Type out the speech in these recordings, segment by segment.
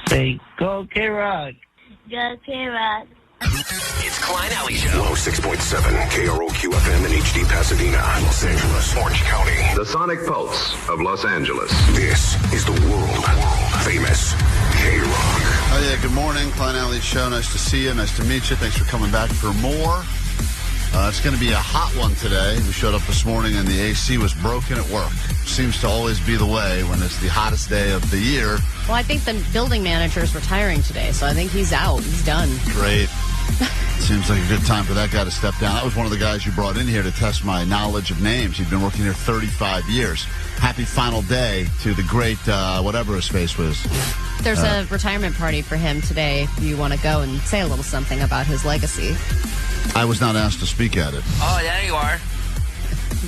say, go K-Rock. Go K-Rock. It's Klein and Ally Show. 106.7 KROQ FM in HD Pasadena, Los Angeles, Orange County. The sonic pulse of Los Angeles. This is the world famous K-Rock. Oh, yeah, good morning. Klein and Ally Show. Nice to see you. Nice to meet you. Thanks for coming back for more. It's going to be a hot one today. We showed up this morning and the AC was broken at work. Seems to always be the way when it's the hottest day of the year. Well, I think the building manager is retiring today, so I think he's out. He's done. Great. Seems like a good time for that guy to step down. That was one of the guys you brought in here to test my knowledge of names. He'd been working here 35 years. Happy final day to the great, whatever his face was. There's a retirement party for him today if you want to go and say a little something about his legacy. I was not asked to speak at it. Oh, there you are.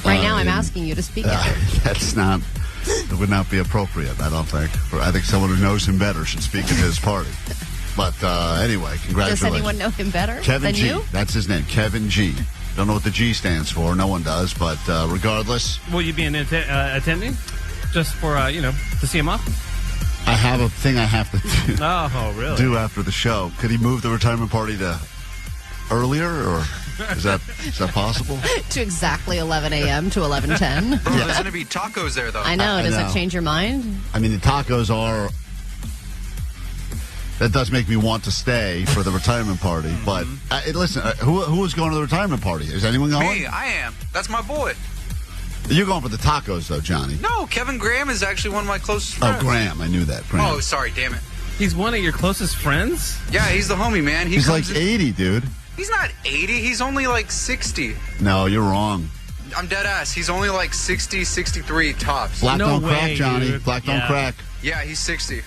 Right now I'm asking you to speak at it. It would not be appropriate, I don't think. I think someone who knows him better should speak at his party. But anyway, congratulations. Does anyone know him better Kevin than G. you? That's his name, Kevin G. Don't know what the G stands for. No one does. But regardless. Will you be attending? Just for, to see him off? I have a thing I have to do, really? do after the show. Could he move the retirement party to earlier, or is that possible? To exactly 11 a.m. to 11:10. Bro, there's going to be tacos there, though. I know. Does that change your mind? I mean, the tacos are... That does make me want to stay for the retirement party. But listen, who is going to the retirement party? Is anyone going? Me, I am. That's my boy. You're going for the tacos, though, Johnny. No, Kevin Graham is actually one of my closest friends. Oh, Graham. I knew that. Graham. Oh, sorry, damn it. He's one of your closest friends? Yeah, he's the homie, man. He's like 80, dude. He's not 80. He's only like 60. No, you're wrong. I'm dead ass. He's only like 60, 63 tops. Black No don't way, crack, Johnny. dude. Black don't Yeah. crack. Yeah, he's 60.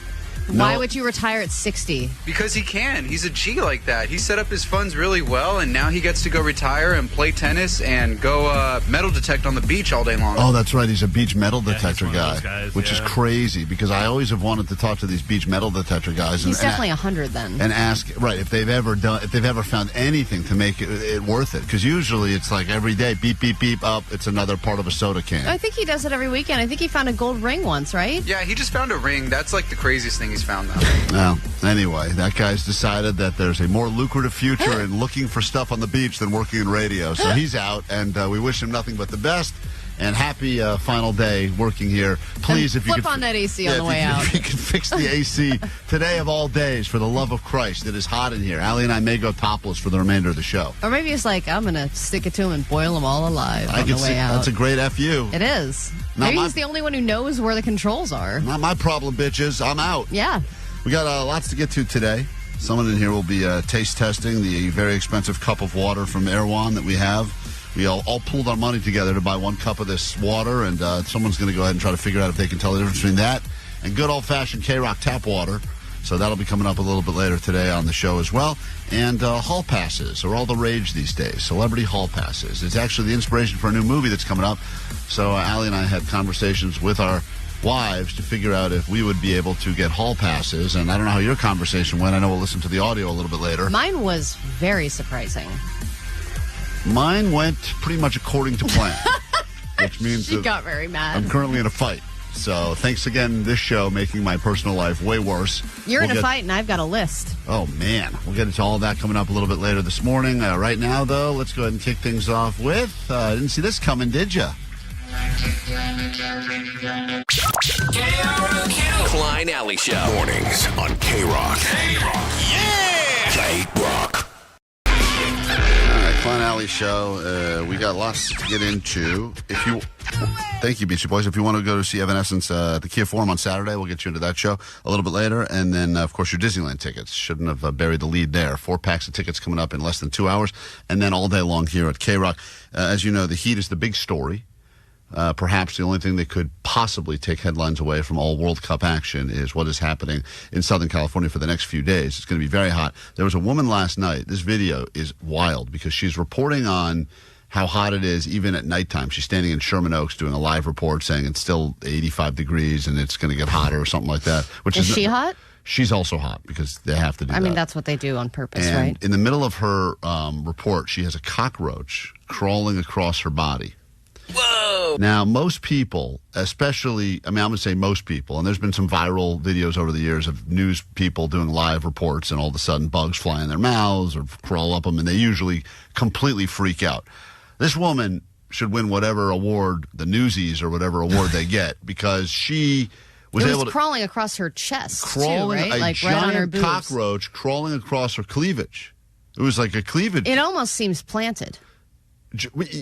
Why No. would you retire at 60? Because he can. He's a G like that. He set up his funds really well, and now he gets to go retire and play tennis and go metal detect on the beach all day long. Oh, that's right. He's a beach metal he's detector one of guy, those guys, which is yeah. crazy because I always have wanted to talk to these beach metal detector guys. He's definitely 100 then. And ask, right, if they've ever found anything to make it worth it. Because usually it's like every day, beep, beep, beep, up, it's another part of a soda can. I think he does it every weekend. I think he found a gold ring once, right? Yeah, he just found a ring. That's like the craziest thing he's found, though. Well, anyway, that guy's decided that there's a more lucrative future in looking for stuff on the beach than working in radio. So he's out, and we wish him nothing but the best. And happy final day working here. Please, and if you flip could on that AC on the way out. If you can fix the AC today of all days, for the love of Christ, it is hot in here. Allie and I may go topless for the remainder of the show. Or maybe it's like, I'm going to stick it to him and boil them all alive on the way out. That's a great FU. It is. Maybe he's the only one who knows where the controls are. Not my problem, bitches. I'm out. Yeah. We got lots to get to today. Someone in here will be taste testing the very expensive cup of water from Erewhon that we have. We all pooled our money together to buy one cup of this water, and someone's going to go ahead and try to figure out if they can tell the difference between that and good old-fashioned K-Rock tap water. So that'll be coming up a little bit later today on the show as well. And hall passes are all the rage these days. Celebrity hall passes. It's actually the inspiration for a new movie that's coming up. So Allie and I had conversations with our wives to figure out if we would be able to get hall passes. And I don't know how your conversation went. I know we'll listen to the audio a little bit later. Mine was very surprising. Mine went pretty much according to plan, which means She that got very mad. I'm currently in a fight. So thanks again, this show making my personal life way worse. You're in a fight, and I've got a list. Oh, man. We'll get into all of that coming up a little bit later this morning. Right now, though, let's go ahead and kick things off with... didn't see this coming, did ya? Klein Ally Show. Mornings on K-Rock. K-Rock. Yeah! K-Rock. All right, Klein Alley Show. We got lots to get into. Thank you, Beachy Boys. If you want to go to see Evanescence at the Kia Forum on Saturday, we'll get you into that show a little bit later. And then, of course, your Disneyland tickets. Shouldn't have buried the lead there. 4 packs of tickets coming up in less than 2 hours. And then all day long here at K-Rock. As you know, the heat is the big story. Perhaps the only thing that could possibly take headlines away from all World Cup action is what is happening in Southern California for the next few days. It's going to be very hot. There was a woman last night. This video is wild because she's reporting on how hot it is even at nighttime. She's standing in Sherman Oaks doing a live report saying it's still 85 degrees and it's going to get hotter or something like that. Is she hot? She's also hot because they have to do that. I mean, that's what they do on purpose, and right? in the middle of her report, she has a cockroach crawling across her body. Whoa! Now, most people, especially, I'm going to say most people, and there's been some viral videos over the years of news people doing live reports, and all of a sudden bugs fly in their mouths or crawl up them, and they usually completely freak out. This woman should win whatever award, the Newsies or whatever award they get, because she was able to... crawling across her chest, crawling, too, right? a Like giant right on her boobs. cockroach crawling across her cleavage. It was like a cleavage. It almost seems planted.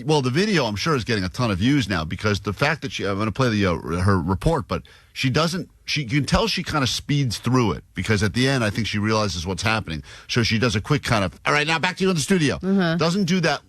Well, the video, I'm sure, is getting a ton of views now because the fact that I'm going to play her report, but you can tell she kind of speeds through it because at the end, I think she realizes what's happening. So she does a quick kind of, all right, now back to you in the studio. Doesn't do that,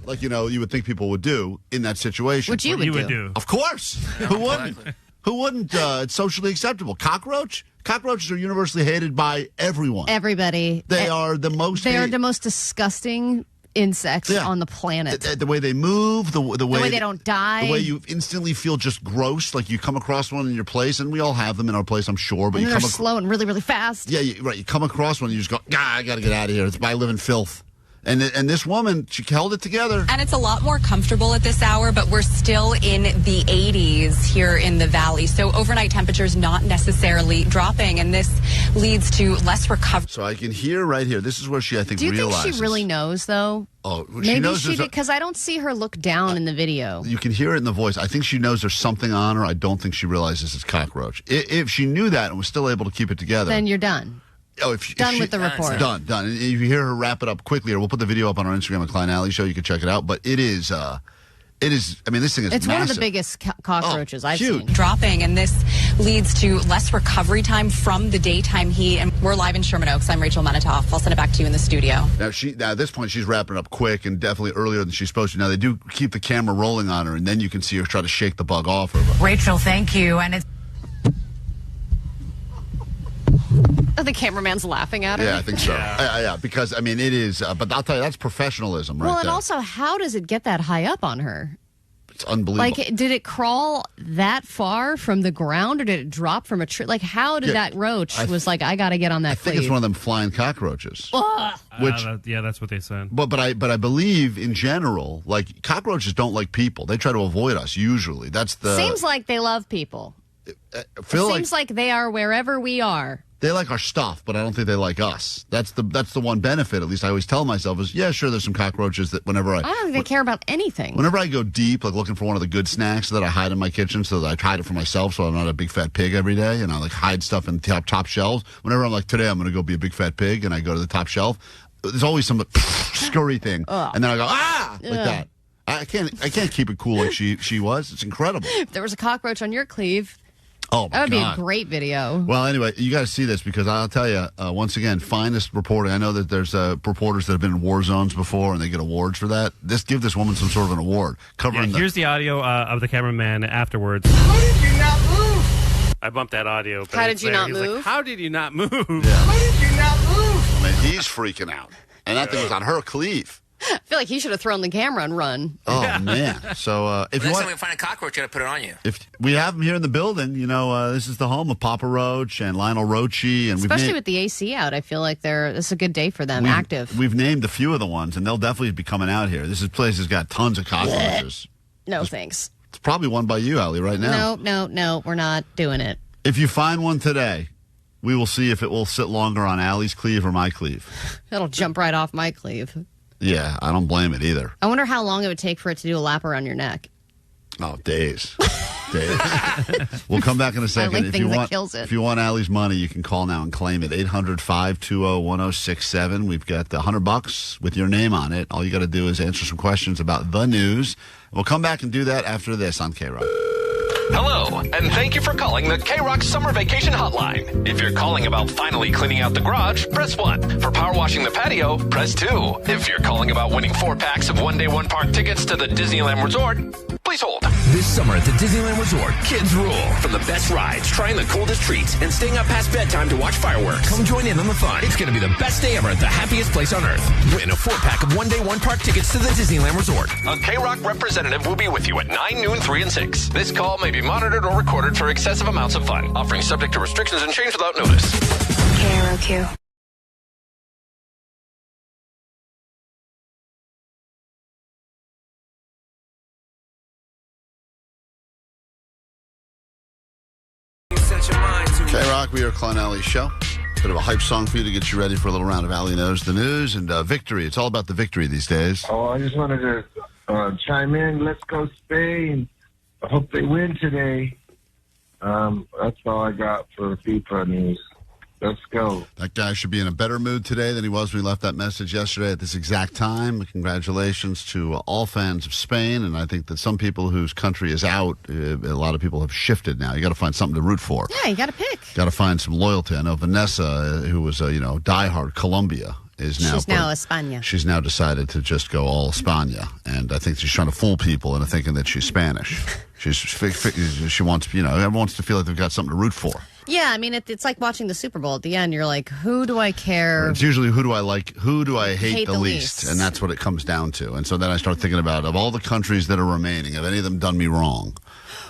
like, you would think people would do in that situation. Which you would do. Of course. Who wouldn't? Who wouldn't? It's socially acceptable. Cockroaches are universally hated by everyone. Everybody. They are the most... They are the most disgusting insects on the planet. The way they move, the way they don't die. The way you instantly feel just gross, like you come across one in your place, and we all have them in our place, I'm sure. But they're slow and really, really fast. Yeah, right. You come across one, and you just go, I got to get out of here. It's by living filth. And this woman, she held it together. And it's a lot more comfortable at this hour, but we're still in the 80s here in the valley. So overnight temperatures not necessarily dropping, and this leads to less recovery. So I can hear right here. This is where she, I think, realizes. Do you think she really knows, though? Oh, maybe she did, because I don't see her look down in the video. You can hear it in the voice. I think she knows there's something on her. I don't think she realizes it's cockroach. If she knew that and was still able to keep it together, then you're done. Oh, done with the report. Done. And if you hear her wrap it up quickly, or we'll put the video up on our Instagram at Klein and Ally Show. You can check it out. But it is, I mean, this thing is massive. It's one of the biggest cockroaches I've seen. Dropping, and this leads to less recovery time from the daytime heat. And we're live in Sherman Oaks. I'm Rachel Menitoff. I'll send it back to you in the studio. Now, at this point, she's wrapping it up quick and definitely earlier than she's supposed to. Now, they do keep the camera rolling on her, and then you can see her try to shake the bug off her. Rachel, thank you. And it's... Oh, the cameraman's laughing at her? Yeah, I think so. Yeah, because, I mean, it is, but I'll tell you, that's professionalism right there. Well, and also, how does it get that high up on her? It's unbelievable. Like, did it crawl that far from the ground, or did it drop from a tree? Like, how did that roach was like, I got to get on that I think it's one of them flying cockroaches. Yeah, that's what they said. But I believe, in general, like, cockroaches don't like people. They try to avoid us, usually. Seems like they love people. Seems like they are wherever we are. They like our stuff, but I don't think they like us. That's the one benefit, at least I always tell myself, is, yeah, sure, there's some cockroaches that whenever I don't think they care about anything. Whenever I go deep, like looking for one of the good snacks that I hide in my kitchen, so that I hide it for myself so I'm not a big fat pig every day, and I like hide stuff in top shelves. Whenever I'm like, today I'm going to go be a big fat pig, and I go to the top shelf, there's always some scurry thing. And then I go, like that. I can't keep it cool like she was. It's incredible. If there was a cockroach on your cleave... Oh, my that would God. be a great video. Well, anyway, you got to see this because I'll tell you, once again, finest reporting. I know that there's reporters that have been in war zones before and they get awards for that. Give this woman some sort of an award. Here's the audio of the cameraman afterwards. How did you not move? I bumped that audio. But How did you not move? Like, how did you not move? Yeah. How did you not move? I mean, he's freaking out. And that thing was on her cleave. I feel like he should have thrown the camera and run. Oh, man. So if you want... Next time we find a cockroach, you got to put it on you. If we have them here in the building, this is the home of Papa Roach and Lionel Roachy. And especially with the AC out, I feel like this is a good day for them, active. We've named a few of the ones, and they'll definitely be coming out here. This place has got tons of cockroaches. No, thanks. It's probably one by you, Allie, right now. No, we're not doing it. If you find one today, we will see if it will sit longer on Allie's cleave or my cleave. It'll jump right off my cleave. Yeah, I don't blame it either. I wonder how long it would take for it to do a lap around your neck. Oh, days. We'll come back in a second. If you want Allie's money, you can call now and claim it. 800-520-1067. We've got $100 with your name on it. All you got to do is answer some questions about the news. We'll come back and do that after this on K-Rock. Hello, and thank you for calling the K-Rock Summer Vacation Hotline. If you're calling about finally cleaning out the garage, press 1. For power washing the patio, press 2. If you're calling about winning 4 packs of one-day, one-park tickets to the Disneyland Resort, please hold. This summer at the Disneyland Resort, kids rule. From the best rides, trying the coldest treats, and staying up past bedtime to watch fireworks. Come join in on the fun. It's going to be the best day ever at the happiest place on earth. Win a 4-pack of one-day, one-park tickets to the Disneyland Resort. A K-Rock representative will be with you at 9, noon, 3, and 6. This call may be monitored or recorded for excessive amounts of fun. Offering subject to restrictions and change without notice. KROQ. K-Rock, we are Klein and Ally show. Bit of a hype song for you to get you ready for a little round of Ally Knows the News and victory. It's all about the victory these days. Oh, I just wanted to chime in. Let's go Spain. I hope they win today. That's all I got for FIFA news. Let's go. That guy should be in a better mood today than he was when he left that message yesterday at this exact time. Congratulations to all fans of Spain. And I think that some people whose country is out, a lot of people have shifted now. You got to find something to root for. Yeah, you got to pick. Got to find some loyalty. I know Vanessa, who was a diehard Colombia, is now. She's now España. She's now decided to just go all España, and I think she's trying to fool people into thinking that she's Spanish. She wants, everyone wants to feel like they've got something to root for. Yeah, I mean, it's like watching the Super Bowl. At the end, you're like, who do I care? It's usually who do I like, who do I hate the least? And that's what it comes down to. And so then I start thinking about, of all the countries that are remaining, have any of them done me wrong?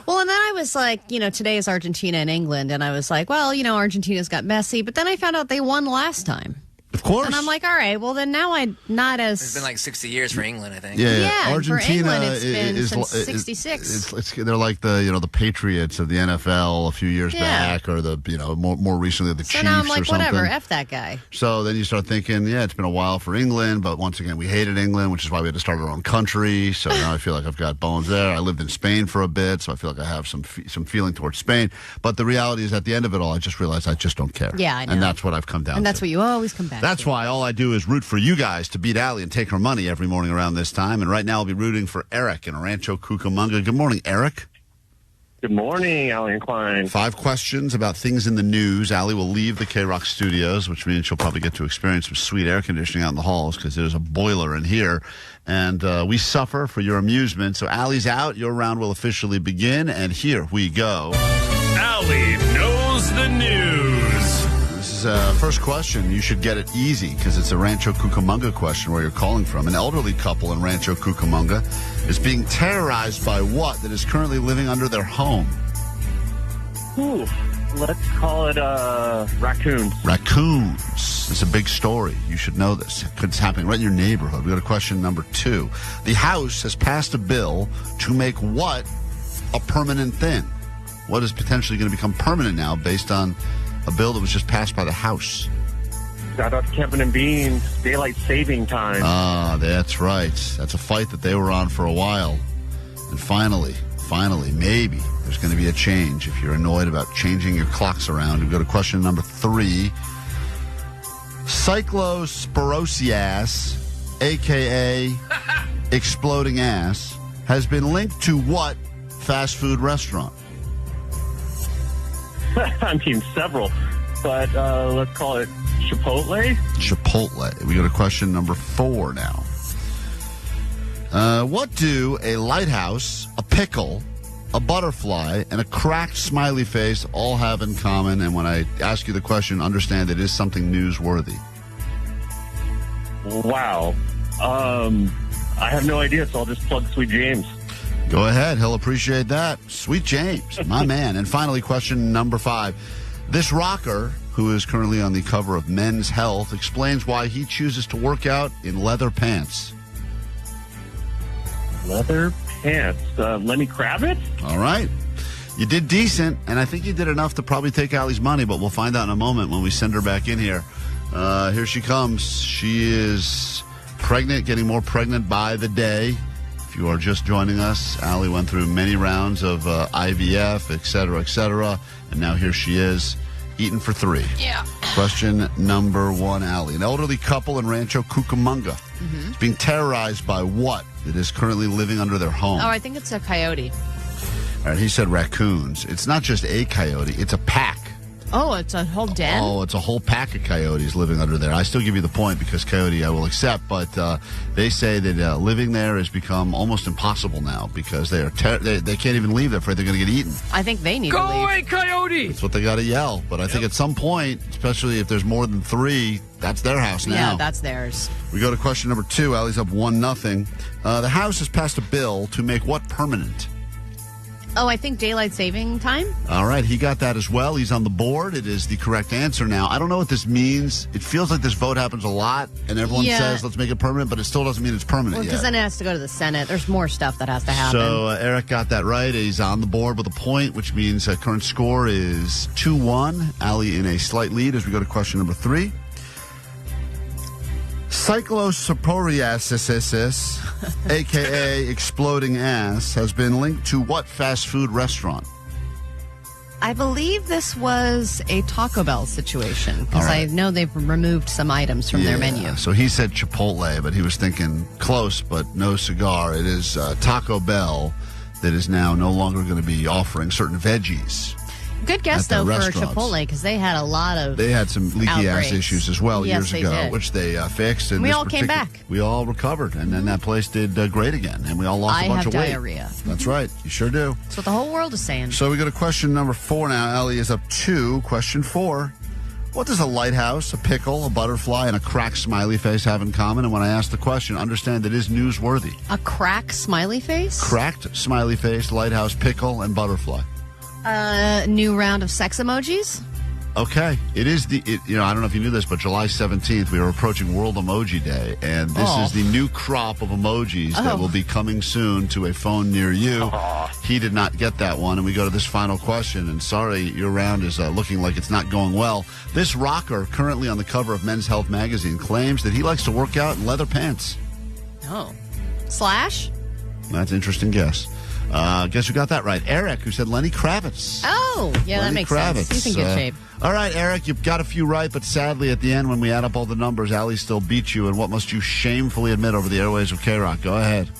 Well, and then I was like, today is Argentina and England. And I was like, well, Argentina's got Messi. But then I found out they won last time. Of course. And I'm like, all right, well, then now I'm not as... It's been like 60 years for England, I think. Yeah, Argentina for England, it's been since 66. They're like the Patriots of the NFL a few years back, or the more recently the Chiefs. So now I'm like, or something. whatever, F that guy. So then you start thinking, it's been a while for England, but once again, we hated England, which is why we had to start our own country. So now I feel like I've got bones there. I lived in Spain for a bit, so I feel like I have some feeling towards Spain. But the reality is, at the end of it all, I just realized I just don't care. Yeah, I know. And that's what I've come down to. And that's what you always come back to. That's why all I do is root for you guys to beat Ally and take her money every morning around this time. And right now I'll be rooting for Eric in Rancho Cucamonga. Good morning, Eric. Good morning, Ally and Klein. 5 questions about things in the news. Ally will leave the K-Rock studios, which means she'll probably get to experience some sweet air conditioning out in the halls because there's a boiler in here. And we suffer for your amusement. So Ally's out. Your round will officially begin. And here we go. Ally Knows the News. This is first question. You should get it easy because it's a Rancho Cucamonga question where you're calling from. An elderly couple in Rancho Cucamonga is being terrorized by what that is currently living under their home? Ooh, let's call it raccoons. Raccoons. It's a big story. You should know this. It's happening right in your neighborhood. We got a question number 2. The House has passed a bill to make what a permanent thing? What is potentially going to become permanent now based on a bill that was just passed by the House? Shout out to Kevin and Bean, daylight saving time. Ah, that's right. That's a fight that they were on for a while. And finally, maybe there's going to be a change. If you're annoyed about changing your clocks around, we go to question number 3. Cyclospora, a.k.a. exploding ass, has been linked to what fast food restaurant? I mean, several. But let's call it Chipotle. Chipotle. We go to question number 4 now. What do a lighthouse, a pickle, a butterfly, and a cracked smiley face all have in common? And when I ask you the question, understand it is something newsworthy. Wow. I have no idea, so I'll just plug Sweet James. Go ahead. He'll appreciate that. Sweet James, my man. And finally, question number 5. This rocker, who is currently on the cover of Men's Health, explains why he chooses to work out in leather pants. Leather pants. Lenny Kravitz? All right. You did decent, and I think you did enough to probably take Allie's money, but we'll find out in a moment when we send her back in here. Here she comes. She is pregnant, getting more pregnant by the day. If you are just joining us, Ally went through many rounds of IVF, et cetera, and now here she is, eating for 3. Yeah. Question number 1, Ally. An elderly couple in Rancho Cucamonga is being terrorized by what that is currently living under their home? Oh, I think it's a coyote. All right, he said raccoons. It's not just a coyote, it's a pack. Oh, it's a whole den? Oh, it's a whole pack of coyotes living under there. I still give you the point because coyote I will accept, but they say that living there has become almost impossible now because they can't even leave. They're afraid they're going to get eaten. I think they need to leave. Go away, coyote! That's what they got to yell. But I think at some point, especially if there's more than 3, that's their house now. Yeah, that's theirs. We go to question number 2. Allie's up 1-0. The House has passed a bill to make what permanent? Oh, I think daylight saving time. All right, he got that as well. He's on the board. It is the correct answer now. I don't know what this means. It feels like this vote happens a lot, and everyone says, let's make it permanent, but it still doesn't mean it's permanent yet. Because then it has to go to the Senate. There's more stuff that has to happen. So Eric got that right. He's on the board with a point, which means current score is 2-1. Ally in a slight lead as we go to question number 3. Cyclospora, a.k.a. exploding ass, has been linked to what fast food restaurant? I believe this was a Taco Bell situation, because I know they've removed some items from their menu. So he said Chipotle, but he was thinking close, but no cigar. It is Taco Bell that is now no longer going to be offering certain veggies. Good guess, though, for Chipotle, because they had a lot of They had some leaky ass issues as well years ago, did. which they fixed. And we all came back. We all recovered, and then that place did great again, and we all lost a bunch of weight. I have diarrhea. That's right. You sure do. That's what the whole world is saying. So we go to question number 4 now. Ally is up 2. Question 4. What does a lighthouse, a pickle, a butterfly, and a cracked smiley face have in common? And when I ask the question, understand it is newsworthy. A cracked smiley face? Cracked smiley face, lighthouse, pickle, and butterfly. New round of sex emojis? Okay. It is I don't know if you knew this, but July 17th, we are approaching World Emoji Day. And this is the new crop of emojis that will be coming soon to a phone near you. He did not get that one. And we go to this final question. And sorry, your round is looking like it's not going well. This rocker, currently on the cover of Men's Health magazine, claims that he likes to work out in leather pants. Oh. Slash? That's an interesting guess. Guess who got that right? Eric, who said Lenny Kravitz. Oh, yeah, Lenny that makes Kravitz. sense. He's in good shape. All right, Eric, you've got a few right, but sadly at the end when we add up all the numbers, Ally still beats you. And what must you shamefully admit over the airways of K-Rock? Go ahead.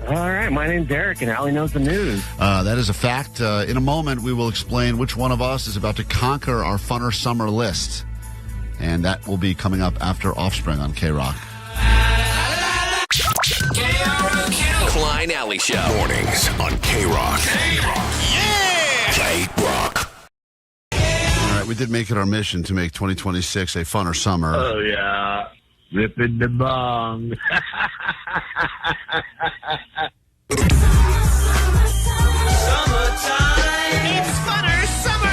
All right, my name's Eric, and Ally knows the news. That is a fact. In a moment, we will explain which one of us is about to conquer our funner summer list. And that will be coming up after Offspring on K-Rock. Klein Ally Show. Mornings on K-Rock. Yeah! K-Rock. All right, we did make it our mission to make 2026 a funner summer. Oh, yeah. Ripping the bong. It's funner summer.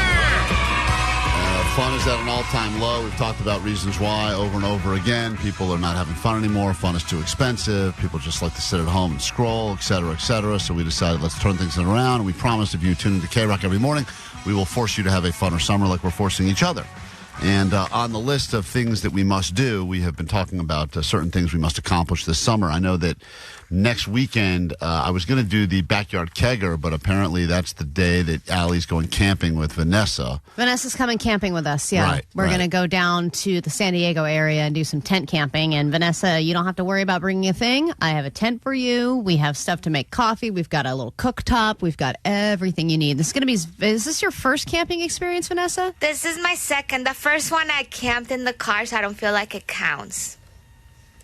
Fun is at an all-time low. We've talked about reasons why over and over again. People are not having fun anymore. Fun is too expensive. People just like to sit at home and scroll, et cetera, et cetera. So we decided let's turn things around. And we promised if you tune into K-Rock every morning, we will force you to have a funner summer like we're forcing each other. And on the list of things that we must do, we have been talking about certain things we must accomplish this summer. I know that next weekend, I was going to do the backyard kegger, but apparently that's the day that Allie's going camping with Vanessa. Vanessa's coming camping with us, yeah. Right, We're going to go down to the San Diego area and do some tent camping. And Vanessa, you don't have to worry about bringing a thing. I have a tent for you. We have stuff to make coffee. We've got a little cooktop. We've got everything you need. This is going to be. Is this your first camping experience, Vanessa? This is my second. The first one I camped in the car, so I don't feel like it counts.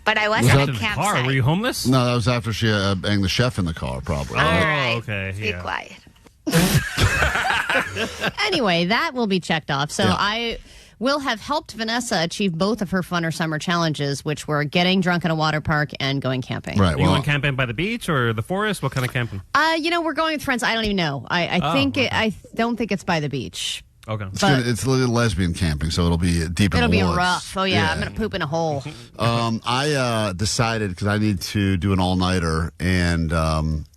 But I was at a campsite. Car? Were you homeless? No, that was after she banged the chef in the car, probably. All right. Okay. Be quiet. Anyway, that will be checked off. So I will have helped Vanessa achieve both of her funner summer challenges, which were getting drunk at a water park and going camping. Right. You going camping by the beach or the forest? What kind of camping? We're going with friends. I don't even know. I don't think it's by the beach. Okay. It's a little lesbian camping, so it'll be deep in the woods. It'll be rough. Oh, yeah. I'm going to poop in a hole. I decided, because I need to do an all-nighter and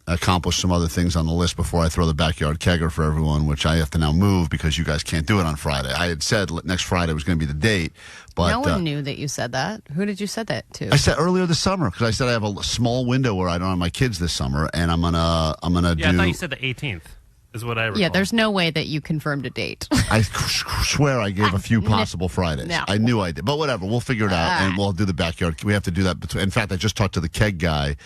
accomplish some other things on the list before I throw the backyard kegger for everyone, which I have to now move because you guys can't do it on Friday. I had said next Friday was going to be the date. But no one knew that you said that. Who did you say that to? I said earlier this summer, because I said I have a small window where I don't have my kids this summer, and I'm gonna do... Yeah, I thought you said the 18th. Is what I recall. Yeah, there's no way that you confirmed a date. I swear I gave a few possible Fridays. No. I knew I did. But whatever, we'll figure it out, and we'll do the backyard. We have to do that. In fact, I just talked to the keg guy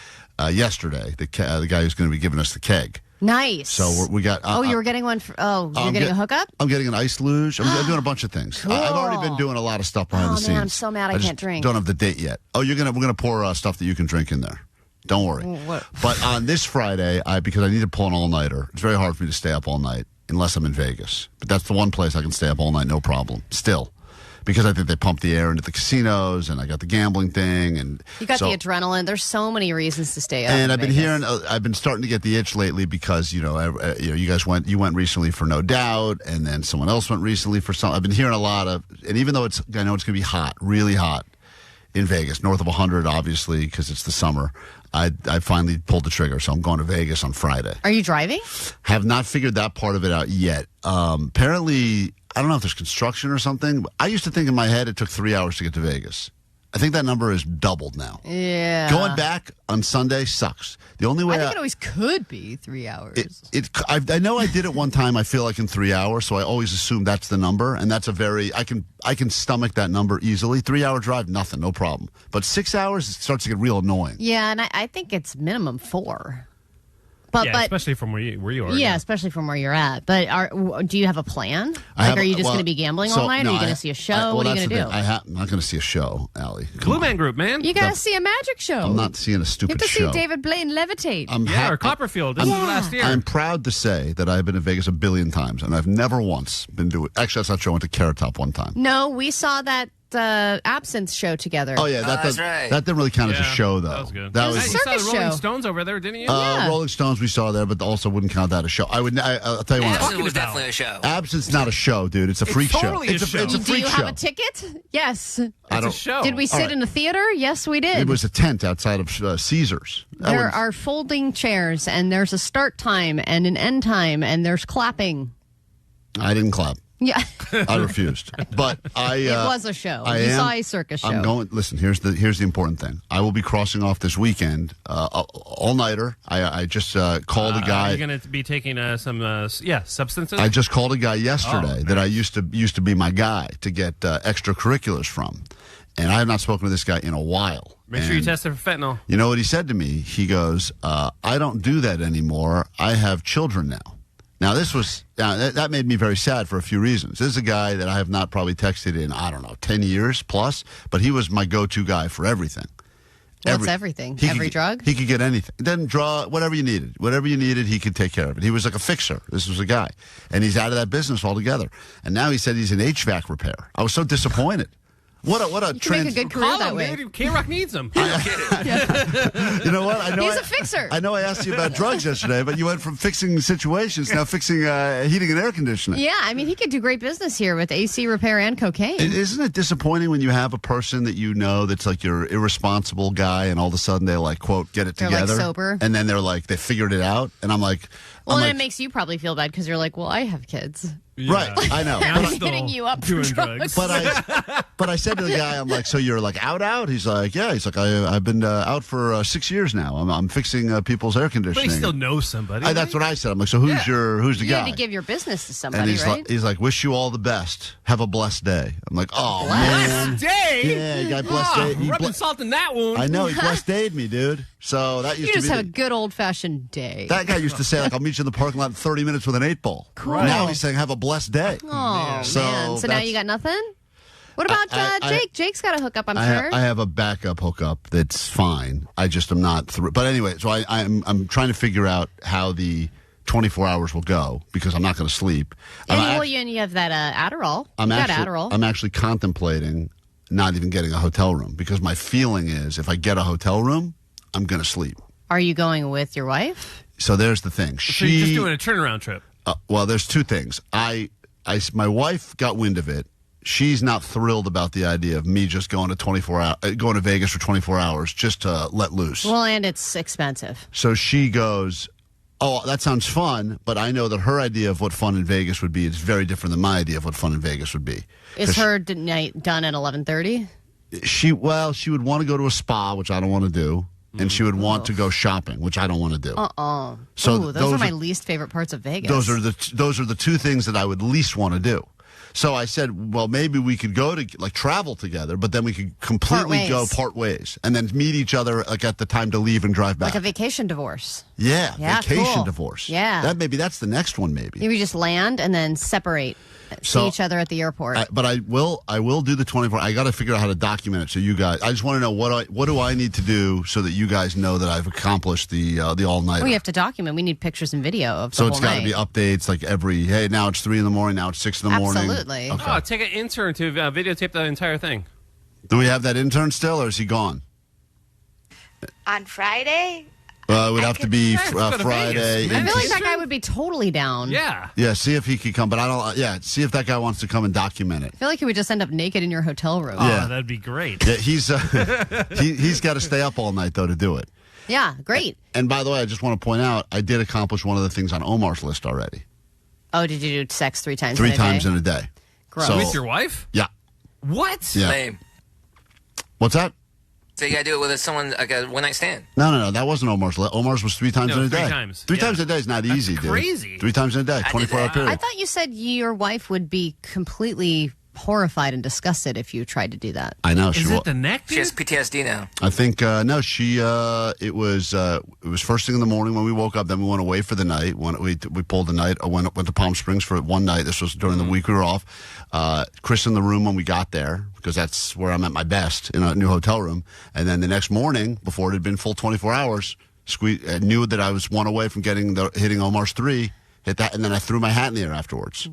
yesterday, the guy who's going to be giving us the keg. Nice. So we got... you were getting one for... Oh, you're getting a hookup? I'm getting an ice luge. I'm doing a bunch of things. Cool. I've already been doing a lot of stuff behind the scenes. Man, I'm so mad I can't drink. Don't have the date yet. Oh, we're going to pour stuff that you can drink in there. Don't worry. What? But on this Friday, because I need to pull an all-nighter, it's very hard for me to stay up all night unless I'm in Vegas. But that's the one place I can stay up all night, no problem. Still. because I think they pump the air into the casinos, and I got the gambling thing, and you got the adrenaline. There's so many reasons to stay up. And I've been I've been starting to get the itch lately because you guys went recently for No Doubt, and then someone else went recently for some. I've been hearing a lot of, and even though I know it's going to be hot, really hot in Vegas, north of 100, obviously, because it's the summer. I finally pulled the trigger, so I'm going to Vegas on Friday. Are you driving? Have not figured that part of it out yet. Apparently, I don't know if there's construction or something. But I used to think in my head it took 3 hours to get to Vegas. I think that number is doubled now. Yeah. Going back on Sunday sucks. The only way I think it always could be 3 hours. I know I did it one time. I feel like in 3 hours, so I always assume that's the number, and that's I can stomach that number easily. 3 hour drive, nothing, no problem. But 6 hours, it starts to get real annoying. Yeah, and I think it's minimum 4. But especially from where you are. Yeah, especially from where you're at. But do you have a plan? Are you just going to be gambling all night? Are you going to see a show? What are you going to do? I'm not going to see a show, Allie. Blue Man Group, man. You got to see a magic show. I'm not seeing a stupid show. You have to see David Blaine levitate. Or Copperfield. This was last year. I'm proud to say that I've been to Vegas 1 billion times, and I've never once been to it. Actually, that's not true. I went to Carrot Top one time. No, we saw that Absinthe show together. Oh yeah, that's right. That didn't really count as a show, though. That was good. That was a you saw the circus Rolling show. Stones over there, didn't you? Rolling Stones we saw there, but also wouldn't count that as a show. I'll tell you what. Absinthe was definitely a show. Absinthe's not a show, dude. It's a freak totally show. a show. It's a Do freak you show. have a ticket? Yes. It's a show. Did we sit in a theater? Yes, we did. It was a tent outside of Caesars. There are folding chairs, and there's a start time and an end time, and there's clapping. I didn't clap. Yeah. I refused. But it was a show. You saw a circus show. I'm going. Listen, here's the important thing. I will be crossing off this weekend, all nighter. I just called a guy. You're going to be taking some substances. I just called a guy yesterday that I used to be my guy to get extracurriculars from, and I have not spoken to this guy in a while. Make sure you test it for fentanyl. You know what he said to me? He goes, "I don't do that anymore. I have children now." Now, that made me very sad for a few reasons. This is a guy that I have not probably texted in, 10 years plus, but he was my go-to guy for everything. What's everything? Every drug? He could get anything. Then draw whatever you needed. Whatever you needed, he could take care of it. He was like a fixer. This was a guy. And he's out of that business altogether. And now he said he's in HVAC repair. I was so disappointed. What a trend. Make a good career that way. K-Rock needs him. You know what? I know he's a fixer. I know I asked you about drugs yesterday, but you went from fixing situations now fixing heating and air conditioning. Yeah, I mean, he could do great business here with AC repair and cocaine. Isn't it disappointing when you have a person that you know that's like your irresponsible guy, and all of a sudden they like, quote, get it together, like sober, and then they're like, they figured it out, and I'm like, well, then it makes you probably feel bad because you're like, well, I have kids. Yeah. Right, I know. I'm hitting you up for drugs. But I said to the guy, I'm like, so you're like out? He's like, yeah. He's like, I've been out for 6 years now. I'm fixing people's air conditioning. But he still knows somebody. That's what I said. I'm like, so who's the guy? You had to give your business to somebody, and right? He's like, wish you all the best. Have a blessed day. I'm like, oh, blessed day? Yeah, you got blessed day. Rubbing salt in that wound. I know, he blessed dayed me, dude. So that used to be. You just have a good old-fashioned day. That guy used to say, like, I'll meet you in the parking lot in 30 minutes with an 8-ball. Cool. Now he's saying, have a blessed day. Oh, man. So now you got nothing? What about Jake? Jake's got a hookup, I'm sure. I have a backup hookup that's fine. I just am not through. But anyway, so I'm trying to figure out how the 24 hours will go because I'm not going to sleep. And you have that Adderall. Adderall. I'm actually contemplating not even getting a hotel room because my feeling is if I get a hotel room, I'm going to sleep. Are you going with your wife? So there's the thing. So you're just doing a turnaround trip. Well, there's two things. My wife got wind of it. She's not thrilled about the idea of me just going to Vegas for 24 hours just to let loose. Well, and it's expensive. So she goes, oh, that sounds fun, but I know that her idea of what fun in Vegas would be is very different than my idea of what fun in Vegas would be. Is her night done at 11:30? She would want to go to a spa, which I don't want to do. And she would want to go shopping, which I don't want to do. So those are my least favorite parts of Vegas. Those are the two things that I would least want to do. So I said, well, maybe we could go to travel together, but then we could completely go part ways and then meet each other at the time to leave and drive back. Like a vacation divorce. Yeah, vacation cool. divorce. Yeah. That's the next one maybe. You just land and then separate. see each other at the airport. But I will do the 24. I got to figure out how to document it. So you guys, I just want to know what do I need to do so that you guys know that I've accomplished the all night. We have to document. We need pictures and video of the so whole it's got to be updates like hey, now it's 3 a.m, now it's 6 a.m. Absolutely. Okay. Oh, take an intern to videotape the entire thing. Do we have that intern still, or is he gone? On Friday? It would have to be Friday. I feel like that guy would be totally down. Yeah. Yeah, see if he could come. But I don't. Yeah, see if that guy wants to come and document it. I feel like he would just end up naked in your hotel room. Oh, yeah, that'd be great. Yeah, he's got to stay up all night though to do it. Yeah, great. And by the way, I just want to point out, I did accomplish one of the things on Omar's list already. Oh, did you do sex 3 times? Three times in a day. Gross. So, with your wife? Yeah. What? Yeah. Lame. What's that? So you gotta do it with someone like a one night stand. No. That wasn't Omar's list. Omar's was 3 times in a day. 3 times. Three times a day is not easy, dude. Crazy. 3 times in a day, 24-hour period. I thought you said your wife would be completely horrified and disgusted if you tried to do that. I know. Is it the neck? She has PTSD now. I think no. She it was first thing in the morning when we woke up. Then we went away for the night. We pulled the night. I went to Palm Springs for one night. This was during the week we were off. Chris in the room when we got there because that's where I'm at my best in a new hotel room. And then the next morning, before it had been full 24 hours, knew that I was one away from hitting Omar's 3. Hit that, and then I threw my hat in the air afterwards.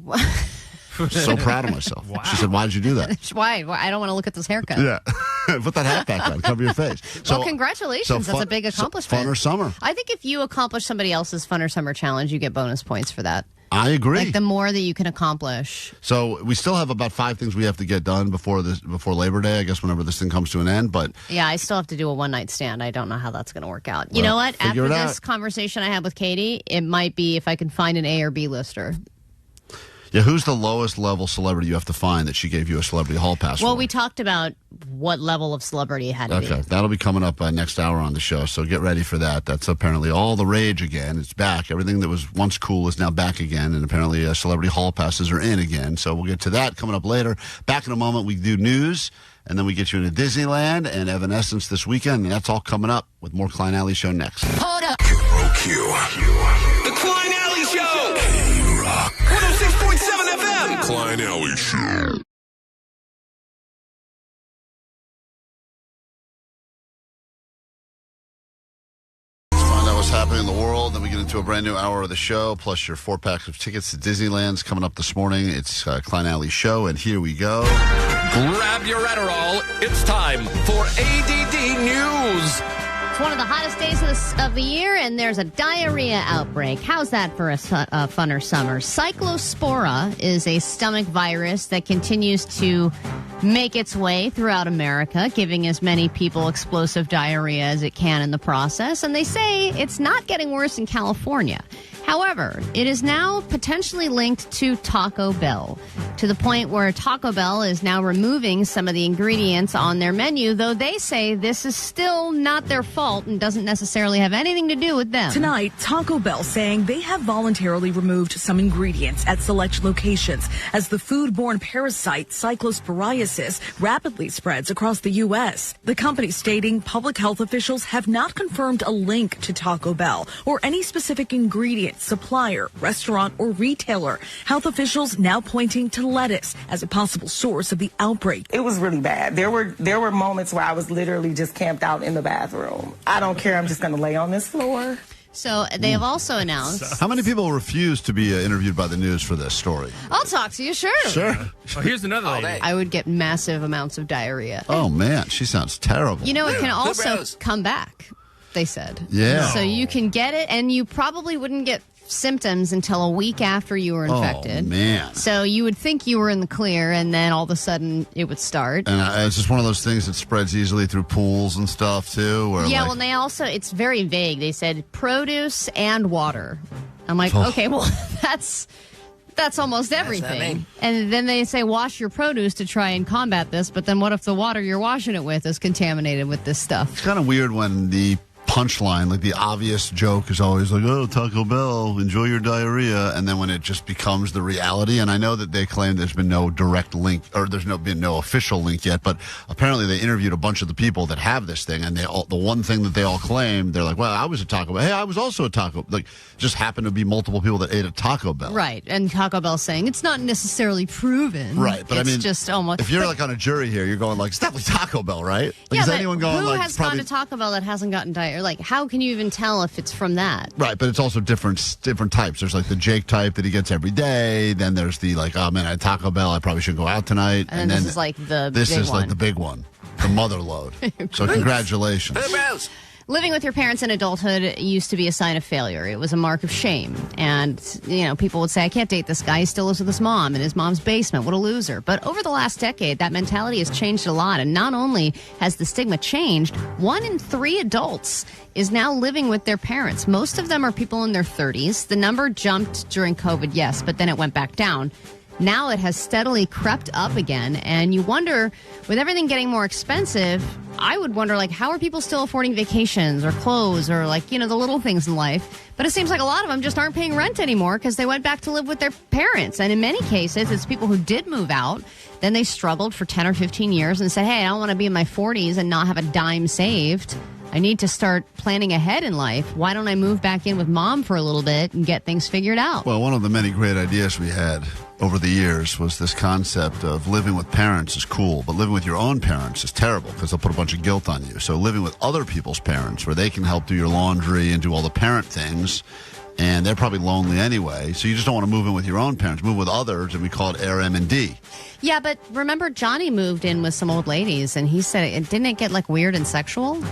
So proud of myself. Wow. She said, "Why did you do that?" Why? I don't want to look at this haircut. Yeah. Put that hat back on. Cover your face. Well, congratulations. That's a big accomplishment. Fun or summer. I think if you accomplish somebody else's fun or summer challenge, you get bonus points for that. I agree. Like the more that you can accomplish. So we still have about 5 things we have to get done before Labor Day, I guess, whenever this thing comes to an end. But yeah, I still have to do a one-night stand. I don't know how that's going to work out. You know what? After this conversation I had with Katie, it might be if I can find an A or B lister. Yeah, who's the lowest level celebrity you have to find that she gave you a celebrity hall pass for? Well, we talked about what level of celebrity it had to be. Okay, that'll be coming up next hour on the show, so get ready for that. That's apparently all the rage again. It's back. Everything that was once cool is now back again, and apparently celebrity hall passes are in again. So we'll get to that coming up later. Back in a moment, we do news, and then we get you into Disneyland and Evanescence this weekend, and that's all coming up with more Klein Ally Show next. Hold up. KROQ. The Klein Ally Show. K-Rock. 106.7 FM. Klein Ally Show. What's happening in the world. Then we get into a brand new hour of the show, plus your 4 packs of tickets to Disneyland's coming up this morning. It's Klein Ally Show, and here we go. Grab your Adderall. It's time for A.D.D. News. It's one of the hottest days of the year, and there's a diarrhea outbreak. How's that for a funner summer? Cyclospora is a stomach virus that continues to make its way throughout America, giving as many people explosive diarrhea as it can in the process. And they say it's not getting worse in California. However, it is now potentially linked to Taco Bell, to the point where Taco Bell is now removing some of the ingredients on their menu, though they say this is still not their fault and doesn't necessarily have anything to do with them. Tonight, Taco Bell saying they have voluntarily removed some ingredients at select locations as the foodborne parasite cyclosporiasis rapidly spreads across the U.S. The company stating public health officials have not confirmed a link to Taco Bell or any specific ingredient, supplier, restaurant, or retailer. Health officials now pointing to lettuce as a possible source of the outbreak. It was really bad. There were moments where I was literally just camped out in the bathroom. I don't care. I'm just going to lay on this floor. So they have also announced. How many people refuse to be interviewed by the news for this story? I'll talk to you, sure. Sure. Oh, here's another lady. I would get massive amounts of diarrhea. Oh, man. She sounds terrible. You know, it can also come back, they said. Yeah. So you can get it, and you probably wouldn't get symptoms until a week after you were infected. Oh, man. So you would think you were in the clear, and then all of a sudden it would start. And it's just one of those things that spreads easily through pools and stuff, too. Where Yeah, well, they also, it's very vague. They said produce and water. I'm like, okay, well, that's almost everything. And then they say wash your produce to try and combat this, but then what if the water you're washing it with is contaminated with this stuff? It's kind of weird when the punchline, like the obvious joke is always like, oh, Taco Bell, enjoy your diarrhea. And then when it just becomes the reality, and I know that they claim there's been no direct link, or there's been no official link yet, but apparently they interviewed a bunch of the people that have this thing, and the one thing that they all claim, they're like, well, I was at Taco Bell. Hey, I was also at Taco Bell. Like, just happened to be multiple people that ate at Taco Bell. Right, and Taco Bell saying it's not necessarily proven. Right, but it's I mean, just almost. If you're like on a jury here, you're going like, it's definitely Taco Bell, right? Like, yeah, is but anyone going who like has probably... gone to Taco Bell that hasn't gotten diarrhea? Like, how can you even tell if it's from that? Right, but it's also different types. There's like the Jake type that he gets every day. Then there's the like, oh man, I had Taco Bell, I probably shouldn't go out tonight. And then this is like the this big is one. like the big one, the mother load. So congratulations. Living with your parents in adulthood used to be a sign of failure. It was a mark of shame. And, people would say, I can't date this guy. He still lives with his mom in his mom's basement. What a loser. But over the last decade, that mentality has changed a lot. And not only has the stigma changed, 1 in 3 adults is now living with their parents. Most of them are people in their 30s. The number jumped during COVID, yes, but then it went back down. Now it has steadily crept up again, and you wonder, with everything getting more expensive, I would wonder, like, how are people still affording vacations or clothes or, like, the little things in life? But it seems like a lot of them just aren't paying rent anymore because they went back to live with their parents. And in many cases, it's people who did move out. Then they struggled for 10 or 15 years and said, hey, I don't want to be in my 40s and not have a dime saved. I need to start planning ahead in life. Why don't I move back in with mom for a little bit and get things figured out? Well, one of the many great ideas we had over the years was this concept of living with parents is cool, but living with your own parents is terrible because they'll put a bunch of guilt on you. So living with other people's parents where they can help do your laundry and do all the parent things, and they're probably lonely anyway. So you just don't want to move in with your own parents. Move with others, and we call it RM&D. Yeah, but remember Johnny moved in with some old ladies, and he said, didn't it get, like, weird and sexual?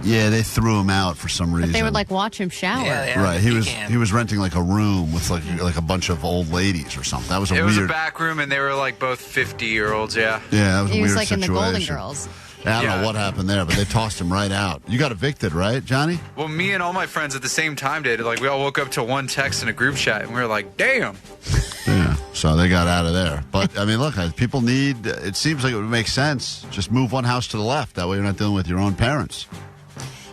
Yeah, they threw him out for some reason. But they would, like, watch him shower. Yeah, right, he was renting like a room with like a bunch of old ladies or something. That was It was a back room, and they were like both 50-year-olds. Yeah. Yeah, that was a he weird was like situation. in the Golden Girls. I don't know what happened there, but they tossed him right out. You got evicted, right, Johnny? Well, me and all my friends at the same time did. Like, we all woke up to one text in a group chat, and we were like, damn. Yeah, so they got out of there. But, I mean, look, people need, it seems like it would make sense. Just move one house to the left. That way you're not dealing with your own parents.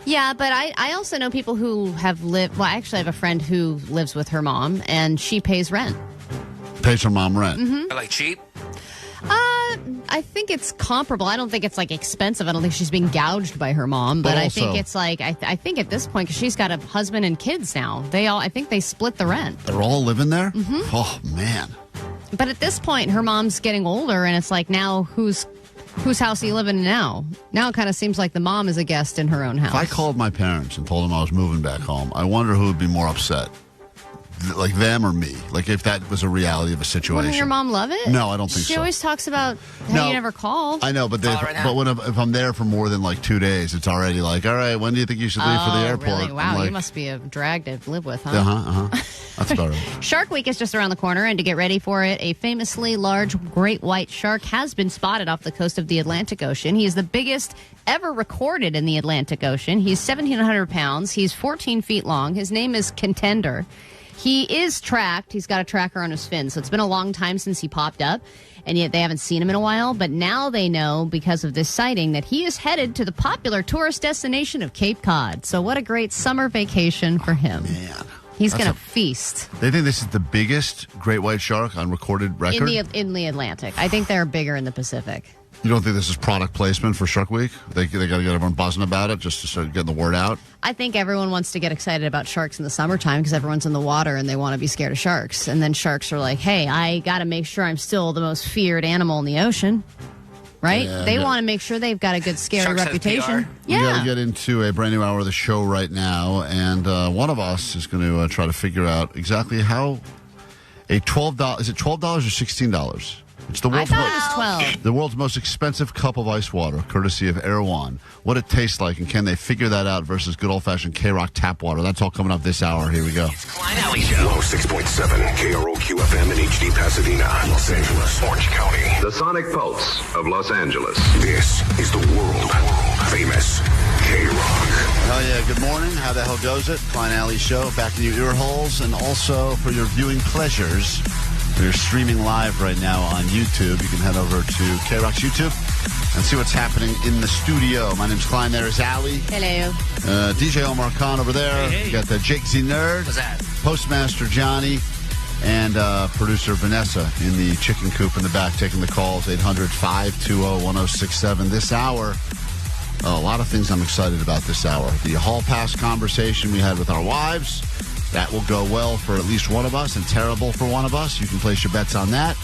Yeah, but I also know people who have lived, well, I actually have a friend who lives with her mom, and she pays rent. Pays her mom rent? Mm-hmm. Like cheap? I think it's comparable. I don't think it's like expensive. I don't think she's being gouged by her mom, but I think it's like I think at this point, because she's got a husband and kids now, I think they split the rent. They're all living there? Mm-hmm. Oh man! But at this point, her mom's getting older, and it's like now whose house are you living in now? Now it kind of seems like the mom is a guest in her own house. If I called my parents and told them I was moving back home, I wonder who would be more upset. Like them or me? Like if that was a reality of a situation. Wouldn't your mom love it? No, I don't think so. She always talks about how you never call. I know, but if I'm there for more than like 2 days, it's already like, all right, when do you think you should leave for the airport? Really? Wow, like, you must be a drag to live with, huh? That's about right. Shark Week is just around the corner, and to get ready for it, a famously large great white shark has been spotted off the coast of the Atlantic Ocean. He is the biggest ever recorded in the Atlantic Ocean. He's 1,700 pounds. He's 14 feet long. His name is Contender. He is tracked. He's got a tracker on his fin, so it's been a long time since he popped up, and yet they haven't seen him in a while. But now they know, because of this sighting, that he is headed to the popular tourist destination of Cape Cod. So what a great summer vacation for him. Man. He's going to feast. They think this is the biggest great white shark on recorded record? In the Atlantic. I think they're bigger in the Pacific. You don't think this is product placement for Shark Week? They got to get everyone buzzing about it just to start getting the word out? I think everyone wants to get excited about sharks in the summertime because everyone's in the water and they want to be scared of sharks. And then sharks are like, hey, I got to make sure I'm still the most feared animal in the ocean. Right? Yeah, they want to make sure they've got a good scary Sharks reputation. We got to get into a brand new hour of the show right now. And one of us is going to try to figure out exactly how a $12, is it $12 or $16? It's the world's, I thought it was 12. The world's most expensive cup of ice water, courtesy of Erewhon. What it tastes like, and can they figure that out versus good old-fashioned K-Rock tap water? That's all coming up this hour. Here we go. Klein Ally Show. 106.7 KROQ-FM in HD Pasadena, Los Angeles, Orange County. The Sonic Pulse of Los Angeles. This is the world famous K-Rock. Hell yeah, good morning. How the hell goes it? Klein Ally Show, back in your ear holes, and also for your viewing pleasures. We're streaming live right now on YouTube. You can head over to K-Rock's YouTube and see what's happening in the studio. My name's Klein. There is Ally. Hello. DJ Omar Khan over there. Hey. You got the Jake Z Nerd. What's that? Postmaster Johnny. And producer Vanessa in the chicken coop in the back taking the calls. 800-520-1067. This hour, a lot of things I'm excited about this hour. The hall pass conversation we had with our wives. That will go well for at least one of us and terrible for one of us. You can place your bets on that.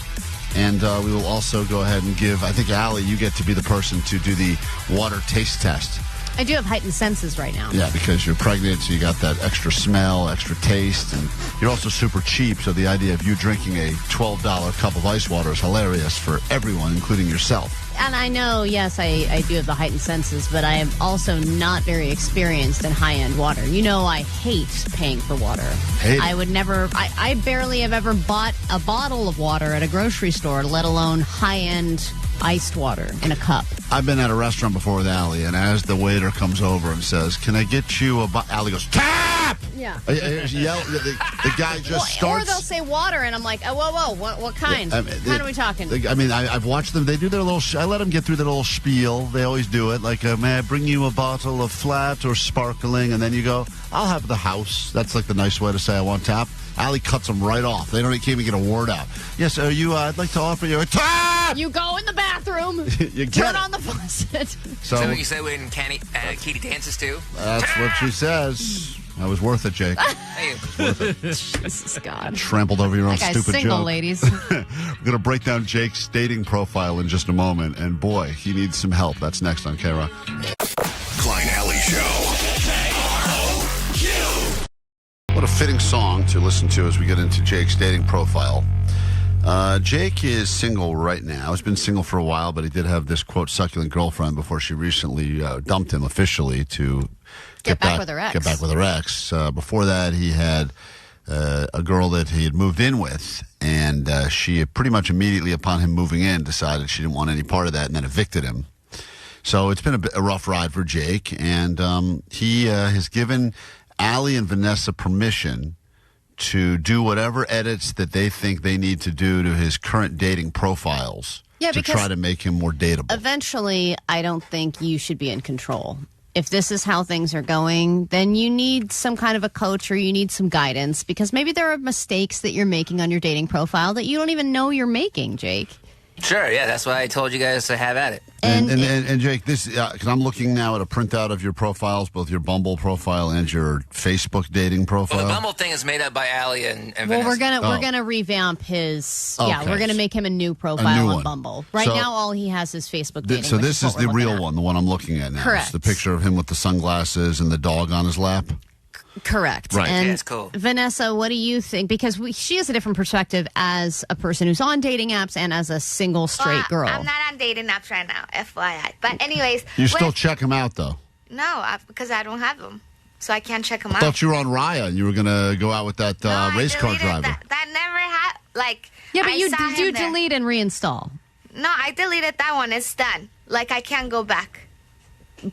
And we will also go ahead and give, I think, Ally, you get to be the person to do the water taste test. I do have heightened senses right now. Yeah, because you're pregnant, so you got that extra smell, extra taste, and you're also super cheap, so the idea of you drinking a $12 cup of ice water is hilarious for everyone, including yourself. And I know, yes, I do have the heightened senses, but I am also not very experienced in high-end water. You know, I hate paying for water. I would never, I barely have ever bought a bottle of water at a grocery store, let alone high-end iced water in a cup. I've been at a restaurant before with Ally, and as the waiter comes over and says, "Can I get you a bottle?" Ally goes, "Tap!" Yeah. The guy just starts. Or they'll say water, and I'm like, oh, whoa, what kind? What kind are we talking? I've watched them. They do their little. I let them get through their little spiel. They always do it. Like, may I bring you a bottle of flat or sparkling? And then you go, "I'll have the house." That's like the nice way to say I want tap. Ally cuts them right off. They can't even get a word out. Yes, I'd like to offer you a tap. You go in the bathroom. You turn on the faucet. So what you say when Katie dances too? That's what she says. That was worth it, Jake. Hey. Worth it. Jesus God. Trampled over your own That guy's stupid single, joke. ladies. We're going to break down Jake's dating profile in just a moment. And boy, he needs some help. That's next on K-Rock. Klein Alley Show. What a fitting song to listen to as we get into Jake's dating profile. Jake is single right now. He's been single for a while, but he did have this, quote, succulent girlfriend before she recently dumped him officially to get back with her ex. Get back with her ex. Before that, he had a girl that he had moved in with, and she pretty much immediately upon him moving in decided she didn't want any part of that and then evicted him. So it's been a rough ride for Jake, and he has given Ally and Vanessa permission to do whatever edits that they think they need to do to his current dating profiles to try to make him more dateable. Eventually, I don't think you should be in control. If this is how things are going, then you need some kind of a coach or you need some guidance because maybe there are mistakes that you're making on your dating profile that you don't even know you're making, Jake. Sure, yeah, that's why I told you guys to have at it. And Jake, this because I'm looking now at a printout of your profiles, both your Bumble profile and your Facebook dating profile. Well, the Bumble thing is made up by Ally and Vanessa. Well, we're gonna revamp his. Okay. Yeah, we're gonna make him a new profile on one. Bumble. Right now, all he has is Facebook dating. So this is the real one, the one I'm looking at now. Correct. It's the picture of him with the sunglasses and the dog on his lap. Correct. Right. And yeah, it's cool. Vanessa, what do you think? Because she has a different perspective as a person who's on dating apps and as a single straight girl. I'm not on dating apps right now, FYI. But anyways. You still check them out, though? No, because I don't have them. So I can't check them I out. thought you were on Raya and you were going to go out with that race car driver. That never happened. Like, yeah, but you do there. delete and reinstall. No, I deleted that one. It's done. Like, I can't go back.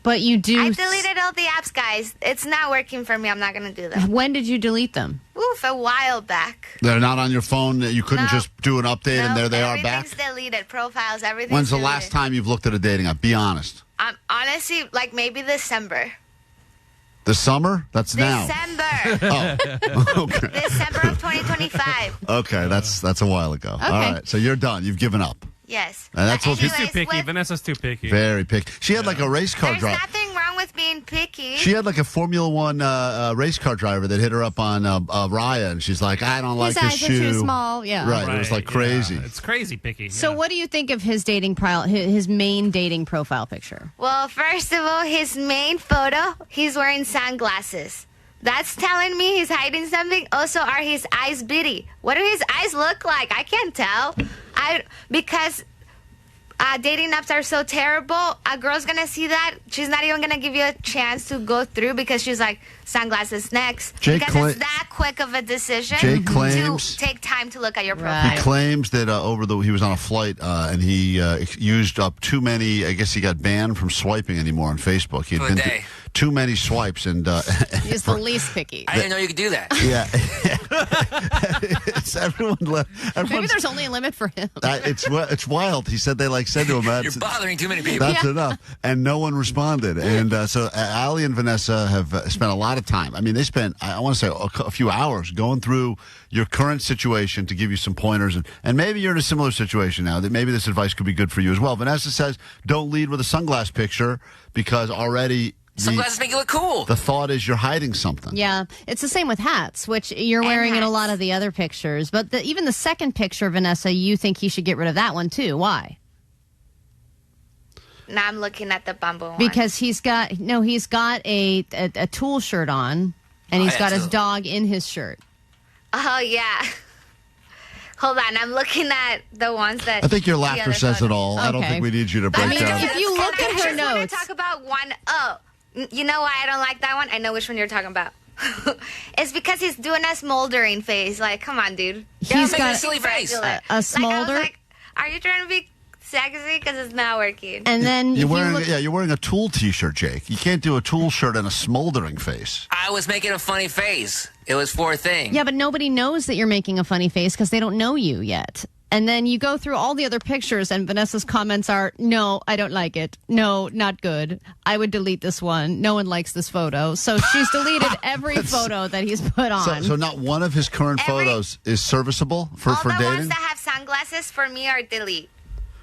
But you do. I deleted all the apps, guys. It's not working for me. I'm not going to do that. When did you delete them? Oof, a while back. They're not on your phone? You couldn't just do an update and there they are back? Everything's deleted. Profiles, everything's When's the deleted. last time you've looked at a dating app? Be honest. Honestly, like maybe December. The summer? That's now. December. Oh, okay. December of 2025. Okay, that's a while ago. Okay. All right, so you're done. You've given up. Yes. And that's what She's too picky. Vanessa's too picky. Very picky. She had like a race car There's driver. nothing wrong with being picky. She had like a Formula One race car driver that hit her up on Raya, and she's like, I don't like this His eyes shoe. are too small. Yeah. Right. It was like crazy. It's crazy picky. So what do you think of his dating his main dating profile picture? Well, first of all, his main photo, he's wearing sunglasses. That's telling me he's hiding something. Also, are his eyes bitty? What do his eyes look like? I can't tell. Because dating apps are so terrible. A girl's gonna see that. She's not even gonna give you a chance to go through because she's like, sunglasses next. Because it's that quick of a decision Jake claims to take time to look at your profile. He claims that he was on a flight and he used up too many. I guess he got banned from swiping anymore on Facebook. He had too many swipes and He's the least picky. I didn't know you could do that. Yeah. It's everyone Maybe there's only a limit for him. It's wild. He said they said to him, "You're bothering too many people." That's enough. And no one responded. And so Ally and Vanessa have spent a lot of time. I mean, they spent, I want to say, a few hours going through your current situation to give you some pointers. And maybe you're in a similar situation now that maybe this advice could be good for you as well. Vanessa says, don't lead with a sunglass picture because already sunglasses make you look cool. The thought is you're hiding something. Yeah, it's the same with hats, which you're wearing in a lot of the other pictures. But even the second picture, Vanessa, you think he should get rid of that one too. Why? Now I'm looking at the Bumble one. Because he's got a Tool shirt on, and he's got his dog in his shirt. Oh, yeah. Hold on, I'm looking at the ones that... I think your laughter says it all. Okay. I don't think we need you to break down. If you look at her notes... I want to talk about one... Oh, you know why I don't like that one? I know which one you're talking about. It's because he's doing a smoldering face. Like, come on, dude. He's got a silly face. A smolder? I was like, are you trying to be sexy? Because it's not working. And then you're wearing a Tool t-shirt, Jake. You can't do a Tool shirt and a smoldering face. I was making a funny face. It was for a thing. Yeah, but nobody knows that you're making a funny face because they don't know you yet. And then you go through all the other pictures, and Vanessa's comments are, no, I don't like it. No, not good. I would delete this one. No one likes this photo. So she's deleted every photo that he's put on. So not one of his current photos is serviceable for dating? All the ones that have sunglasses for me are delete.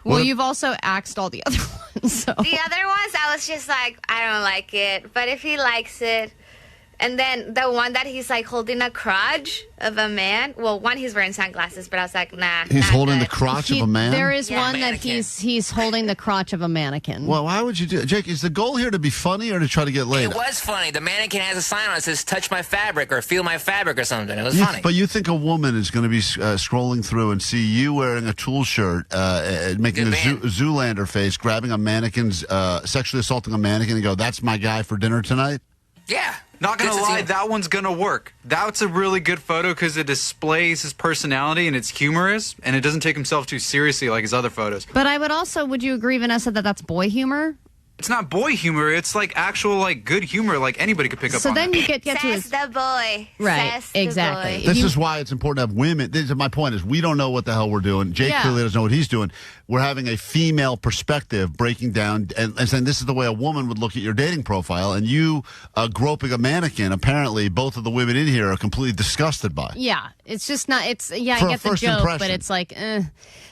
Well, you've also axed all the other ones. So. The other ones, I was just like, I don't like it. But if he likes it... And then the one that he's like holding a crotch of a man. Well, one he's wearing sunglasses, but I was like, nah. He's holding the crotch of a man? There is one that he's holding the crotch of a mannequin. Well, why would you do it? Jake, is the goal here to be funny or to try to get laid? It was funny. The mannequin has a sign on it that says, touch my fabric or feel my fabric or something. It was funny. But you think a woman is going to be scrolling through and see you wearing a Tool shirt, making a Zoolander face, grabbing a mannequin's, sexually assaulting a mannequin and go, that's my guy for dinner tonight? Yeah. Not going to lie, that one's going to work. That's a really good photo because it displays his personality and it's humorous and it doesn't take himself too seriously like his other photos. But I would also, would you agree, Vanessa, that that's boy humor? It's not boy humor. It's like actual like good humor like anybody could pick up on. So then you get to Says the boy. Right, Says exactly. The boy. This is why it's important to have women. My point is we don't know what the hell we're doing. Jake clearly doesn't know what he's doing. We're having a female perspective breaking down and saying this is the way a woman would look at your dating profile. And you groping a mannequin, apparently both of the women in here are completely disgusted by. Yeah, it's just not, I get the first joke, impression. but it's like,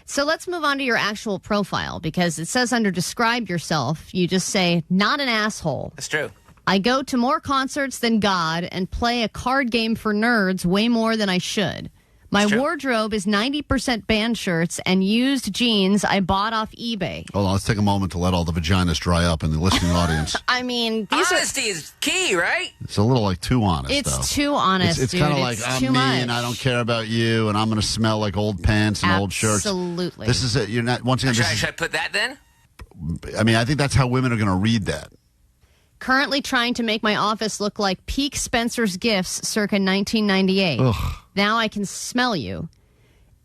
So let's move on to your actual profile because it says under describe yourself, you just say, not an asshole. That's true. I go to more concerts than God and play a card game for nerds way more than I should. My wardrobe is 90% band shirts and used jeans I bought off eBay. Hold on, let's take a moment to let all the vaginas dry up in the listening audience. I mean, honesty is key, right? It's a little like too honest, It's too honest, It's dude. kind of like, I'm too me much. and I don't care about you and I'm going to smell like old pants and old shirts. Absolutely. This is it. You're not, once again, Should I put that then? I mean, I think that's how women are going to read that. Currently trying to make my office look like peak Spencer's Gifts circa 1998. Ugh. Now I can smell you.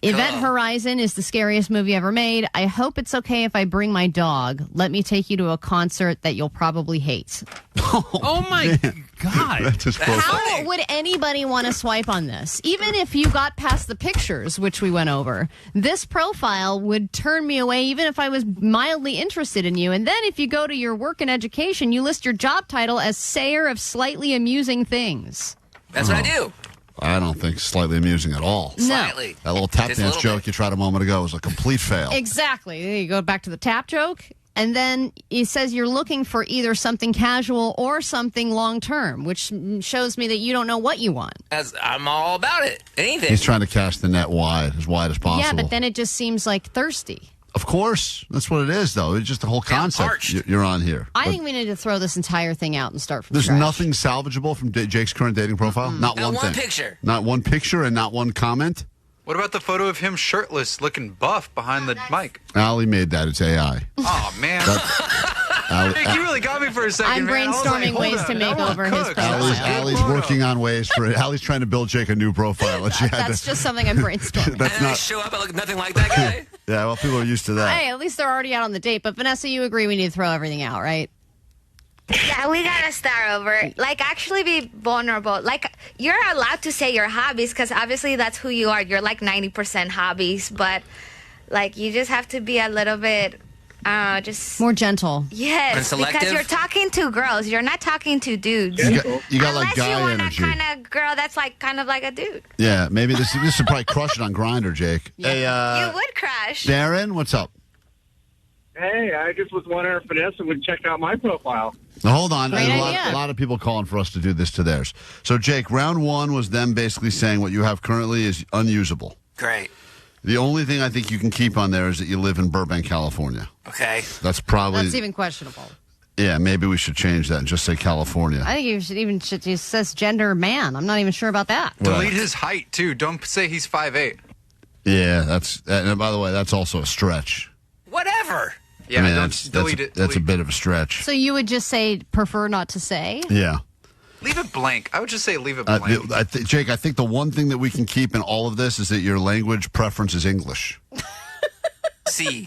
Event Horizon is the scariest movie ever made. I hope it's okay if I bring my dog. Let me take you to a concert that you'll probably hate. Oh my God. That's his How would anybody want to swipe on this? Even if you got past the pictures, which we went over, this profile would turn me away even if I was mildly interested in you. And then if you go to your work and education, you list your job title as sayer of slightly amusing things. That's what I do. I don't think slightly amusing at all. No. Slightly. That little tap Just a dance little joke you tried a moment ago was a complete fail. Exactly. You go back to the tap joke. And then he says you're looking for either something casual or something long-term, which shows me that you don't know what you want. I'm all about it. Anything. He's trying to cast the net wide as possible. Yeah, but then it just seems like thirsty. Of course. That's what it is, though. It's just the whole concept you're on here. I think we need to throw this entire thing out and start from There's scratch. nothing salvageable from Jake's current dating profile? Not one thing. Picture. Not one picture and not one comment? What about the photo of him shirtless, looking buff behind the mic? Ally made that. It's AI. Oh, man. Nick, you really got me for a second, I'm man. brainstorming ways to make over his profile. Allie's working on ways for it. Allie's trying to build Jake a new profile. And That's just something I'm brainstorming. That's and not. I show up, I look nothing like that guy. Yeah, well, people are used to that. Hey, at least they're already out on the date. But Vanessa, you agree we need to throw everything out, right? Yeah, we gotta start over. Like, actually be vulnerable. Like, you're allowed to say your hobbies because obviously that's who you are. You're like 90% hobbies, but like you just have to be a little bit, just more gentle. Yes, And selective? because you're talking to girls. You're not talking to dudes. You got like Unless guy you want energy. a kind of girl that's like kind of like a dude. Yeah, maybe this would probably crush it on Grindr, Jake. Hey, You would crush. Darren, what's up? Hey, I just was wondering if Vanessa would check out my profile. Now, hold on. Great A idea. lot of people calling for us to do this to theirs. So, Jake, round one was them basically saying what you have currently is unusable. Great. The only thing I think you can keep on there is that you live in Burbank, California. Okay. That's probably... That's even questionable. Yeah, maybe we should change that and just say California. I think you should even just says gender man. I'm not even sure about that. Delete his height, too. Don't say he's 5'8". Yeah, and by the way, that's also a stretch. Whatever. Yeah, I mean, don't delete it. That's a bit of a stretch. So you would just say prefer not to say? Yeah. Leave it blank. I would just say leave it blank. Jake, I think the one thing that we can keep in all of this is that your language preference is English. See.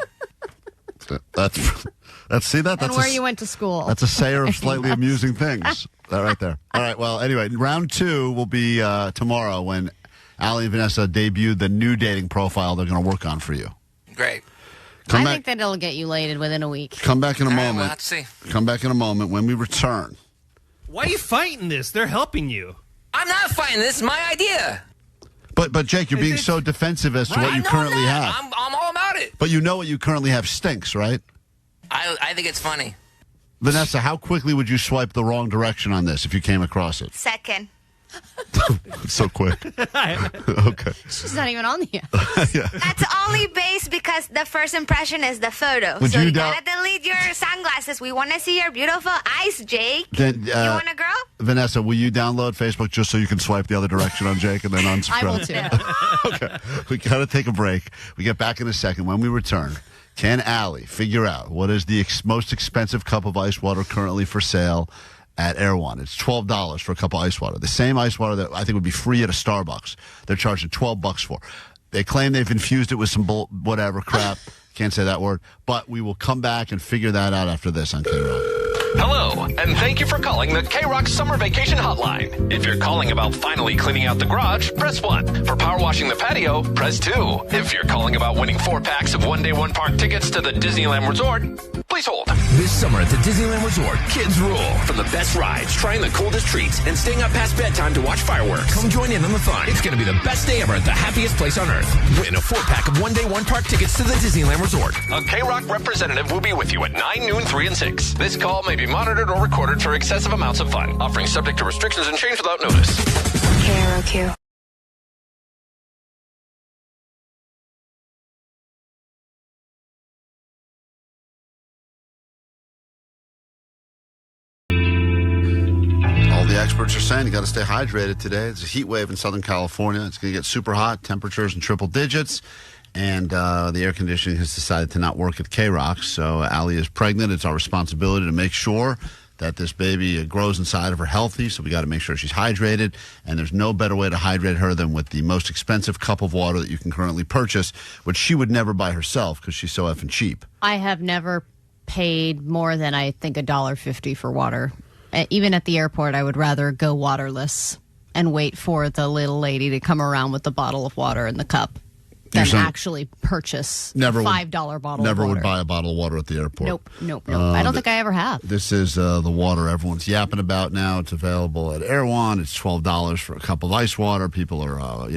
That's see that? And That's where you went to school. That's a sayer of slightly amusing things. That right there. All right, well, anyway, round two will be tomorrow when Ally and Vanessa debut the new dating profile they're going to work on for you. Great. I think that it'll get you laid within a week. Come back in a moment. well, let's see. Come back in a moment when we return. Why are you fighting this? They're helping you. I'm not fighting. This is my idea. But Jake, you're being so defensive as to what you currently have. I'm all about it. But you know what you currently have stinks, right? I think it's funny. Vanessa, how quickly would you swipe the wrong direction on this if you came across it? Second. So quick. Okay. She's not even on the Yeah. That's only based because the first impression is the photo. Would so you you doubt- gotta delete your sunglasses. We want to see your beautiful eyes, Jake. Then, you want a girl? Vanessa, will you download Facebook just so you can swipe the other direction on Jake and then unsubscribe? I will too. Okay. We got to take a break. We get back in a second. When we return, can Ally figure out what is the most expensive cup of ice water currently for sale at Erewhon? It's $12 for a cup of ice water. The same ice water that I think would be free at a Starbucks. They're charging $12 for. They claim they've infused it with some whatever crap. Can't say that word. But we will come back and figure that out after this on K-Rock. Hello, and thank you for calling the K-Rock Summer Vacation Hotline. If you're calling about finally cleaning out the garage, press 1. For power washing the patio, press 2. If you're calling about winning 4 packs of one-day, one-park tickets to the Disneyland Resort, please hold. This summer at the Disneyland Resort, kids rule. From the best rides, trying the coldest treats, and staying up past bedtime to watch fireworks. Come join in on the fun. It's going to be the best day ever at the happiest place on earth. Win a 4-pack of one-day, one-park tickets to the Disneyland Resort. A K-Rock representative will be with you at 9, noon, 3, and 6. This call may be monitored or recorded for excessive amounts of fun. Offering subject to restrictions and change without notice. KROQ. All the experts are saying you got to stay hydrated today. It's a heat wave in Southern California. It's going to get super hot, temperatures in triple digits. And the air conditioning has decided to not work at K-Rock. So Ally is pregnant. It's our responsibility to make sure that this baby grows inside of her healthy. So we got to make sure she's hydrated. And there's no better way to hydrate her than with the most expensive cup of water that you can currently purchase, which she would never buy herself because she's so effing cheap. I have never paid more than, I think, $1.50 for water. Even at the airport, I would rather go waterless and wait for the little lady to come around with the bottle of water in the cup than actually purchase a $5 bottle of water. Never would buy a bottle of water at the airport. Nope. I don't think I ever have. This is the water everyone's yapping about now. It's available at Erewhon. It's $12 for a cup of ice water. People are,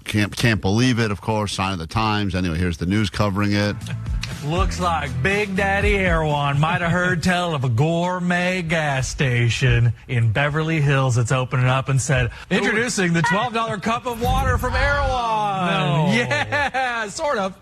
can't believe it, of course. Sign of the times. Anyway, here's the news covering it. Looks like Big Daddy Erewhon might have heard tell of a gourmet gas station in Beverly Hills that's opening up and said, introducing the $12 cup of water from Erewhon. No. Yeah, sort of.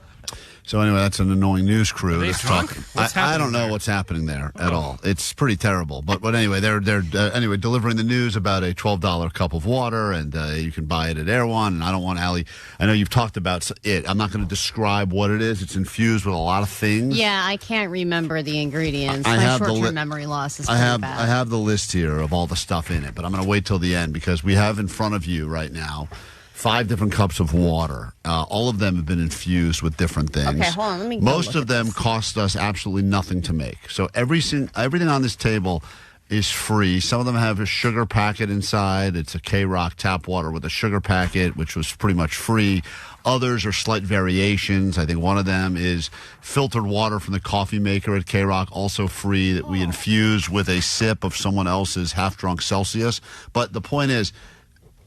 So anyway, that's an annoying news crew. Are they drunk? I don't know what's happening there at all. It's pretty terrible. But anyway, they're anyway delivering the news about a $12 cup of water, and you can buy it at Erewhon. And I don't want Ally. I know you've talked about it. I'm not going to describe what it is. It's infused with a lot of things. Yeah, I can't remember the ingredients. I My have short-term memory loss is I pretty have bad. I have the list here of all the stuff in it, but I'm going to wait till the end because we have in front of you right now 5 different cups of water. All of them have been infused with different things. Okay, hold on. Let me go Most look of at them this. cost us absolutely nothing to make. So everything on this table is free. Some of them have a sugar packet inside. It's a K-Rock tap water with a sugar packet, which was pretty much free. Others are slight variations. I think one of them is filtered water from the coffee maker at K-Rock, also free, that we infuse with a sip of someone else's half-drunk Celsius. But the point is,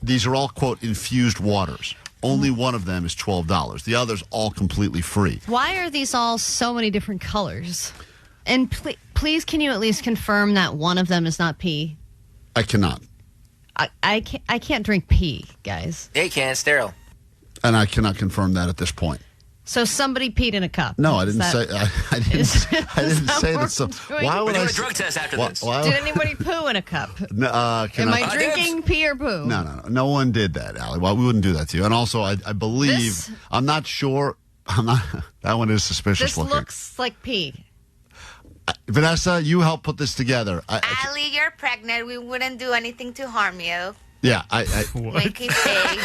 these are all, quote, infused waters. Only one of them is $12. The others all completely free. Why are these all so many different colors? And please, can you at least confirm that one of them is not pee? I cannot. I can't drink pee, guys. Yeah, you can. It's sterile. And I cannot confirm that at this point. So somebody peed in a cup. No, I didn't say. I didn't say that. So why would We're I? doing a drug test after this. Did anybody poo in a cup? No, Am I drinking pee or poo? No. No one did that, Allie. Well, we wouldn't do that to you. And also, I believe I'm not sure. I'm not. That one is suspicious This looking. looks like pee. Vanessa, you helped put this together. Allie, you're pregnant. We wouldn't do anything to harm you. Yeah, Make you pay.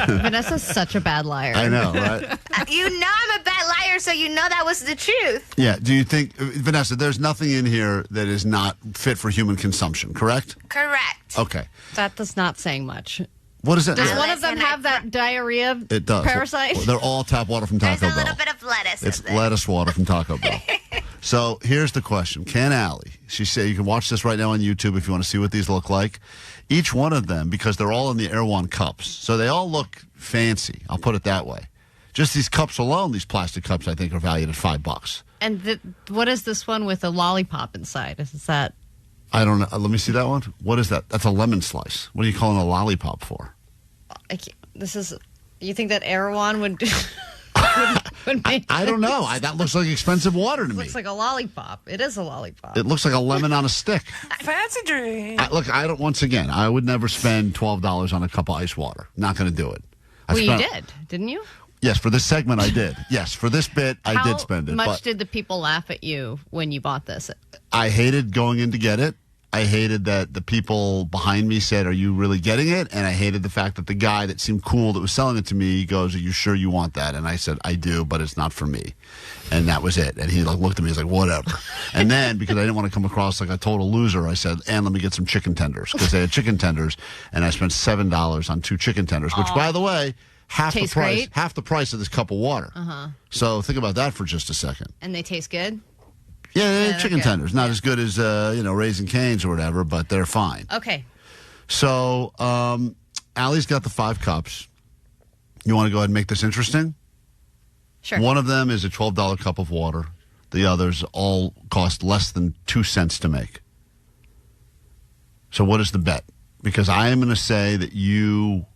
Vanessa's such a bad liar. I know, right? You know I'm a bad liar, so you know that was the truth. Yeah. Do you think, Vanessa, there's nothing in here that is not fit for human consumption, correct? Correct. Okay. That does not saying much. What is it? Does one of them have that diarrhea It does. parasite? They're all tap water from Taco Bell. There's a little bit of lettuce. It's lettuce water from Taco Bell. So here's the question. Can Allie, she said, you can watch this right now on YouTube if you want to see what these look like. Each one of them, because they're all in the Erewhon cups, so they all look fancy. I'll put it that way. Just these cups alone, these plastic cups, I think, are valued at $5. And what is this one with a lollipop inside? Is that... I don't know. Let me see that one. What is that? That's a lemon slice. What are you calling a lollipop for? This is... You think that Erewhon would... would make I don't know. That looks like expensive water to me. Looks like a lollipop. It is a lollipop. It looks like a lemon on a stick. Fancy drink. Once again, I would never spend $12 on a cup of ice water. Not going to do it. You did, didn't you? Yes, for this segment I did. Yes, for this bit I did spend it. How much but did the people laugh at you when you bought this? I hated going in to get it. I hated that the people behind me said, "Are you really getting it?" And I hated the fact that the guy that seemed cool that was selling it to me goes, "Are you sure you want that?" And I said, "I do, but it's not for me." And that was it. And he looked at me, he's like, "Whatever." And then, because I didn't want to come across like a total loser, I said, "And let me get some chicken tenders," because they had chicken tenders, and I spent $7 on 2 chicken tenders, which, by the way, half the price of this cup of water. So think about that for just a second. And they taste good? Yeah, chicken tenders. Not as good as, Raising Cane's or whatever, but they're fine. Okay. So, Allie's got the 5 cups. You want to go ahead and make this interesting? Sure. One of them is a $12 cup of water. The others all cost less than 2 cents to make. So what is the bet? Because I am going to say that you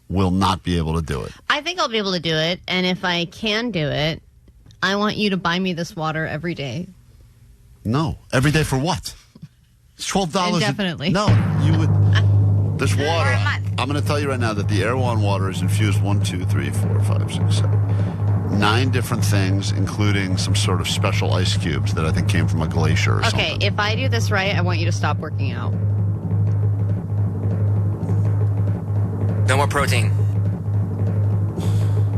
will not be able to do it. I think I'll be able to do it. And if I can do it, I want you to buy me this water every day. No. Every day for what? It's $12. Indefinitely. No, you would. This water, I'm going to tell you right now that the Erewhon water is infused 1, 2, 3, 4, 5, 6, 7, 9 different things, including some sort of special ice cubes that I think came from a glacier or something. Okay, if I do this right, I want you to stop working out. No more protein.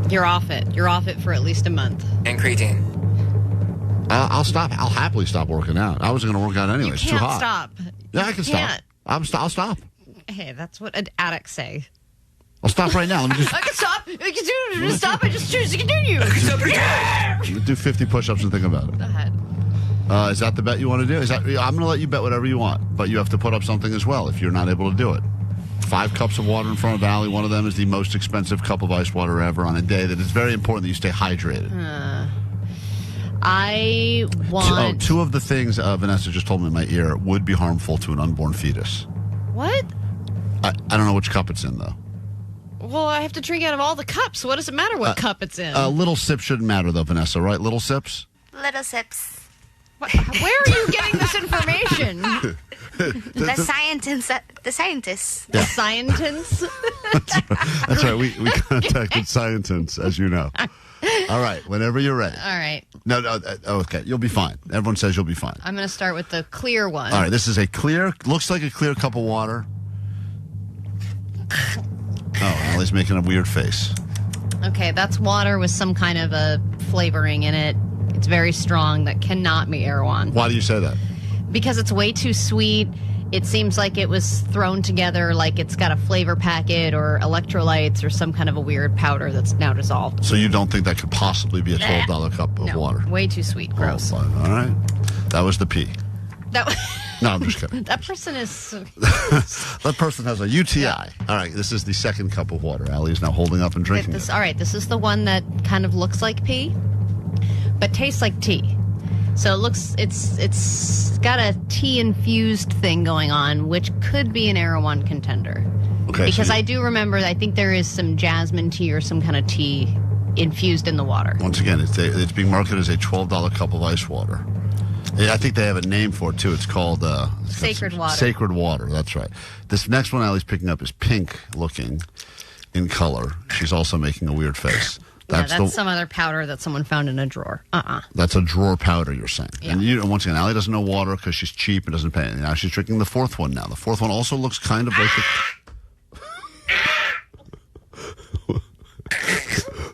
You're off it. You're off it for at least a month. And creatine. I'll stop. I'll happily stop working out. I was going to work out anyway. You It's can't too hot. stop. Yeah, I can stop. I'll stop. Hey, that's what addicts say. I'll stop right now. Let me just I can stop. I can do stop. I just choose to continue. do 50 push-ups and think about it. Go ahead. Is that the bet you want to do? I'm going to let you bet whatever you want, but you have to put up something as well if you're not able to do it. 5 cups of water in front of Allie. One of them is the most expensive cup of ice water ever on a day that it's very important that you stay hydrated. I want... 2 of the things Vanessa just told me in my ear would be harmful to an unborn fetus. What? I don't know which cup it's in, though. Well, I have to drink out of all the cups. What does it matter what cup it's in? Little sips shouldn't matter, though, Vanessa, right? Little sips? Little sips. Where are you getting this information? The scientists. The scientists. Yeah. The scientists? That's right. We contacted scientists, as you know. All right. Whenever you're ready. All right. No. Okay. You'll be fine. Everyone says you'll be fine. I'm going to start with the clear one. All right. This is looks like a clear cup of water. Oh, Allie's making a weird face. Okay, that's water with some kind of a flavoring in it. It's very strong. That cannot be Erewhon. Why do you say that? because it's way too sweet. It seems like it was thrown together like it's got a flavor packet or electrolytes or some kind of a weird powder that's now dissolved. So you don't think that could possibly be a $12 cup of water? Way too sweet. Gross. Oh, all right. That was the P. That No, I'm just kidding. That person is... That person has a UTI. Yeah. All right, this is the second cup of water. Allie is now holding up and drinking it. All right, this is the one that kind of looks like pee, but tastes like tea. So it looks, it's got a tea-infused thing going on, which could be an Erewhon Contender. Okay. Because I do remember, I think there is some jasmine tea or some kind of tea infused in the water. Once again, it's being marketed as a $12 cup of ice water. Yeah, I think they have a name for it, too. It's called... Sacred Water. Sacred Water, that's right. This next one Allie's picking up is pink-looking in color. She's also making a weird face. That's some other powder that someone found in a drawer. That's a drawer powder, you're saying. Yeah. And once again, Allie doesn't know water because she's cheap and doesn't pay anything. Now she's drinking the fourth one now. The fourth one also looks kind of like...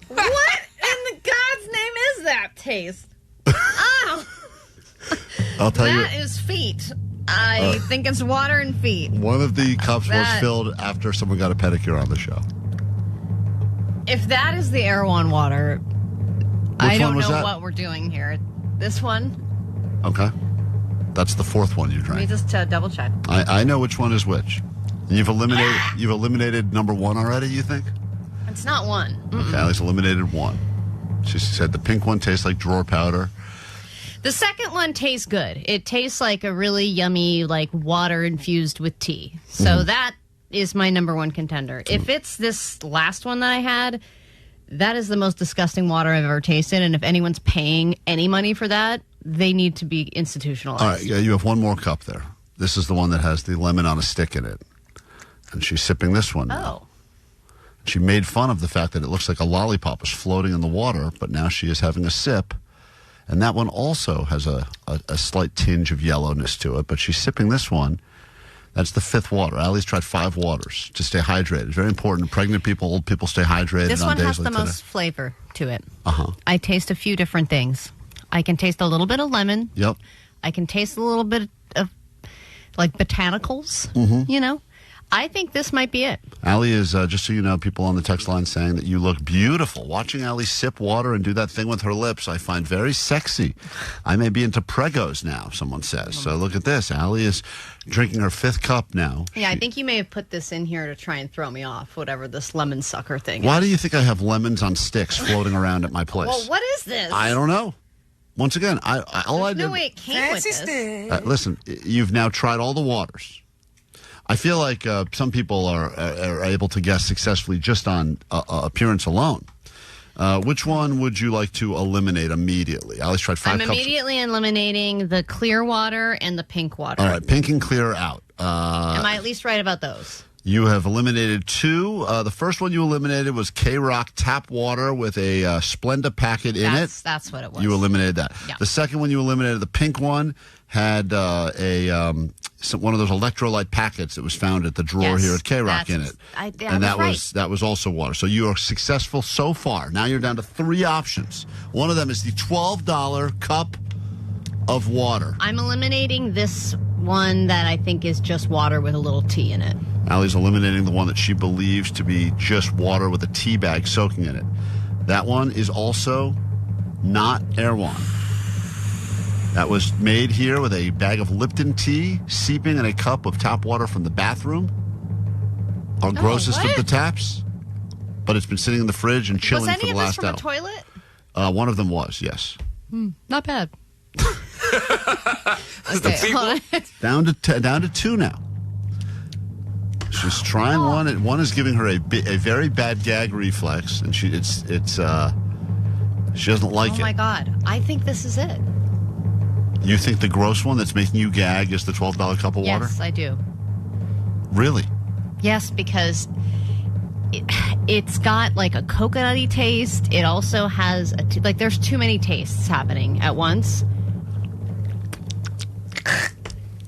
What in the God's name is that taste? Oh! I'll tell you. That is feet. I think it's water and feet. One of the cups was filled after someone got a pedicure on the show. If that is the Erewhon water, I don't know that? what we're doing here. This one? Okay. That's the fourth one you Let drank. me just double check. I know which one is which. You've eliminated number one already, you think? It's not one. Okay, Allie's eliminated one. She said the pink one tastes like drawer powder. The second one tastes good. It tastes like a really yummy, like water infused with tea. So that is my number one contender. If it's this last one that I had, that is the most disgusting water I've ever tasted. And if anyone's paying any money for that, they need to be institutionalized. All right, yeah, you have one more cup there. This is the one that has the lemon on a stick in it. And she's sipping this one now. She made fun of the fact that it looks like a lollipop is floating in the water, but now she is having a sip. And that one also has a slight tinge of yellowness to it, but she's sipping this one. That's the fifth water. Allie's tried 5 waters to stay hydrated. Very important. Pregnant people, old people stay hydrated. This on one days has like the today. most flavor to it. Uh-huh. I taste a few different things. I can taste a little bit of lemon. Yep. I can taste a little bit of, like, botanicals, you know? I think this might be it. Allie is, just so you know, people on the text line saying that you look beautiful. Watching Allie sip water and do that thing with her lips, I find very sexy. I may be into pregos now, someone says. So look at this. Allie is drinking her 5th cup now. Yeah, I think you may have put this in here to try and throw me off, whatever this lemon sucker thing Why is. do you think I have lemons on sticks floating around at my place? Well, what is this? I don't know. Once again, all I did... No way it came with this. Listen, you've now tried all the waters. I feel like some people are able to guess successfully just on appearance alone. Which one would you like to eliminate immediately? Allie's tried 5 cups. I'm immediately eliminating the clear water and the pink water. All right, pink and clear out. Am I at least right about those? You have eliminated 2. The first one you eliminated was K-Rock tap water with a Splenda packet in it. That's what it was. You eliminated that. Yeah. The second one you eliminated, the pink one, had one of those electrolyte packets that was found at the drawer here at K-Rock in it. And that was also water. So you are successful so far. Now you're down to 3 options. One of them is the $12 cup of water. I'm eliminating this one that I think is just water with a little tea in it. Allie's eliminating the one that she believes to be just water with a tea bag soaking in it. That one is also not Erewhon. That was made here with a bag of Lipton tea, seeping in a cup of tap water from the bathroom. Our grossest of the taps. But it's been sitting in the fridge and chilling for the last hour. Was any of this from a toilet? One of them was, yes. Not bad. Down to 2 now. She's trying one, and one is giving her a very bad gag reflex, and she doesn't like it. Oh my God! I think this is it. You think the gross one that's making you gag is the $12 cup of water? Yes, I do. Really? Yes, because it's got like a coconutty taste. It also has there's too many tastes happening at once.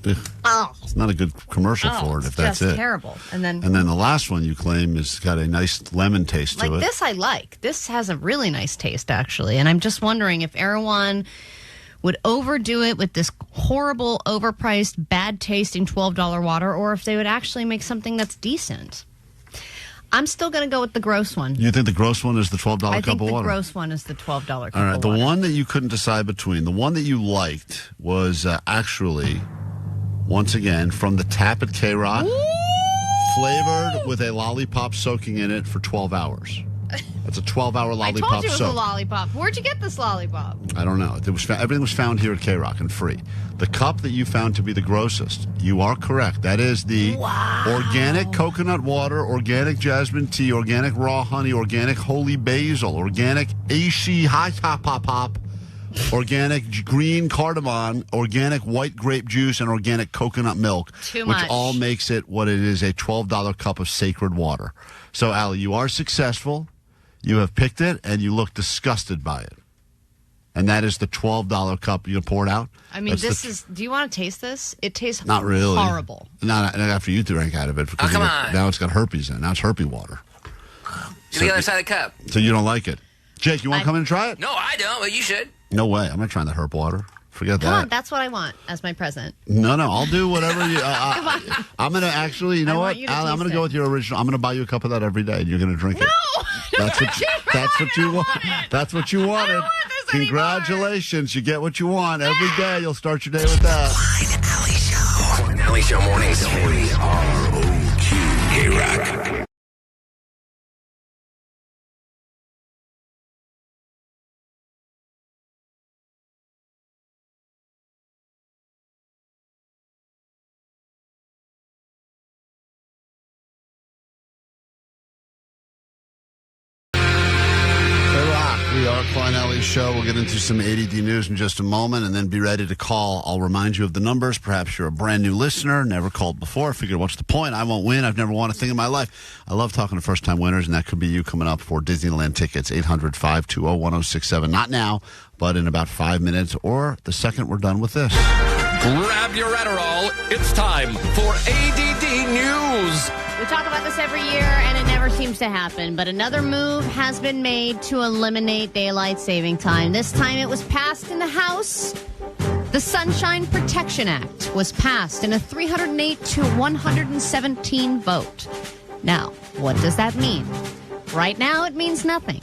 It's not a good commercial for it if that's it. It's terrible. And then the last one you claim has got a nice lemon taste to it. This I like. This has a really nice taste, actually. And I'm just wondering if Erewhon would overdo it with this horrible, overpriced, bad-tasting $12 water, or if they would actually make something that's decent. I'm still going to go with the gross one. You think the gross one is the $12 cup of water? I think the gross one is the $12 cup of water. All right, the one that you couldn't decide between, the one that you liked was actually, once again, from the tap at K-Rock, flavored with a lollipop soaking in it for 12 hours. That's a 12-hour lollipop soak. I told you it was a lollipop. Where'd you get this lollipop? I don't know. Everything was found here at K-Rock and free. The cup that you found to be the grossest, you are correct. That is the organic coconut water, organic jasmine tea, organic raw honey, organic holy basil, organic Aishi high top pop, organic green cardamom, organic white grape juice, and organic coconut milk. Too much. Which all makes it what it is, a $12 cup of sacred water. So, Allie, you are successful. You have picked it, and you look disgusted by it. And that is the $12 cup you pour it out. I mean, do you want to taste this? It tastes not really horrible. Not after you drank out of it. Because come on. Now it's got herpes in it. Now it's herpes water. To the other side of the cup. So you don't like it. Jake, you want to come in and try it? No, I don't, but you should. No way. I'm not trying the herp water. Forget that. Come on, that's what I want as my present. No, I'll do whatever you... Come on. I'm going to actually, you know what? Allie, I'm going to go with your original. I'm going to buy you a cup of that every day, and you're going to drink it. That's what you want. That's what you wanted. I don't want this Congratulations. You get what you want. Every day you'll start your day with that. Klein and Ally Show. Klein and Ally Show mornings. K-Rock. We are Klein and Ally Show. We'll get into some A.D.D news in just a moment and then be ready to call. I'll remind you of the numbers. Perhaps you're a brand new listener, never called before. Figured, what's the point? I won't win. I've never won a thing in my life. I love talking to first-time winners, and that could be you coming up for Disneyland tickets, 800-520-1067. Not now, but in about 5 minutes or the second we're done with this. Grab your Adderall. It's time for ADD News. We talk about this every year, and it never seems to happen. But another move has been made to eliminate daylight saving time. This time it was passed in the House. The Sunshine Protection Act was passed in a 308 to 117 vote. Now, what does that mean? Right now, it means nothing.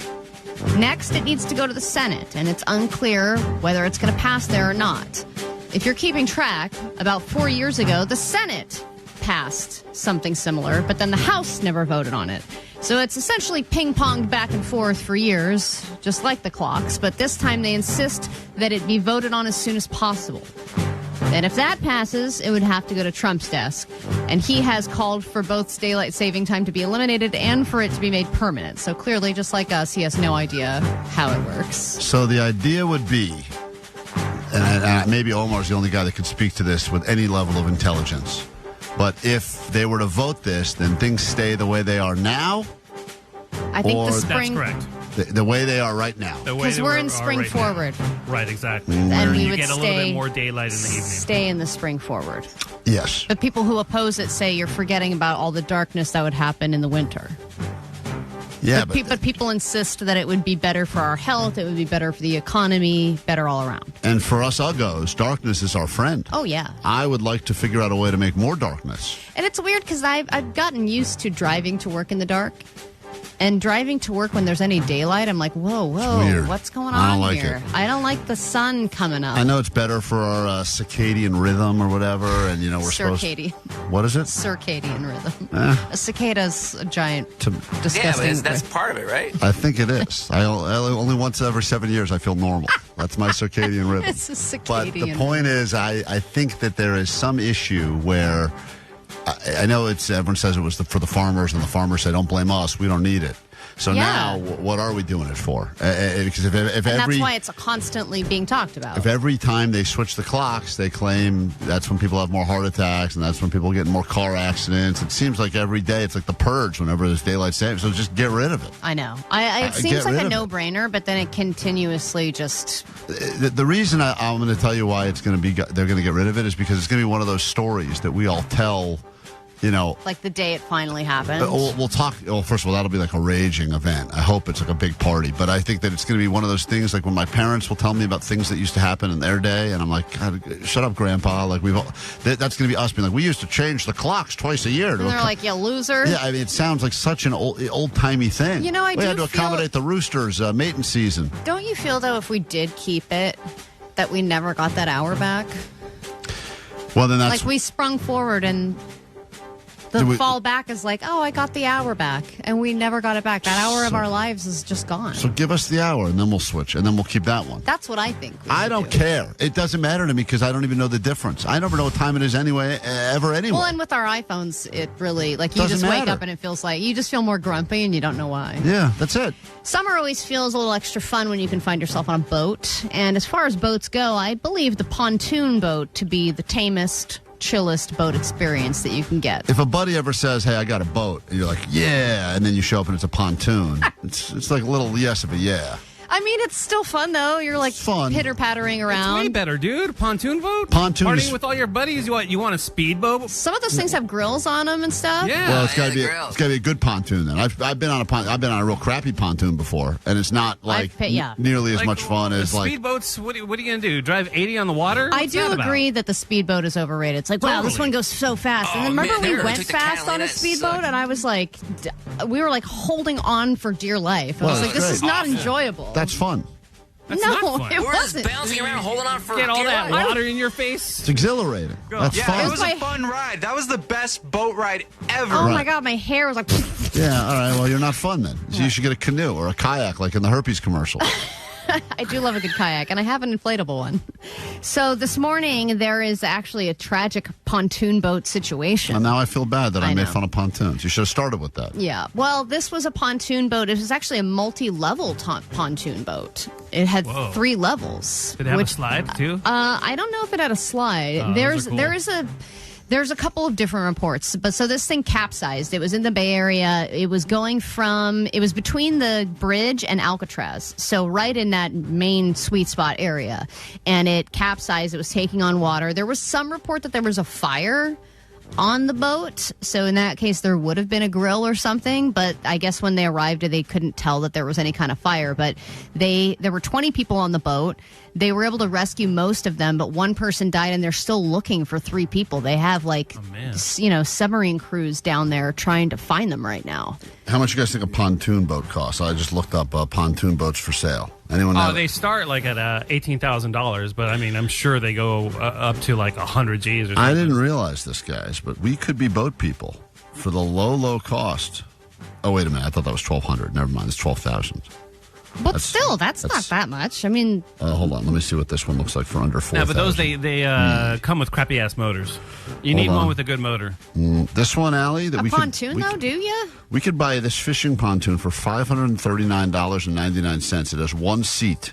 Next, it needs to go to the Senate, and it's unclear whether it's going to pass there or not. If you're keeping track, about 4 years ago, the Senate passed something similar, but then the House never voted on it. So it's essentially ping-ponged back and forth for years, just like the clocks, but this time they insist that it be voted on as soon as possible. And if that passes, it would have to go to Trump's desk. And he has called for both daylight saving time to be eliminated and for it to be made permanent. So clearly, just like us, he has no idea how it works. So the idea would be, and maybe Omar's the only guy that could speak to this with any level of intelligence, but if they were to vote this, then things stay the way they are now? I think the spring... That's correct. The way they are right now. Because we're in spring right forward. Now. Right, exactly. And we you would get a little bit more daylight in the evening. Stay in the spring forward. Yes. But people who oppose it say you're forgetting about all the darkness that would happen in the winter. Yeah, but people insist that it would be better for our health, it would be better for the economy, better all around. And for us uggos, darkness is our friend. Oh, yeah. I would like to figure out a way to make more darkness. And it's weird because I've gotten used to driving to work in the dark. And driving to work when there's any daylight, I'm like, whoa, what's going on I don't like here? it. I don't like the sun coming up. I know it's better for our circadian rhythm or whatever, and we're Circadian. supposed. What is it? Circadian rhythm. A cicada's a giant, disgusting. Yeah, but that's part of it, right? I think it is. I only once every 7 years I feel normal. That's my circadian rhythm. It's a circadian. But the point is, I think that there is some issue where. I know everyone says it was for the farmers, and the farmers say, don't blame us, we don't need it. So now, what are we doing it for? Because if and that's why it's constantly being talked about. If every time they switch the clocks, they claim that's when people have more heart attacks, and that's when people get in more car accidents. It seems like every day it's like the purge whenever there's daylight savings. So just get rid of it. I know. It seems like a no-brainer, but then it continuously just... The reason I'm going to tell you why they're going to get rid of it is because it's going to be one of those stories that we all tell Like the day it finally happened. We'll talk. Well, first of all, that'll be like a raging event. I hope it's like a big party. But I think that it's going to be one of those things like when my parents will tell me about things that used to happen in their day, and I'm like, God, shut up, Grandpa. Like that's going to be us being like, we used to change the clocks twice a year. And they're like, you loser. Yeah, I mean, it sounds like such an old-timey thing. We had to accommodate the roosters' mating season. Don't you feel, though, if we did keep it, that we never got that hour back? Well, then that's... Like, we sprung forward and... The fall back is like, oh, I got the hour back, and we never got it back. That hour of our lives is just gone. So give us the hour, and then we'll switch, and then we'll keep that one. That's what I think. I don't care. It doesn't matter to me because I don't even know the difference. I never know what time it is anyway. Well, and with our iPhones, it really, like, you just wake up and it feels like, you just feel more grumpy, and you don't know why. Yeah, that's it. Summer always feels a little extra fun when you can find yourself on a boat. And as far as boats go, I believe the pontoon boat to be the tamest, chillest boat experience that you can get. If a buddy ever says, hey, I got a boat, and you're like, yeah, and then you show up and it's a pontoon, it's like a little yes of a yeah. I mean, it's still fun, though. You're like pitter-pattering around. It's way better, dude. Pontoon boat? Partying with all your buddies? You want a speedboat? Some of those things have grills on them and stuff. Yeah. Well, it's got to be a good pontoon then. I've been on a real crappy pontoon before, and it's not like nearly as much fun as like speedboats. What are you going to do? Drive 80 on the water? I do agree that the speedboat is overrated. It's like, wow, this one goes so fast. And then remember we went fast on a speedboat, and I was like, we were like holding on for dear life. I was like, this is not enjoyable. That's fun. That's no, not fun. It We're wasn't. just bouncing around, holding on for get all that life. water in your face. It's exhilarating. That's fun. It was a fun ride. That was the best boat ride ever. Oh my God, my hair was like. Yeah, all right. Well, you're not fun then. So you should get a canoe or a kayak like in the herpes commercial. I do love a good kayak, and I have an inflatable one. So this morning, there is actually a tragic pontoon boat situation. Well, now I feel bad that I made fun of pontoons. You should have started with that. Yeah. Well, this was a pontoon boat. It was actually a multi-level pontoon boat. It had 3 levels. Did it have a slide, too? I don't know if it had a slide. There's a couple of different reports, but so this thing capsized. It was in the Bay Area. It was between the bridge and Alcatraz, so right in that main sweet spot area, and it capsized. It was taking on water. There was some report that there was a fire on the boat, so in that case there would have been a grill or something, but I guess when they arrived they couldn't tell that there was any kind of fire. But there were 20 people on the boat. They were able to rescue most of them, but one person died, and they're still looking for 3 people. They have submarine crews down there trying to find them right now. How much you guys think a pontoon boat costs? I just looked up pontoon boats for sale. Anyone know? They start like at $18,000, but I mean, I'm sure they go up to like 100 G's or something. I didn't realize this, guys, but we could be boat people for the low cost. Oh, wait a minute. I thought that was $1,200. Never mind. It's $12,000. But still, that's not that much. I mean... hold on. Let me see what this one looks like for under $4,000. No, but those, they come with crappy-ass motors. You need one with a good motor. This one, Allie... A pontoon, though, do you? We could buy this fishing pontoon for $539.99. It has 1 seat.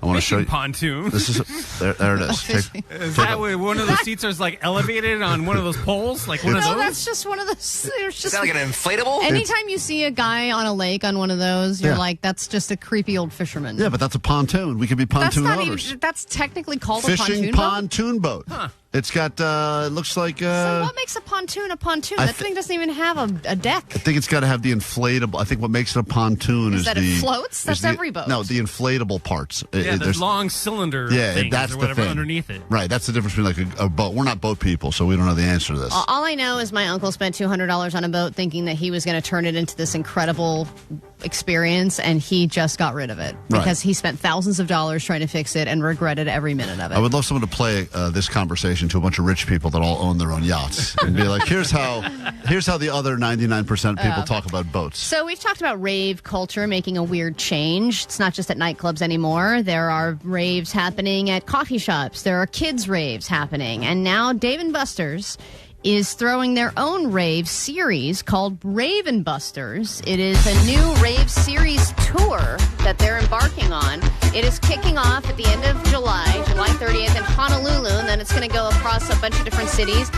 I want to show you. Pontoon. This is there it is. Is that where one of those seats is like elevated on one of those poles? Like one of those? No, that's just one of those. Is that like an inflatable? Anytime you see a guy on a lake on one of those, you're like, that's just a creepy old fisherman. Yeah, but that's a pontoon. We could be pontoon owners. That's technically called fishing a pontoon boat. Huh. It's got, it looks like... so what makes a pontoon a pontoon? That thing doesn't even have a deck. I think it's got to have the inflatable... I think what makes it a pontoon is that it floats? That's every boat. No, the inflatable parts. Yeah, there's long cylinder things that's or whatever underneath it. Right, that's the difference between like a boat. We're not boat people, so we don't know the answer to this. All I know is my uncle spent $200 on a boat thinking that he was going to turn it into this incredible experience, and he just got rid of it because he spent thousands of dollars trying to fix it and regretted every minute of it. I would love someone to play this conversation to a bunch of rich people that all own their own yachts and be like, here's how the other 99% of people talk about boats. So we've talked about rave culture making a weird change. It's not just at nightclubs anymore. There are raves happening at coffee shops. There are kids' raves happening. And now Dave & Buster's is throwing their own rave series called Rave and Busters. It is a new rave series tour that they're embarking on. It is kicking off at the end of July 30th in Honolulu, and then it's going to go across a bunch of different cities.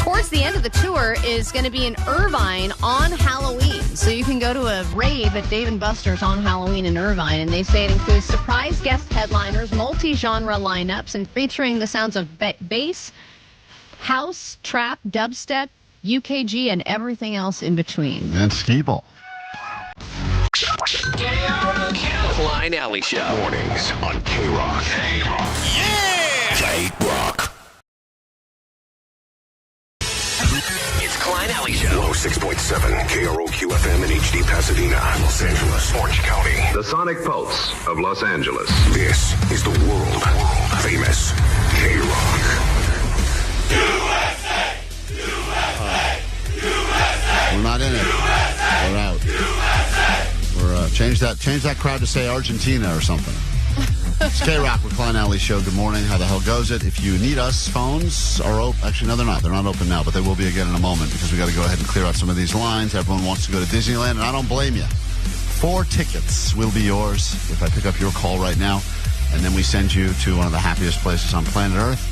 Towards the end of the tour is going to be in Irvine on Halloween. So you can go to a rave at Dave & Buster's on Halloween in Irvine, and they say it includes surprise guest headliners, multi-genre lineups, and featuring the sounds of bass, house, trap, dubstep, UKG, and everything else in between. And skee ball. Klein Alley Show. Mornings on K-Rock. Yeah! K-Rock. It's Klein Alley Show. 106.7 KROQ FM in HD Pasadena, Los Angeles, Orange County. The Sonic Pulse of Los Angeles. This is the world famous K-Rock. We're not in it. We're out. We're change that crowd to say Argentina or something. It's K-Rock with Klein Alley Show. Good morning. How the hell goes it? If you need us, phones are open. Actually, no, they're not. They're not open now, but they will be again in a moment because we got to go ahead and clear out some of these lines. Everyone wants to go to Disneyland, and I don't blame you. 4 tickets will be yours if I pick up your call right now, and then we send you to one of the happiest places on planet Earth,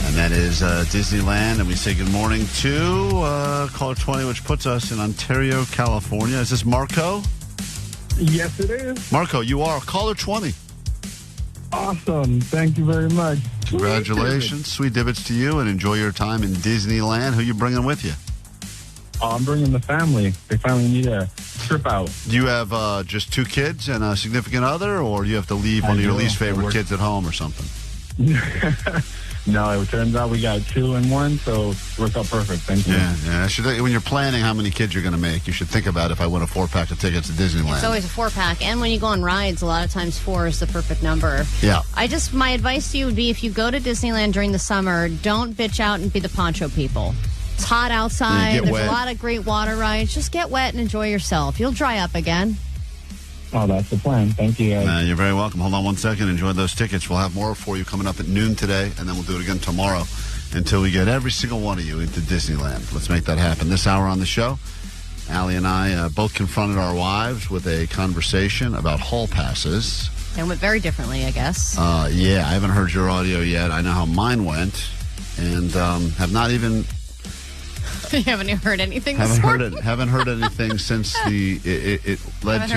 and that is Disneyland. And we say good morning to caller 20, which puts us in Ontario, California. Is this Marco? Yes, it is. Marco, you are caller 20. Awesome. Thank you very much. Congratulations. Sweet divots to you, and enjoy your time in Disneyland. Who you bringing with you? I'm bringing the family. They finally need a trip out. Do you have just 2 kids and a significant other, or do you have to leave one of your least favorite kids at home or something? No, it turns out we got 2 and 1, so it worked out perfect. Thank you. Yeah. When you're planning how many kids you're going to make, you should think about if I win a 4-pack of tickets to Disneyland. It's always a 4-pack, and when you go on rides, a lot of times 4 is the perfect number. Yeah. My advice to you would be, if you go to Disneyland during the summer, don't bitch out and be the poncho people. It's hot outside. There's a lot of great water rides. Just get wet and enjoy yourself. You'll dry up again. Oh, that's the plan. Thank you, guys. You're very welcome. Hold on one second. Enjoy those tickets. We'll have more for you coming up at noon today, and then we'll do it again tomorrow until we get every single one of you into Disneyland. Let's make that happen. This hour on the show, Allie and I both confronted our wives with a conversation about hall passes. They went very differently, I guess. Yeah, I haven't heard your audio yet. I know how mine went, and have not even... You haven't heard anything this morning? Haven't heard anything since it led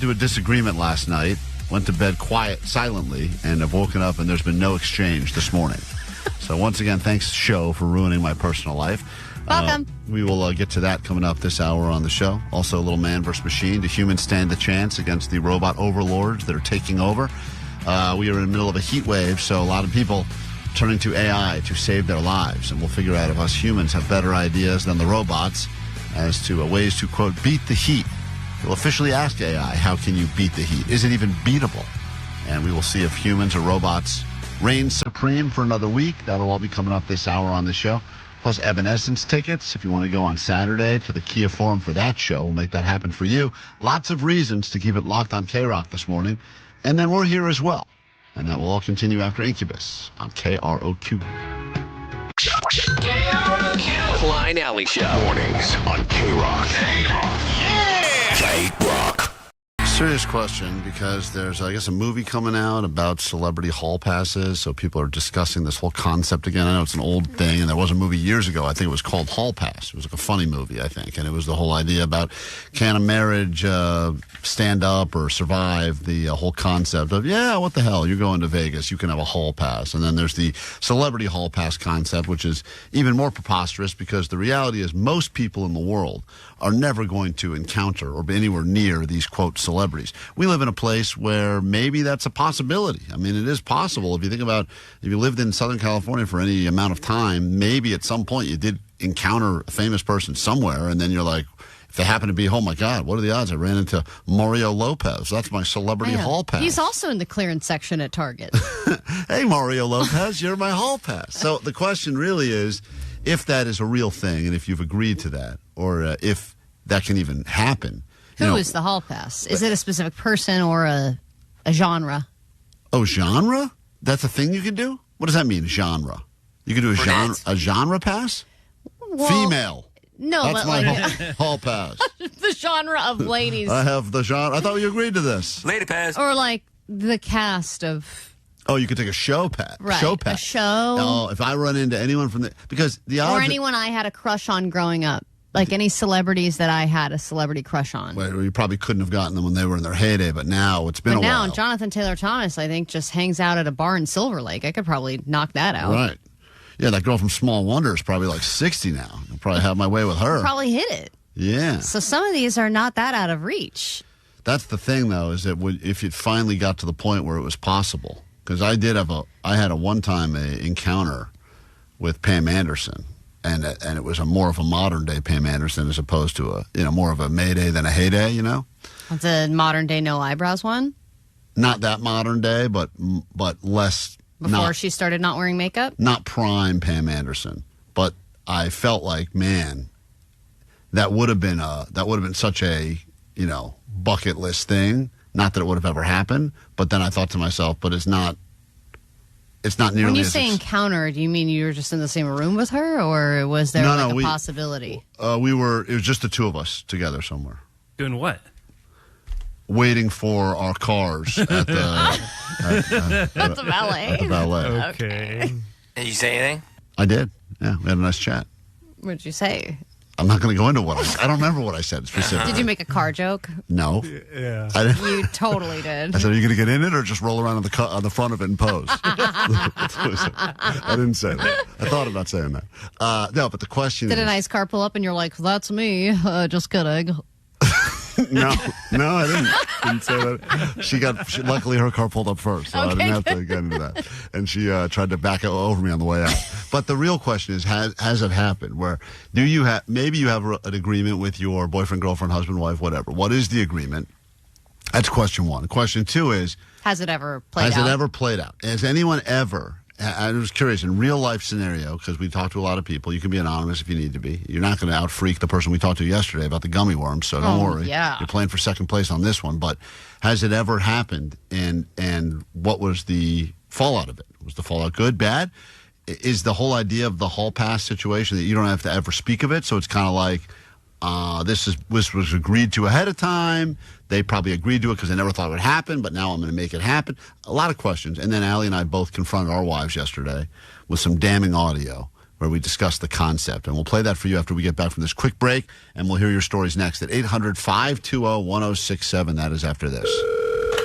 to a disagreement last night. Went to bed silently, and have woken up, and there's been no exchange this morning. So once again, thanks, show, for ruining my personal life. Welcome. We will get to that coming up this hour on the show. Also, a little man versus machine. Do humans stand a chance against the robot overlords that are taking over? We are in the middle of a heat wave, so a lot of people turning to AI to save their lives, and we'll figure out if us humans have better ideas than the robots as to ways to, quote, beat the heat. We'll officially ask AI, how can you beat the heat? Is it even beatable? And we will see if humans or robots reign supreme for another week. That'll all be coming up this hour on the show. Plus Evanescence tickets, if you want to go on Saturday to the Kia Forum for that show. We'll make that happen for you. Lots of reasons to keep it locked on K-Rock this morning. And then we're here as well. And that will all continue after Incubus on KROQ. Klein Alley Show. Mornings on K-Rock. Yeah! K-Rock. Serious question, because there's, I guess, a movie coming out about celebrity hall passes, so people are discussing this whole concept again. I know it's an old thing, and there was a movie years ago, I think it was called Hall Pass. It was like a funny movie, I think, and it was the whole idea about, can a marriage stand up or survive the whole concept of, yeah, what the hell, you're going to Vegas, you can have a hall pass. And then there's the celebrity hall pass concept, which is even more preposterous, because the reality is most people in the world are never going to encounter or be anywhere near these, quote, celebrities. We live in a place where maybe that's a possibility. I mean, it is possible. If you think about, if you lived in Southern California for any amount of time, maybe at some point you did encounter a famous person somewhere, and then you're like, if they happen to be, oh my God, what are the odds? I ran into Mario Lopez. That's my celebrity hall pass. He's also in the clearance section at Target. Hey, Mario Lopez, you're my hall pass. So the question really is, if that is a real thing, and if you've agreed to that, or if that can even happen. Who is the hall pass? Is it a specific person or a genre? Oh, genre? That's a thing you can do? What does that mean, genre? You can do a genre pass? Well, female. No, that's but my like hall pass. the genre of ladies. I have the genre. I thought we agreed to this. Lady pass. Or like the cast of... Oh, you could take a show pass. Right, show pass. a show. Oh, if I run into anyone from the... Because the odds... Or anyone I had a crush on growing up. Like any celebrities that I had a celebrity crush on. Well, you probably couldn't have gotten them when they were in their heyday, but now it's been a while. Now, Jonathan Taylor Thomas, I think, just hangs out at a bar in Silver Lake. I could probably knock that out. Right. Yeah, that girl from Small Wonder is probably like 60 now. I'll probably have my way with her. Probably hit it. Yeah. So some of these are not that out of reach. That's the thing, though, is that if it finally got to the point where it was possible, because I had a one-time encounter with Pam Anderson, and it was more of a modern day Pam Anderson as opposed to more of a Mayday than a heyday, That's a modern day no eyebrows one. Not that modern day, but less. Before she started not wearing makeup? Not prime Pam Anderson. But I felt like, man, that would have been such a, bucket list thing. Not that it would have ever happened, but then I thought to myself, but it's not nearly. When you say encounter, do you mean you were just in the same room with her, or was there a possibility? It was just the two of us together somewhere. Doing what? Waiting for our cars at the at the valet. At the valet. Okay. Did you say anything? I did. Yeah, we had a nice chat. What did you say? I'm not going to go into what I don't remember what I said specifically. Did you make a car joke? No. Yeah. I didn't. You totally did. I said, "Are you going to get in it or just roll around on the front of it and pose?" I didn't say that. I thought about saying that. No, but the question Did is, a nice car pull up and you're like, "That's me." Just kidding. No, I didn't say that. Luckily, her car pulled up first, so I didn't have to get into that. And she tried to back over me on the way out. But the real question is, has it happened? Where maybe you have an agreement with your boyfriend, girlfriend, husband, wife, whatever. What is the agreement? That's question one. Question two is, has it ever played out? Has it ever played out? Has anyone ever... I was curious, in real life scenario, because we talk to a lot of people. You can be anonymous if you need to be. You're not going to out-freak the person we talked to yesterday about the gummy worms, so don't worry. Yeah. You're playing for second place on this one. But has it ever happened, and what was the fallout of it? Was the fallout good, bad? Is the whole idea of the hall pass situation that you don't have to ever speak of it, so it's kind of like this was agreed to ahead of time. They probably agreed to it because they never thought it would happen, but now I'm going to make it happen. A lot of questions. And then Allie and I both confronted our wives yesterday with some damning audio where we discussed the concept. And we'll play that for you after we get back from this quick break, and we'll hear your stories next at 800-520-1067. That is after this.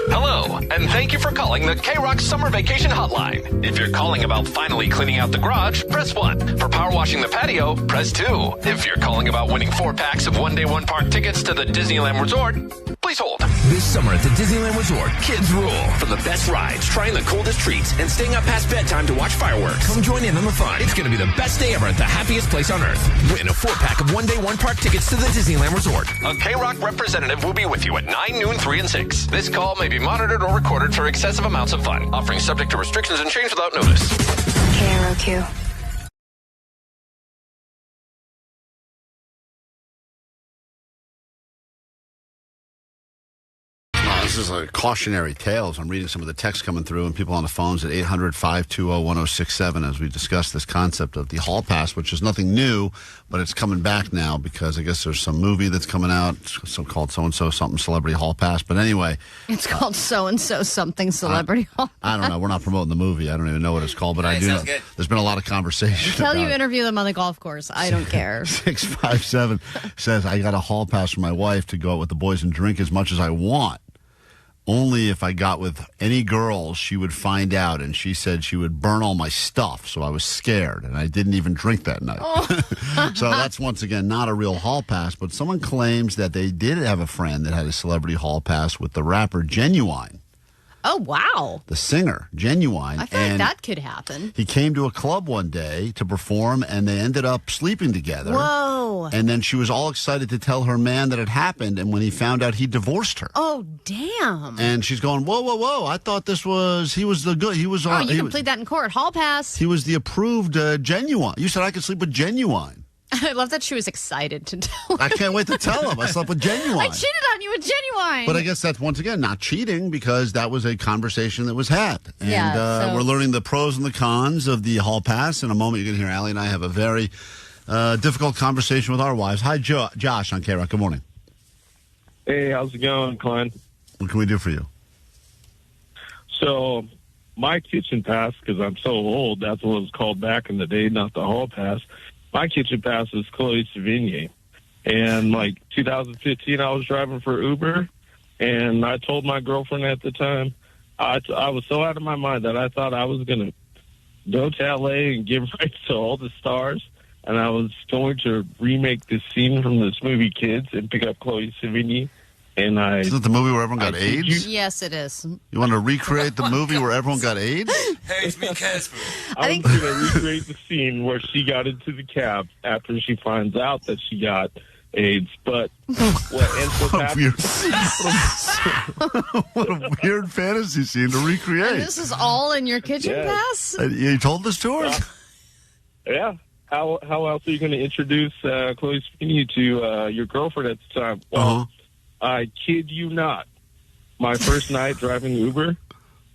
Hello, and thank you for calling the K-Rock Summer Vacation Hotline. If you're calling about finally cleaning out the garage, press 1. For power washing the patio, press 2. If you're calling about winning 4 packs of one-day, one-park tickets to the Disneyland Resort, please hold. This summer at the Disneyland Resort, kids rule. From the best rides, trying the coldest treats, and staying up past bedtime to watch fireworks. Come join in on the fun. It's going to be the best day ever at the happiest place on earth. Win a 4-pack of one-day, one-park tickets to the Disneyland Resort. A K-Rock representative will be with you at 9, noon, 3, and 6. This call may be monitored or recorded for excessive amounts of fun. Offering subject to restrictions and change without notice. KROQ. This is a cautionary tale. I'm reading some of the text coming through and people on the phones at 800-520-1067 as we discuss this concept of the hall pass, which is nothing new, but it's coming back now because I guess there's some movie that's coming out called so-and-so something celebrity hall pass. But anyway. It's called so-and-so something celebrity hall pass. I don't know. We're not promoting the movie. I don't even know what it's called, but I do know. Good. There's been a lot of conversation. Until you interview them on the golf course. I don't care. 657 says, I got a hall pass for my wife to go out with the boys and drink as much as I want. Only if I got with any girls, she would find out, and she said she would burn all my stuff, so I was scared, and I didn't even drink that night. Oh. So that's, once again, not a real hall pass, but someone claims that they did have a friend that had a celebrity hall pass with the rapper Genuine. Oh, wow. The singer, Genuine. I feel like that could happen. He came to a club one day to perform, and they ended up sleeping together. Whoa. And then she was all excited to tell her man that it happened, and when he found out, he divorced her. Oh, damn. And she's going, whoa. I thought he was the good. He was you can plead that in court. Hall pass. He was the approved Genuine. You said I could sleep with Genuine. I love that she was excited to tell him. I can't wait to tell him. I slept with Genuine. I cheated on you with Genuine. But I guess that's, once again, not cheating because that was a conversation that was had. And we're learning the pros and the cons of the hall pass. In a moment, you're going to hear Allie and I have a very difficult conversation with our wives. Hi, Josh on K-Rock. Good morning. Hey, how's it going, Klein? What can we do for you? So, my kitchen pass, because I'm so old, that's what it was called back in the day, not the hall pass. My kitchen pass is Chloe Sevigny. And, 2015, I was driving for Uber, and I told my girlfriend at the time, I was so out of my mind that I thought I was going to go to L.A. and give rights to all the stars, and I was going to remake this scene from this movie Kids and pick up Chloe Sevigny. And Isn't it the movie where everyone got AIDS? Yes, it is. You want to recreate the movie where everyone got AIDS? Hey, it's me, Casper. I'm going to recreate the scene where she got into the cab after she finds out that she got AIDS. But what ends up happening... What a weird fantasy scene to recreate. And this is all in your kitchen pass? You told this to her? Yeah. How else are you going to introduce Chloe Sevigny to your girlfriend at the time? Well, I kid you not. My first night driving Uber,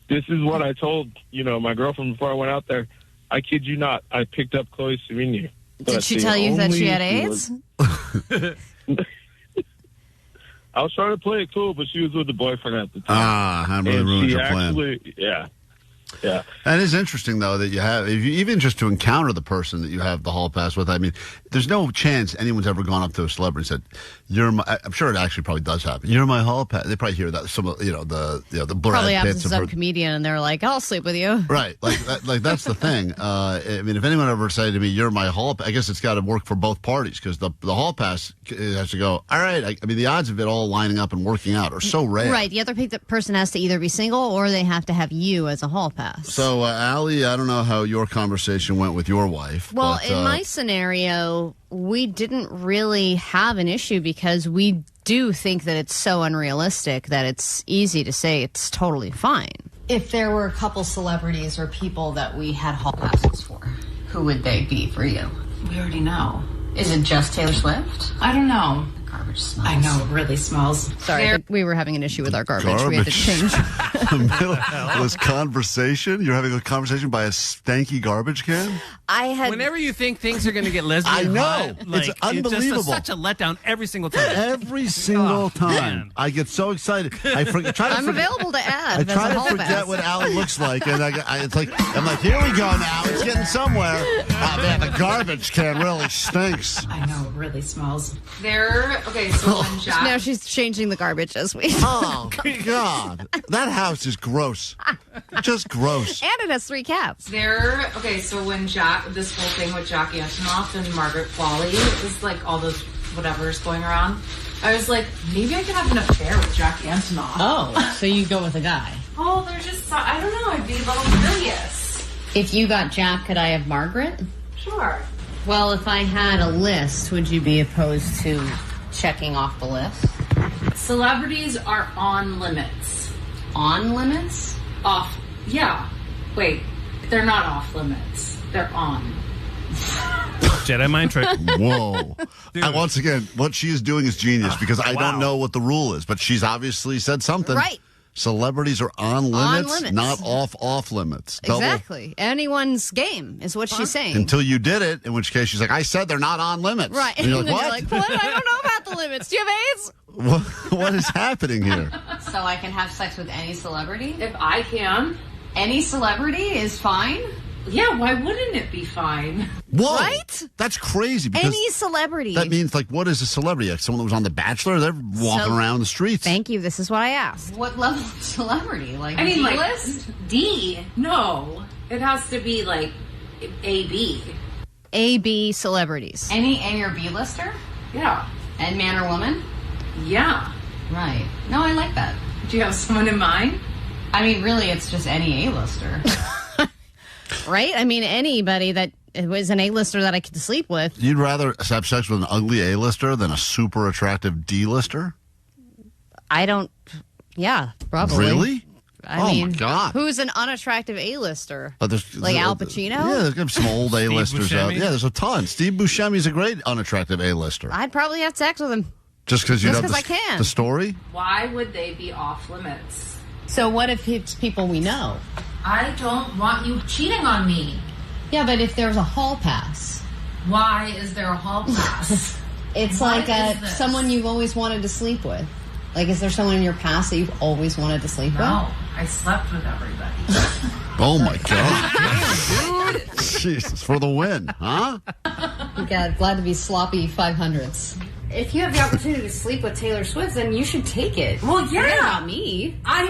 this is what I told, my girlfriend before I went out there. I kid you not. I picked up Chloe Sevigny. Did she tell you that she had AIDS? I was trying to play it cool, but she was with the boyfriend at the time. Hadn't really ruined your plan. Yeah. And it's interesting, though, that you have, even just to encounter the person that you have the hall pass with, I mean, there's no chance anyone's ever gone up to a celebrity and said, I'm sure it actually probably does happen. You're my hall pass. They probably hear that. Some of, the Brad probably happens Pitts to some comedian, and they're like, I'll sleep with you. Right. Like that's the thing. I mean, if anyone ever said to me, you're my hall pass, I guess it's got to work for both parties, because the hall pass has to go, all right. I mean, the odds of it all lining up and working out are so rare. Right. The other person has to either be single or they have to have you as a hall pass. So, Allie, I don't know how your conversation went with your wife. Well, but, in my scenario, we didn't really have an issue because we do think that it's so unrealistic that it's easy to say it's totally fine. If there were a couple celebrities or people that we had hall passes for, who would they be for you? We already know. Is it just Taylor Swift? I don't know. Garbage smells. I know, it really smells. Sorry, we were having an issue with our garbage. We had to change. The middle of this conversation? You're having a conversation by a stanky garbage can? Whenever you think things are going to get lesbian I know. hot, It's unbelievable. It's just such a letdown every single time. Every single time. Man. I get so excited. I'm available to add. I try to forget what Allie looks like, and it's like, I'm like, here we go now. It's getting somewhere. Oh, man, the garbage can really stinks. I know, it really smells. So when Jack... Now she's changing the garbage as we... Oh, God. That house is gross. Just gross. And it has 3 cats. So when this whole thing with Jack Antonoff and Margaret Qualley, it was like all those whatever's going around. I was like, maybe I could have an affair with Jack Antonoff. Oh, so you go with a guy. Oh, they're just, I don't know, I'd be a little curious. If you got Jack, could I have Margaret? Sure. Well, if I had a list, would you be opposed to checking off the list? Celebrities are on limits. On limits? Off. Yeah. Wait. They're not off limits. They're on. Jedi mind trick. Whoa. Once again, what she is doing is genius, because I don't know what the rule is, but she's obviously said something. Right. Celebrities are on limits, not off limits. Exactly. Anyone's game is what she's saying. Until you did it, in which case she's like, I said they're not on limits. Right. And you're like, what? You're like, what? I don't know about the limits. Do you have AIDS? What is happening here? So I can have sex with any celebrity? If I can. Any celebrity is fine? Yeah, why wouldn't it be fine? Whoa. Right? That's crazy. Because any celebrity. That means, like, what is a celebrity? Like someone that was on The Bachelor? They're walking around the streets. Thank you. This is what I asked. What level of celebrity? Like, I mean, D-list? Like, D? No. It has to be, like, A-B. A-B celebrities. Any A or B-lister? Yeah. And man or woman? Yeah. Right. No, I like that. Do you have someone in mind? I mean, really, it's just any A-lister. Right? I mean, anybody that was an A-lister that I could sleep with. You'd rather have sex with an ugly A-lister than a super attractive D-lister? I don't... Yeah, probably. Really? I mean, my God. Who's an unattractive A-lister? Like Al Pacino? Yeah, there's some old A-listers out. Buscemi? Yeah, there's a ton. Steve Buscemi's a great unattractive A-lister. I'd probably have sex with him. Just because you know I can. The story? Why would they be off limits? So what if it's people we know? I don't want you cheating on me. Yeah, but if there's a hall pass. Why is there a hall pass? It's What like is this? someone you've always wanted to sleep with. Like, is there someone in your past that you've always wanted to sleep No, I slept with everybody. Oh, my God. Jesus, for the win, huh? with? God, glad to be sloppy 500s. If you have the opportunity to sleep with Taylor Swift, then you should take it. Well, yeah. Forget about me. I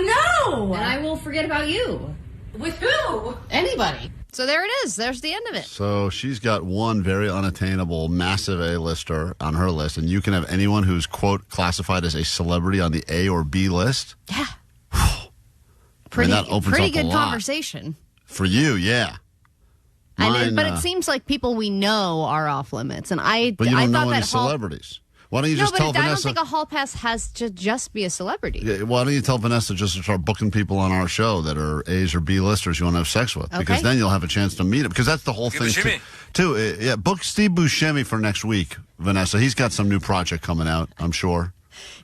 know. And I will forget about you. With who? Anybody. So there it is. There's the end of it. So she's got one very unattainable, massive A-lister on her list, and you can have anyone who's, quote, classified as a celebrity on the A or B list. Yeah. That opens pretty up good a lot. conversation. For you, yeah. But it seems like people we know are off limits, and But you don't know any celebrities. Why don't you just tell Vanessa? I don't think a hall pass has to just be a celebrity. Yeah, why don't you tell Vanessa just to start booking people on our show that are A's or B listers you want to have sex with? Because then you'll have a chance to meet them. Because that's the whole thing, too. Yeah, book Steve Buscemi for next week, Vanessa. He's got some new project coming out, I'm sure.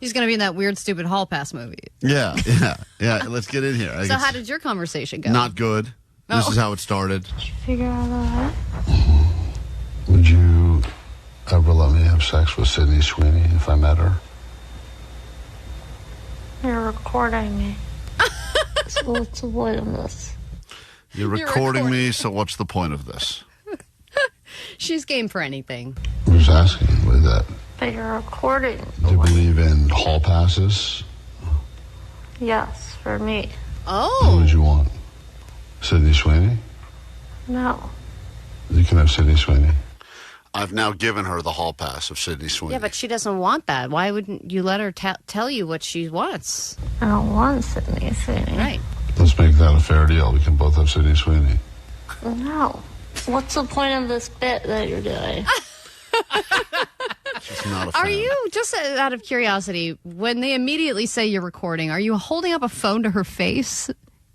He's going to be in that weird, stupid hall pass movie. Yeah. Let's get in here. So how did your conversation go? Not good. This is how it started. Did you figure out all that? Would you ever let me have sex with Sydney Sweeney if I met her? You're recording me. So what's the point of this? You're recording me, so what's the point of this? She's game for anything. Who's asking with that? But you're recording. Do you believe in hall passes? Yes, for me. Oh. Who would you want? Sydney Sweeney? No. You can have Sydney Sweeney. I've now given her the hall pass of Sydney Sweeney. Yeah, but she doesn't want that. Why wouldn't you let her tell you what she wants? I don't want Sydney Sweeney. Right. Let's make that a fair deal. We can both have Sydney Sweeney. No. What's the point of this bit that you're doing? She's not a fan. Are you, just out of curiosity, when they immediately say you're recording, are you holding up a phone to her face?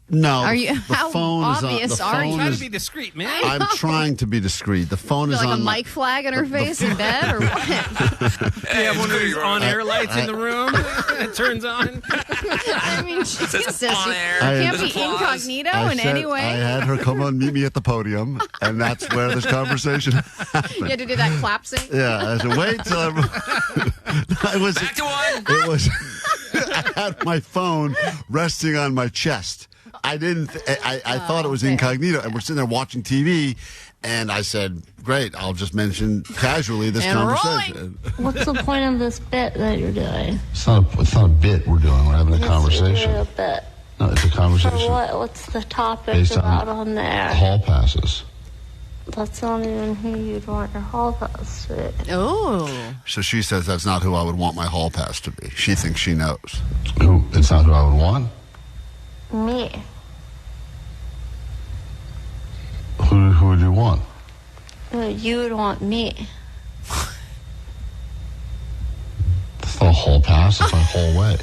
No. Are you? The How phone obvious is on, are you? Try to be discreet, man. I'm trying to be discreet. The phone is like on a mic flag in her face in bed, or what? You have one of these on-air lights in the room. It turns on. I mean, Jesus, you on-air. can't be incognito in any way. I had her come on, meet me at the podium, and that's where this conversation happened. You had to do that clap sync. Yeah, I said, wait till I was. Back to one. It was. I had my phone resting on my chest. I didn't. I thought it was incognito, and we're sitting there watching TV, and I said, "Great, I'll just mention casually this conversation." What's the point of this bit that you're doing? It's not a bit we're doing. We're having a conversation. It's a bit. No, it's a conversation. So what's the topic Based about on there? Hall passes. That's not even who you'd want your hall pass to be. Oh. So she says that's not who I would want my hall pass to be. She thinks she knows. Who? It's not who I would want. Me. Who would you want? You would want me. It's not a hall pass. It's my hallway.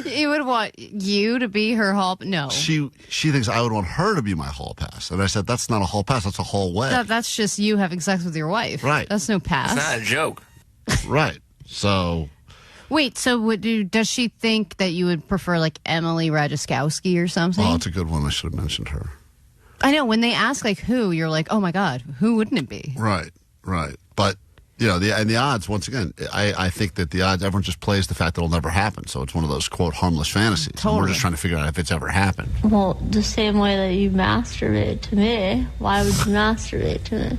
You would want you to be her hall. No. She thinks I would want her to be my hall pass, and I said that's not a hall pass. That's a hallway. That's just you having sex with your wife. Right. That's no pass. It's not a joke. Right. So. Wait, so does she think that you would prefer like Emily Ratajkowski or something? Oh, it's a good one. I should have mentioned her. I know. When they ask like who, you're like, oh my God, who wouldn't it be? Right. But, you know, the odds, once again, I think that the odds, everyone just plays the fact that it'll never happen. So it's one of those, quote, harmless fantasies. Totally. And we're just trying to figure out if it's ever happened. Well, the same way that you masturbate to me, why would you masturbate to me?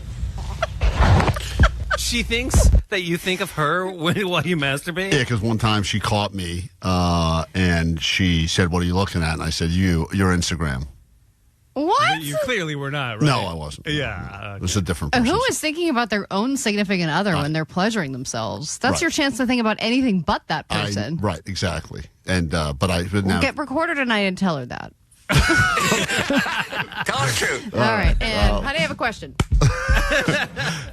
She thinks that you think of her while you masturbate? Yeah, because one time she caught me and she said, what are you looking at? And I said, your Instagram. What? You clearly were not, right? No, I wasn't. Yeah. It was a different person. Who is thinking about their own significant other when they're pleasuring themselves? That's Right. your chance to think about anything but that person. Right, exactly. And but now Get recorded tonight and tell her that. Tell her the truth. All right. And honey, I have a question.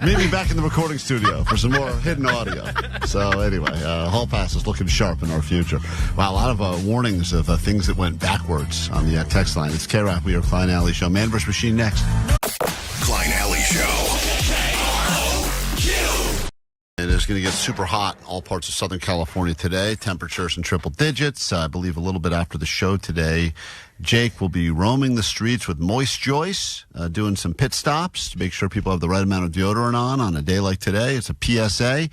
meet me back in the recording studio for some more hidden audio. So anyway, hall pass is looking sharp in our future. Wow, a lot of warnings of things that went backwards on the text line. It's K-Rock, we are Klein and Ally Show. Man vs. Machine next. Klein and Ally Show. It is going to get super hot in all parts of Southern California today. Temperatures in triple digits. I believe a little bit after the show today, Jake will be roaming the streets with Moist Joyce, doing some pit stops to make sure people have the right amount of deodorant on a day like today. It's a PSA,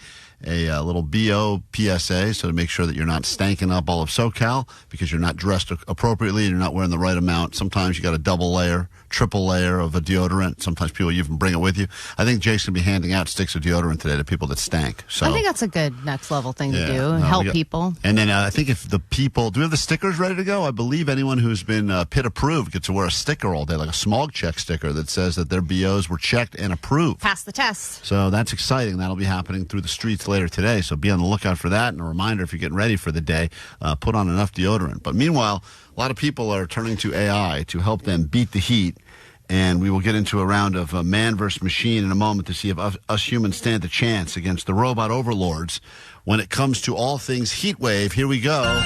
a little BO PSA, so to make sure that you're not stanking up all of SoCal because you're not dressed appropriately and you're not wearing the right amount. Sometimes you got a double layer, triple layer of a deodorant. Sometimes people even bring it with you. I think Jake's going to be handing out sticks of deodorant today to people that stank. So I think that's a good next level thing to do. no, Help people. And then I think if the people, do we have the stickers ready to go? I believe anyone who's been been PIT approved get to wear a sticker all day, like a smog check sticker that says that their BOs were checked and approved. Pass the test. So that's exciting. That'll be happening through the streets later today. So be on the lookout for that. And a reminder, if you're getting ready for the day, put on enough deodorant. But meanwhile, a lot of people are turning to AI to help them beat the heat. And we will get into a round of man versus machine in a moment to see if us humans stand a chance against the robot overlords when it comes to all things heat wave. Here we go.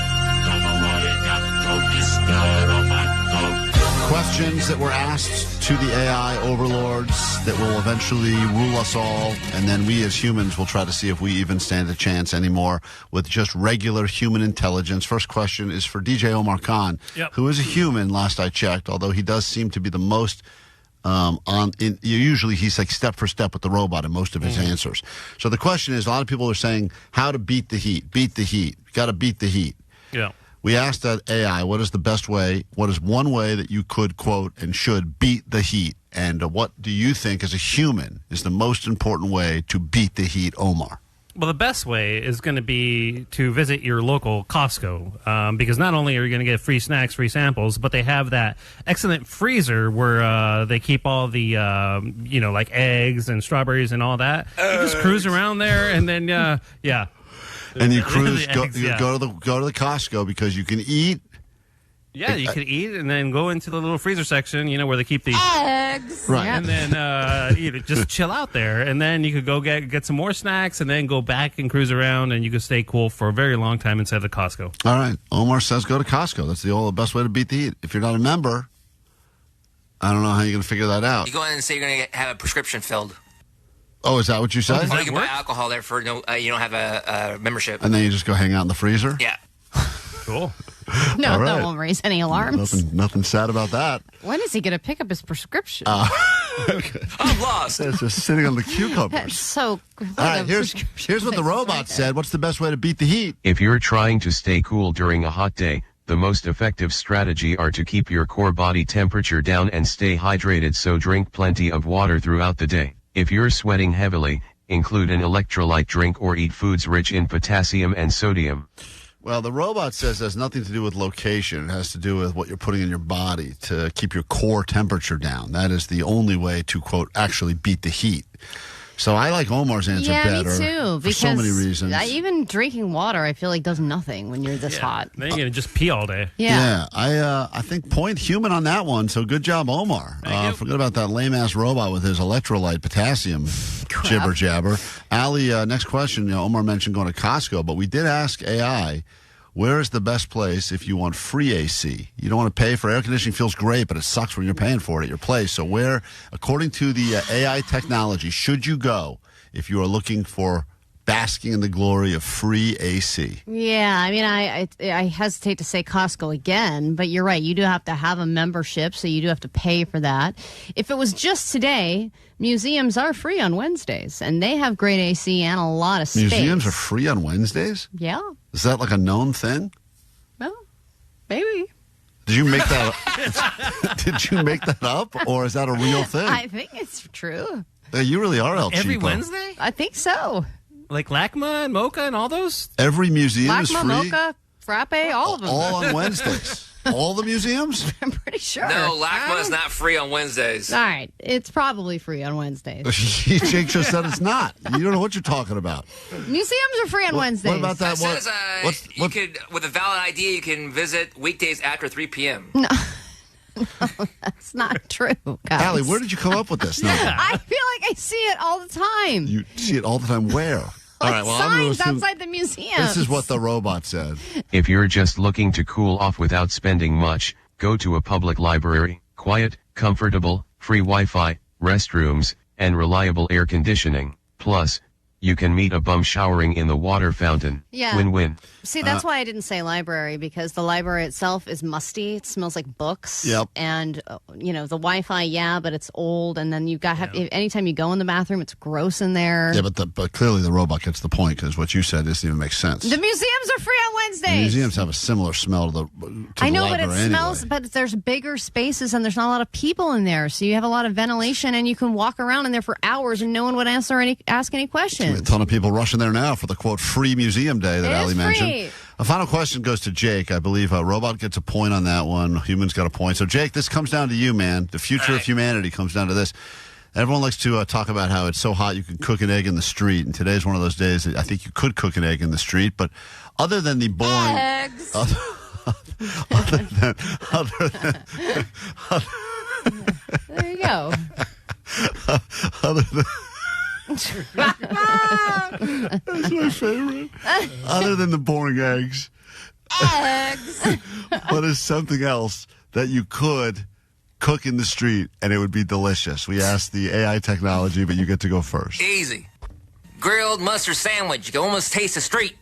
Questions that were asked to the AI overlords that will eventually rule us all, and then we as humans will try to see if we even stand a chance anymore with just regular human intelligence. First question is for DJ Omar Khan, who is a human, last I checked, although he does seem to be the most usually he's like step for step with the robot in most of his answers. So the question is, a lot of people are saying how to beat the heat. Got to beat the heat. Yeah. We asked that AI, what is the best way, what is one way that you could, quote, and should beat the heat? And what do you think as a human is the most important way to beat the heat, Omar? Well, the best way is going to be to visit your local Costco, because not only are you going to get free snacks, free samples, but they have that excellent freezer where they keep all the, like eggs and strawberries and all that. You just cruise around there and then, yeah. And you cruise, go to the Costco because you can eat. Yeah, you can eat and then go into the little freezer section, where they keep the eggs. Right. And then just chill out there. And then you could go get some more snacks and then go back and cruise around, and you could stay cool for a very long time inside the Costco. All right. Omar says go to Costco. That's the best way to beat the heat. If you're not a member, I don't know how you're going to figure that out. You go in and say you're going to have a prescription filled. Oh, is that what you said? Or you can buy alcohol there for no. You don't have a membership. And then you just go hang out in the freezer? Yeah. Cool. No, All right. that won't raise any alarms. Nothing sad about that. When is he going to pick up his prescription? Okay. I'm lost. It's just sitting on the cucumbers. That's so. All right, here's what the robot said. What's the best way to beat the heat? If you're trying to stay cool during a hot day, the most effective strategy are to keep your core body temperature down and stay hydrated, so drink plenty of water throughout the day. If you're sweating heavily, include an electrolyte drink or eat foods rich in potassium and sodium. Well, the robot says it has nothing to do with location. It has to do with what you're putting in your body to keep your core temperature down. That is the only way to, quote, actually beat the heat. So I like Omar's answer better. Me too. For so many reasons. Even drinking water, I feel like does nothing when you're this hot. Then you're going to just pee all day. Yeah. I think point human on that one. So good job, Omar. Forget about that lame-ass robot with his electrolyte potassium jibber jabber. Ally, next question. Omar mentioned going to Costco, but we did ask AI, where is the best place if you want free AC? You don't want to pay for air conditioning. Feels great, but it sucks when you're paying for it at your place. So where, according to the AI technology, should you go if you are looking for basking in the glory of free AC? Yeah, I mean, I hesitate to say Costco again, but you're right. You do have to have a membership, so you do have to pay for that. If it was just today, museums are free on Wednesdays, and they have great AC and a lot of space. Museums are free on Wednesdays? Yeah. Is that like a known thing? Well, maybe. Did you make that up? Did you make that up, or is that a real thing? I think it's true. You really are El Every Cheapo. Wednesday? I think so. Like LACMA and Mocha and all those? Every museum is LACMA, free? Mocha, Frappe, all of them. All on Wednesdays. All the museums? I'm pretty sure. No, LACMA is not free on Wednesdays. All right. It's probably free on Wednesdays. Jake just said it's not. You don't know what you're talking about. Museums are free on Wednesdays. What about that? It says you could, with a valid ID, you can visit weekdays after 3 p.m. No, that's not true, guys. Allie, where did you come up with this? I feel like I see it all the time. You see it all the time where? All right, well, I'm going signs outside the museum. This is what the robot said. If you're just looking to cool off without spending much, go to a public library. Quiet, comfortable, free Wi-Fi, restrooms, and reliable air conditioning. Plus, you can meet a bum showering in the water fountain. Yeah. Win-win. See, that's why I didn't say library, because the library itself is musty. It smells like books. Yep. And, the Wi-Fi, but it's old. And then you've got anytime you go in the bathroom, it's gross in there. Yeah, but clearly the robot gets the point, because what you said doesn't even make sense. The museums are free on Wednesdays. The museums have a similar smell to the I know, but it library smells, anyway. but there's bigger spaces and there's not a lot of people in there. So you have a lot of ventilation and you can walk around in there for hours and no one would ask any questions. A ton of people rushing there now for the, quote, free museum day that It Allie is mentioned. free. A final question goes to Jake. I believe Robot gets a point on that one. Humans got a point. So, Jake, this comes down to you, man. The future of humanity comes down to this. Everyone likes to talk about how it's so hot you can cook an egg in the street. And today's one of those days that I think you could cook an egg in the street. But other than the boring... Eggs. There you go. That's my favorite. Other than the boring eggs. What is something else that you could cook in the street and it would be delicious? We asked the AI technology, but you get to go first. Easy. Grilled mustard sandwich. You can almost taste the street.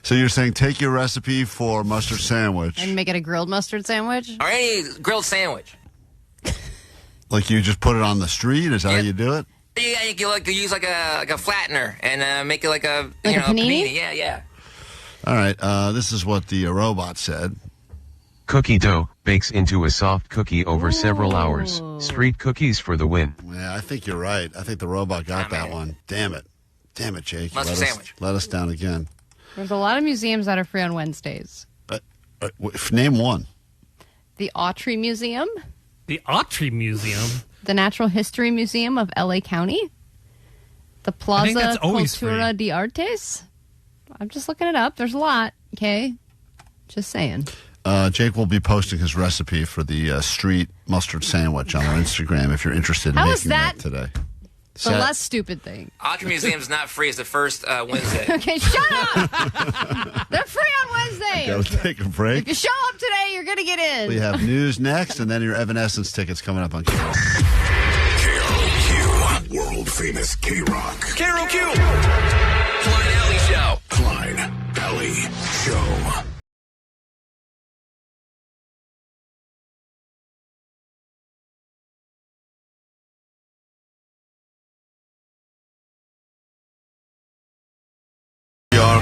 So you're saying take your recipe for mustard sandwich. And make it a grilled mustard sandwich? Or any grilled sandwich. Like you just put it on the street? Is that how you do it? Yeah, you can use like a flattener and make it like a panini? Yeah. All right. This is what the robot said. Cookie dough bakes into a soft cookie over several hours. Street cookies for the win. Yeah, I think you're right. I think the robot got that one. Damn it, Jake. Mustard sandwich. Let us down again. There's a lot of museums that are free on Wednesdays. Name one. The Autry Museum. The Autry Museum? The Natural History Museum of L.A. County. The Plaza Cultura de Artes. I'm just looking it up. There's a lot, okay? Just saying. Jake will be posting his recipe for the street mustard sandwich on our Instagram if you're interested in making that today. The less stupid thing. Autry Museum's not free. It's the first Wednesday. Okay, shut up! They're free on Wednesdays. Gotta take a break. If you show up today, you're going to get in. We have news next, and then your Evanescence tickets coming up on KROQ. KROQ, world famous K-Rock. KROQ, Klein Ally Show. Klein Ally Show.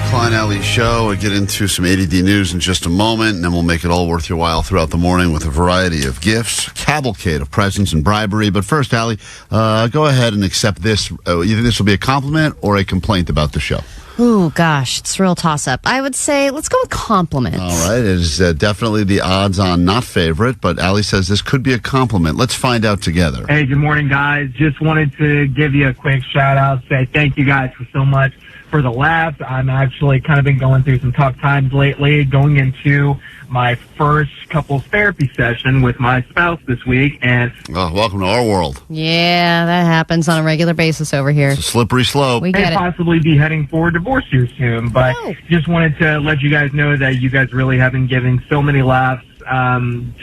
Klein Ally Show. We'll get into some A.D.D news in just a moment, and then we'll make it all worth your while throughout the morning with a variety of gifts, cavalcade of presents and bribery. But first, Ally, go ahead and accept this. You think this will be a compliment or a complaint about the show? Ooh, gosh, it's a real toss-up. I would say let's go with compliments. All right, it is definitely the odds-on not favorite, but Ally says this could be a compliment. Let's find out together. Hey, good morning, guys. Just wanted to give you a quick shout-out, say thank you guys for so much for the laughs. I'm actually kind of been going through some tough times lately, going into my first couples therapy session with my spouse this week. And welcome to our world. Yeah, that happens on a regular basis over here. It's a slippery slope. We may possibly be heading for divorce here soon, but just wanted to let you guys know that you guys really have been giving so many laughs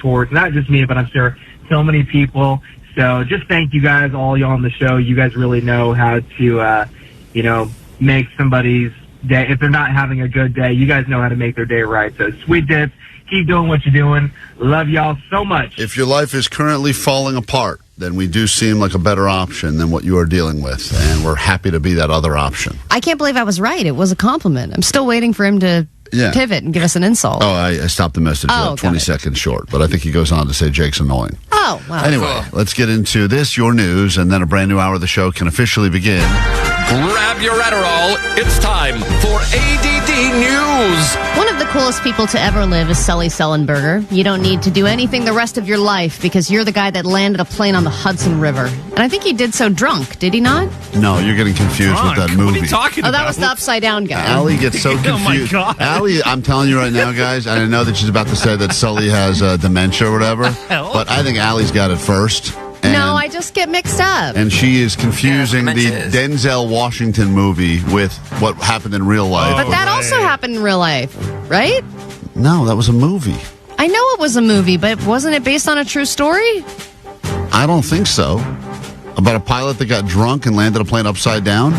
towards not just me, but I'm sure so many people. So just thank you guys, all y'all on the show. You guys really know how to, make somebody's day. If they're not having a good day, you guys know how to make their day right. So sweet dips, keep doing what you're doing. Love y'all so much. If your life is currently falling apart, then we do seem like a better option than what you are dealing with, and we're happy to be that other option. I can't believe I was right. It was a compliment. I'm still waiting for him to pivot and give us an insult. Oh, I stopped the message about 20 seconds short, but I think he goes on to say Jake's annoying. Oh, wow. Anyway, let's get into this, your news, and then a brand new hour of the show can officially begin. Grab your Adderall. It's time for A.D.D News. One of the coolest people to ever live is Sully Sullenberger. You don't need to do anything the rest of your life because you're the guy that landed a plane on the Hudson River. And I think he did so drunk, did he not? No, you're getting confused with that movie. What are you talking about? That was the Upside Down guy. Allie gets so confused. Oh, my God. Allie, I'm telling you right now, guys, and I know that she's about to say that Sully has dementia or whatever, but I think Allie's got it first. No, I just get mixed up. And she is confusing the Denzel Washington movie with what happened in real life. But that also happened in real life, right? No, that was a movie. I know it was a movie, but wasn't it based on a true story? I don't think so. About a pilot that got drunk and landed a plane upside down?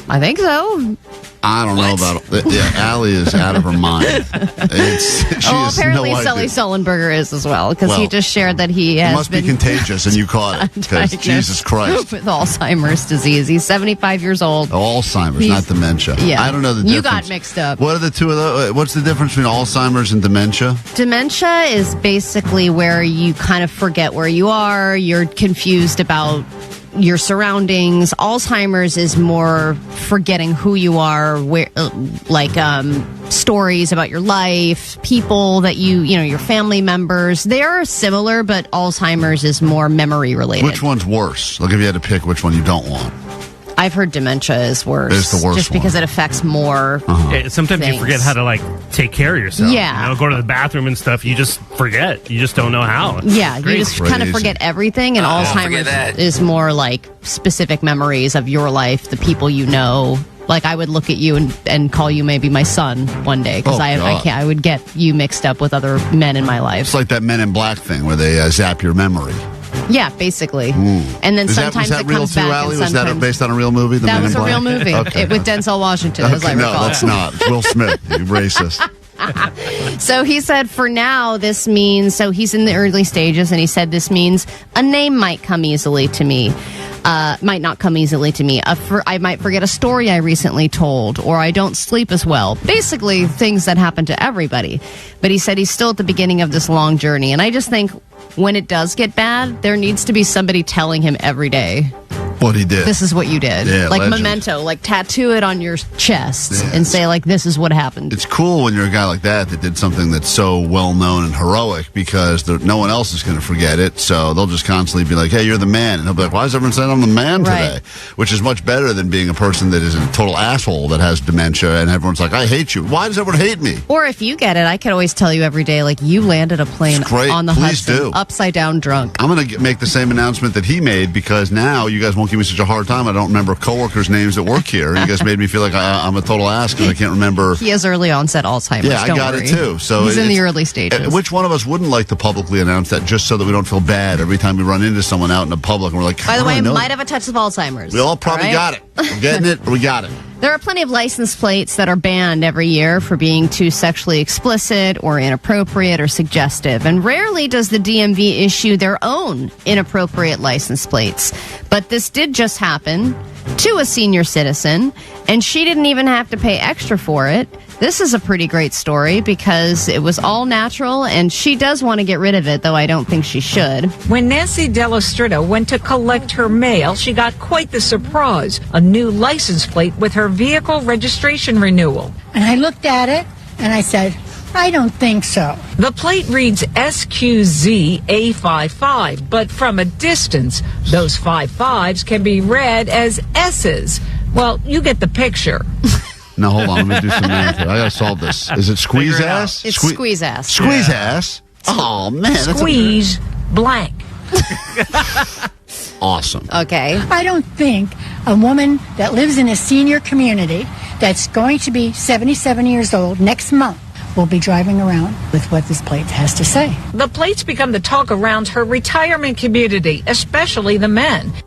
I think so. I don't know about it. Yeah, Allie is out of her mind. Apparently Sully Sullenberger is as well, because he just shared that he has must be contagious, and you caught it. Because Jesus Christ. With Alzheimer's disease. He's 75 years old. Alzheimer's, not dementia. Yeah. I don't know the difference. You got mixed up. What are the two of those? What's the difference between Alzheimer's and dementia? Dementia is basically where you kind of forget where you are. You're confused about your surroundings. Alzheimer's is more forgetting who you are, stories about your life, people that your family members. They are similar, but Alzheimer's is more memory related. Which one's worse? Like if you had to pick which one you don't want. I've heard dementia is worse. It's the worst just because it affects more. Sometimes things. you forget how to take care of yourself. Yeah. Go to the bathroom and stuff. You just forget. You just don't know how. Yeah, you just kind of forget everything. And Alzheimer's is more like specific memories of your life, the people you know. Like I would look at you and call you maybe my son one day because I would get you mixed up with other men in my life. It's like that Men in Black thing where they zap your memory. Yeah, basically. And then sometimes it comes back. Ally? Was that based on a real movie? That was a real movie. Okay. With Denzel Washington, as I recall. No, that's not. It's Will Smith. You racist. So he said for now this means, so he's in the early stages, and he said this means a name might come easily to me. Might not come easily to me. I might forget a story I recently told, or I don't sleep as well. Basically, things that happen to everybody. But he said he's still at the beginning of this long journey. And I just think when it does get bad, there needs to be somebody telling him every day. What he did. This is what you did. Yeah, like legend. memento, like tattoo it on your chest and say like, this is what happened. It's cool when you're a guy like that did something that's so well known and heroic because no one else is going to forget it. So they'll just constantly be like, hey, you're the man. And he'll be like, why is everyone saying I'm the man today? Which is much better than being a person that is a total asshole that has dementia and everyone's like, I hate you. Why does everyone hate me? Or if you get it, I could always tell you every day, like you landed a plane on the Hudson, upside down drunk. I'm going to make the same announcement that he made because now you guys won't give me such a hard time. I don't remember coworkers' names that work here. You guys made me feel like I'm a total ass because I can't remember. He has early onset Alzheimer's. Yeah, I got it too. So he's in the early stages. Which one of us wouldn't like to publicly announce that just so that we don't feel bad every time we run into someone out in the public and we're like, by the way, might have a touch of Alzheimer's. We all probably got it. We're getting it. We got it. There are plenty of license plates that are banned every year for being too sexually explicit or inappropriate or suggestive. And rarely does the DMV issue their own inappropriate license plates. But this did just happen to a senior citizen, and she didn't even have to pay extra for it. This is a pretty great story because it was all natural, and she does want to get rid of it, though I don't think she should. When Nancy Delastrita went to collect her mail, she got quite the surprise, a new license plate with her vehicle registration renewal. And I looked at it, and I said, I don't think so. The plate reads SQZ-A55, but from a distance, those 55s can be read as S's. Well, you get the picture. Now, hold on. Let me do some math here. I got to solve this. Is it squeeze ass? It's squeeze ass. Squeeze ass? Oh, man. Squeeze blank. Awesome. Okay. I don't think a woman that lives in a senior community that's going to be 77 years old next month will be driving around with what this plate has to say. The plates become the talk around her retirement community, especially the men. Watch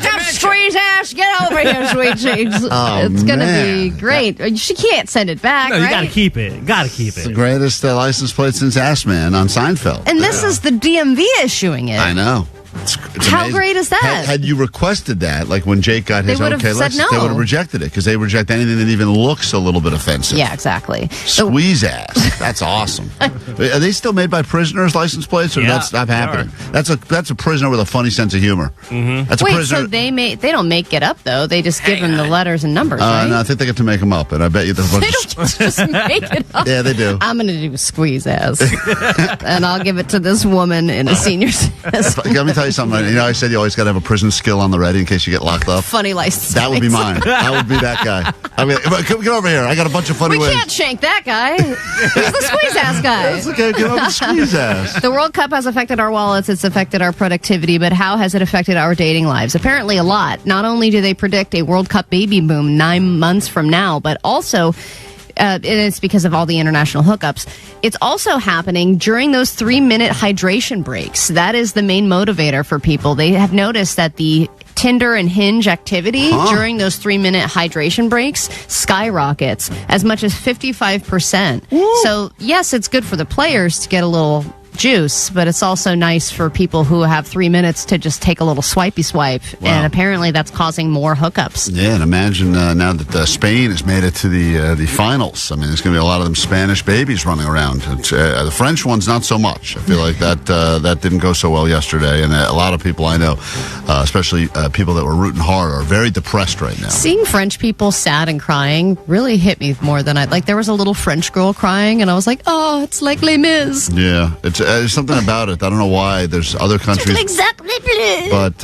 out, squeeze ass! Get over here, sweet cheeks. It's going to be great. She can't send it back, No, you got to keep it. Got to keep it. It's the greatest license plate since Ass Man on Seinfeld. And this is the DMV issuing it. I know. It's How amazing. great is that? Had you requested that, like when Jake got his okay license, they would have rejected it because they reject anything that even looks a little bit offensive. Yeah, exactly. Squeeze ass. That's awesome. Are they still made by prisoners, license plates, or that's not happening? That's a prisoner with a funny sense of humor. Mm-hmm. That's a prisoner. So they don't make it up though. They just give them the letters and numbers, right? No, I think they get to make them up, and I bet you there's a bunch just make it up. Yeah, they do. I'm going to do squeeze ass, and I'll give it to this woman in a senior citizen. Let me tell you something. You know, I said you always got to have a prison skill on the ready in case you get locked up. Funny license. That would be mine. I would be that guy. I mean, get over here. I got a bunch of funny ways. We can't shank that guy. He's the squeeze ass guy. That's okay. Get over the squeeze ass. The World Cup has affected our wallets. It's affected our productivity. But how has it affected our dating lives? Apparently a lot. Not only do they predict a World Cup baby boom 9 months from now, but also... and it's because of all the international hookups. It's also happening during those 3-minute hydration breaks. That is the main motivator for people. They have noticed that the Tinder and Hinge activity during those 3-minute hydration breaks skyrockets as much as 55%. So, yes, it's good for the players to get a little juice, but it's also nice for people who have 3 minutes to just take a little swipey swipe. Wow. And apparently that's causing more hookups. Yeah, and imagine now that Spain has made it to the finals. I mean, there's going to be a lot of them Spanish babies running around. The French ones, not so much. I feel like that didn't go so well yesterday, and a lot of people I know, especially people that were rooting hard, are very depressed right now. Seeing French people sad and crying really hit me more than like. There was a little French girl crying, and I was like, oh, it's like Les Mis. Yeah, there's something about it. I don't know why. There's other countries. But,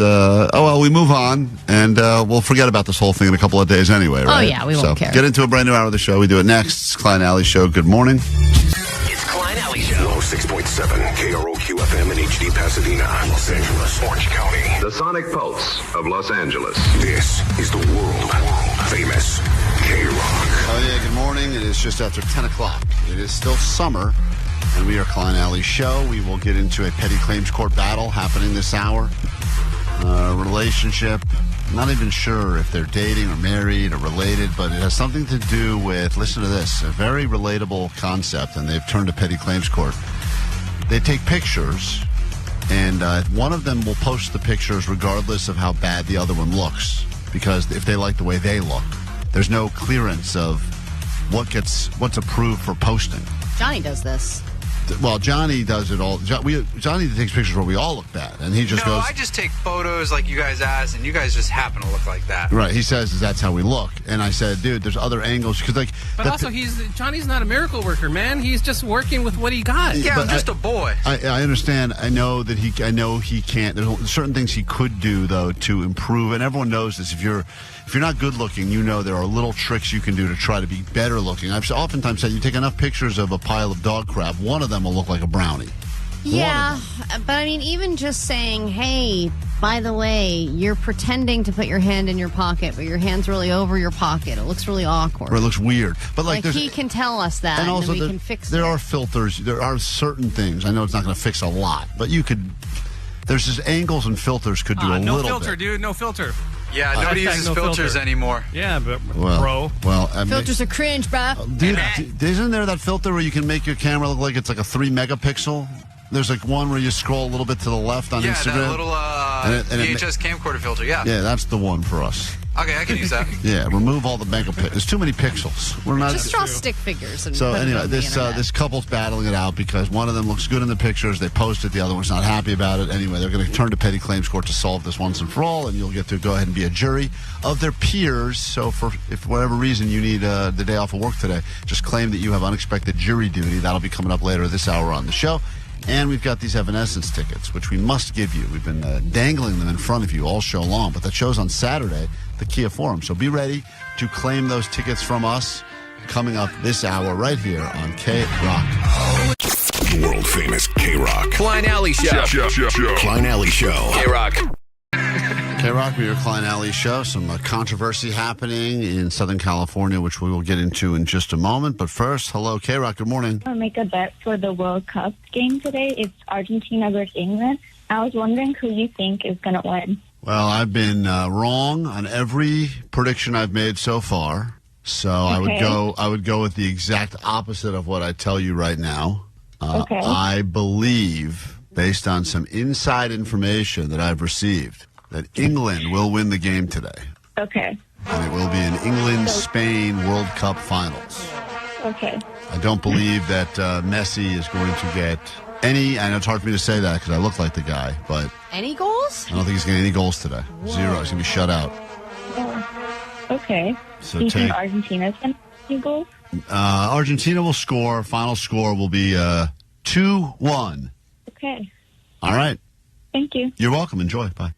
we move on, and we'll forget about this whole thing in a couple of days anyway, right? Oh, yeah, we won't care. Get into a brand new hour of the show. We do it next. It's Klein and Ally Show. Good morning. It's Klein and Ally Show. 106.7 KROQ FM in HD Pasadena, Los Angeles, Orange County. The Sonic Pulse of Los Angeles. This is the world famous K-Rock. Oh, yeah, good morning. It is just after 10 o'clock. It is still summer, and we are Klein and Ally Show. We will get into a petty claims court battle happening this hour. Relationship. Not even sure if they're dating or married or related, but it has something to do with, listen to this, a very relatable concept, and they've turned to petty claims court. They take pictures, and one of them will post the pictures regardless of how bad the other one looks, because if they like the way they look, there's no clearance of what's approved for posting. Johnny does this. Well, Johnny does it all. Johnny takes pictures where we all look bad, and he just goes. I just take photos like you guys asked, and you guys just happen to look like that. Right. He says that's how we look, and I said, dude, there's other angles because But also, Johnny's not a miracle worker, man. He's just working with what he got. Yeah, I'm just a boy. I understand. I know he can't. There's certain things he could do though to improve, and everyone knows this. If you're not good looking, you know there are little tricks you can do to try to be better looking. I've oftentimes said you take enough pictures of a pile of dog crap, one of them will look like a brownie. Yeah, but I mean, even just saying, hey, by the way, you're pretending to put your hand in your pocket, but your hand's really over your pocket. It looks really awkward. Or it looks weird. But like he can tell us that, and also then we can fix it. There are filters. There are certain things. I know it's not going to fix a lot, but you could. There's just angles and filters could do a little bit. No filter, dude. No filter. Yeah, nobody uses filters anymore. Yeah, but bro. Well, filters are cringe, bro. Dude, isn't there that filter where you can make your camera look like it's like a 3 megapixel? There's like one where you scroll a little bit to the left on Instagram. Yeah, that little VHS camcorder filter, yeah. Yeah, that's the one for us. Okay, I can use that. Yeah, remove all the megapixels. There's too many pixels. We're not just draw stick figures. And so put anyway, it on this couple's battling it out because one of them looks good in the pictures. They post it. The other one's not happy about it. Anyway, they're going to turn to petty claims court to solve this once and for all, and you'll get to go ahead and be a jury of their peers. So if for whatever reason you need the day off of work today, just claim that you have unexpected jury duty. That'll be coming up later this hour on the show. And we've got these Evanescence tickets, which we must give you. We've been dangling them in front of you all show long, but that show's on Saturday, the Kia Forum. So be ready to claim those tickets from us coming up this hour right here on K-Rock. World famous K-Rock. Klein Ally Show. Klein Ally Show. K-Rock. K-Rock, with your Klein Ally Show. Some controversy happening in Southern California, which we will get into in just a moment. But first, hello, K-Rock. Good morning. I'll make a bet for the World Cup game today. It's Argentina versus England. I was wondering who you think is going to win. Well, I've been wrong on every prediction I've made so far. So okay. I would go with the exact opposite of what I tell you right now. Okay. I believe, based on some inside information that I've received, that England will win the game today. Okay. And it will be an England-Spain World Cup finals. Okay. I don't believe that Messi is going to get any. I know it's hard for me to say that because I look like the guy, but any goals? I don't think he's getting any goals today. Whoa. 0. He's going to be shut out. Okay. So do you think Argentina's going to get any goals? Argentina will score. Final score will be 2-1. Okay. All right. Thank you. You're welcome. Enjoy. Bye.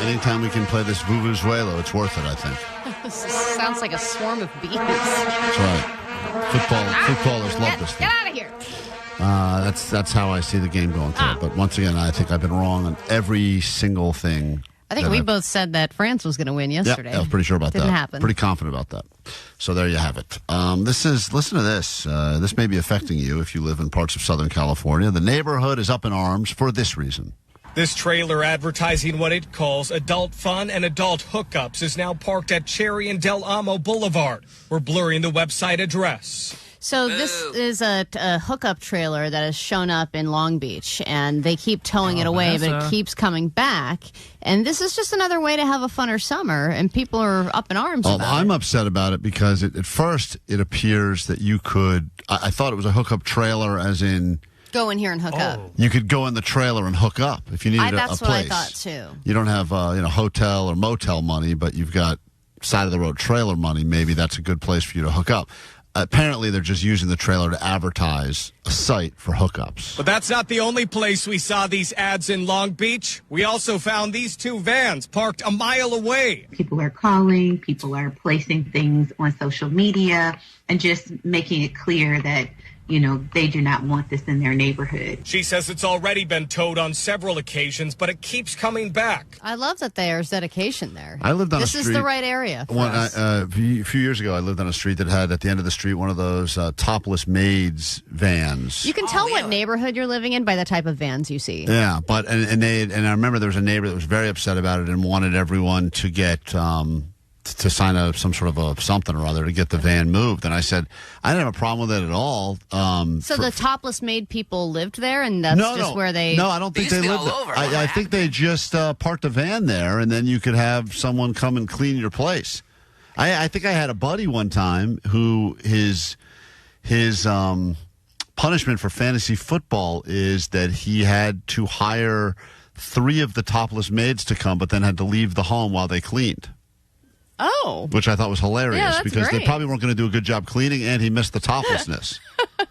Anytime we can play this Vuvuzuela, it's worth it, I think. This sounds like a swarm of bees. That's right. Footballers love this thing. Get out of here. That's how I see the game going through. But once again, I think I've been wrong on every single thing. I think we both said that France was going to win yesterday. Yeah, I was pretty sure about that. Didn't happen. Pretty confident about that. So there you have it. Listen to this. This may be affecting you if you live in parts of Southern California. The neighborhood is up in arms for this reason. This trailer advertising what it calls adult fun and adult hookups is now parked at Cherry and Del Amo Boulevard. We're blurring the website address. So this is a hookup trailer that has shown up in Long Beach, and they keep towing it away, but it keeps coming back. And this is just another way to have a funner summer, and people are up in arms about I'm upset about it because at first it appears that you could. I thought it was a hookup trailer, as in go in here and hook up. you could go in the trailer and hook up if you needed a place. That's what I thought too. You don't have hotel or motel money, but you've got side of the road trailer money. Maybe that's a good place for you to hook up. Apparently, they're just using the trailer to advertise a site for hookups. But that's not the only place we saw these ads in Long Beach. We also found these two vans parked a mile away. People are calling, people are placing things on social media, and just making it clear that, they do not want this in their neighborhood. She says it's already been towed on several occasions, but it keeps coming back. I love that there's dedication there. I lived on a street. This is the right area for us. A few years ago, I lived on a street that had, at the end of the street, one of those topless maids vans. You can tell what neighborhood you're living in by the type of vans you see. Yeah, but and I remember there was a neighbor that was very upset about it and wanted everyone to get to sign some sort of a something or other to get the van moved. And I said, I didn't have a problem with it at all. So the topless maid people lived there, and that's where they... No, I don't think they lived there. I think they just parked the van there, and then you could have someone come and clean your place. I think I had a buddy one time who his punishment for fantasy football is that he had to hire 3 of the topless maids to come, but then had to leave the home while they cleaned. Oh. Which I thought was hilarious that's because great. they probably weren't going to do a good job cleaning, and he missed the toplessness.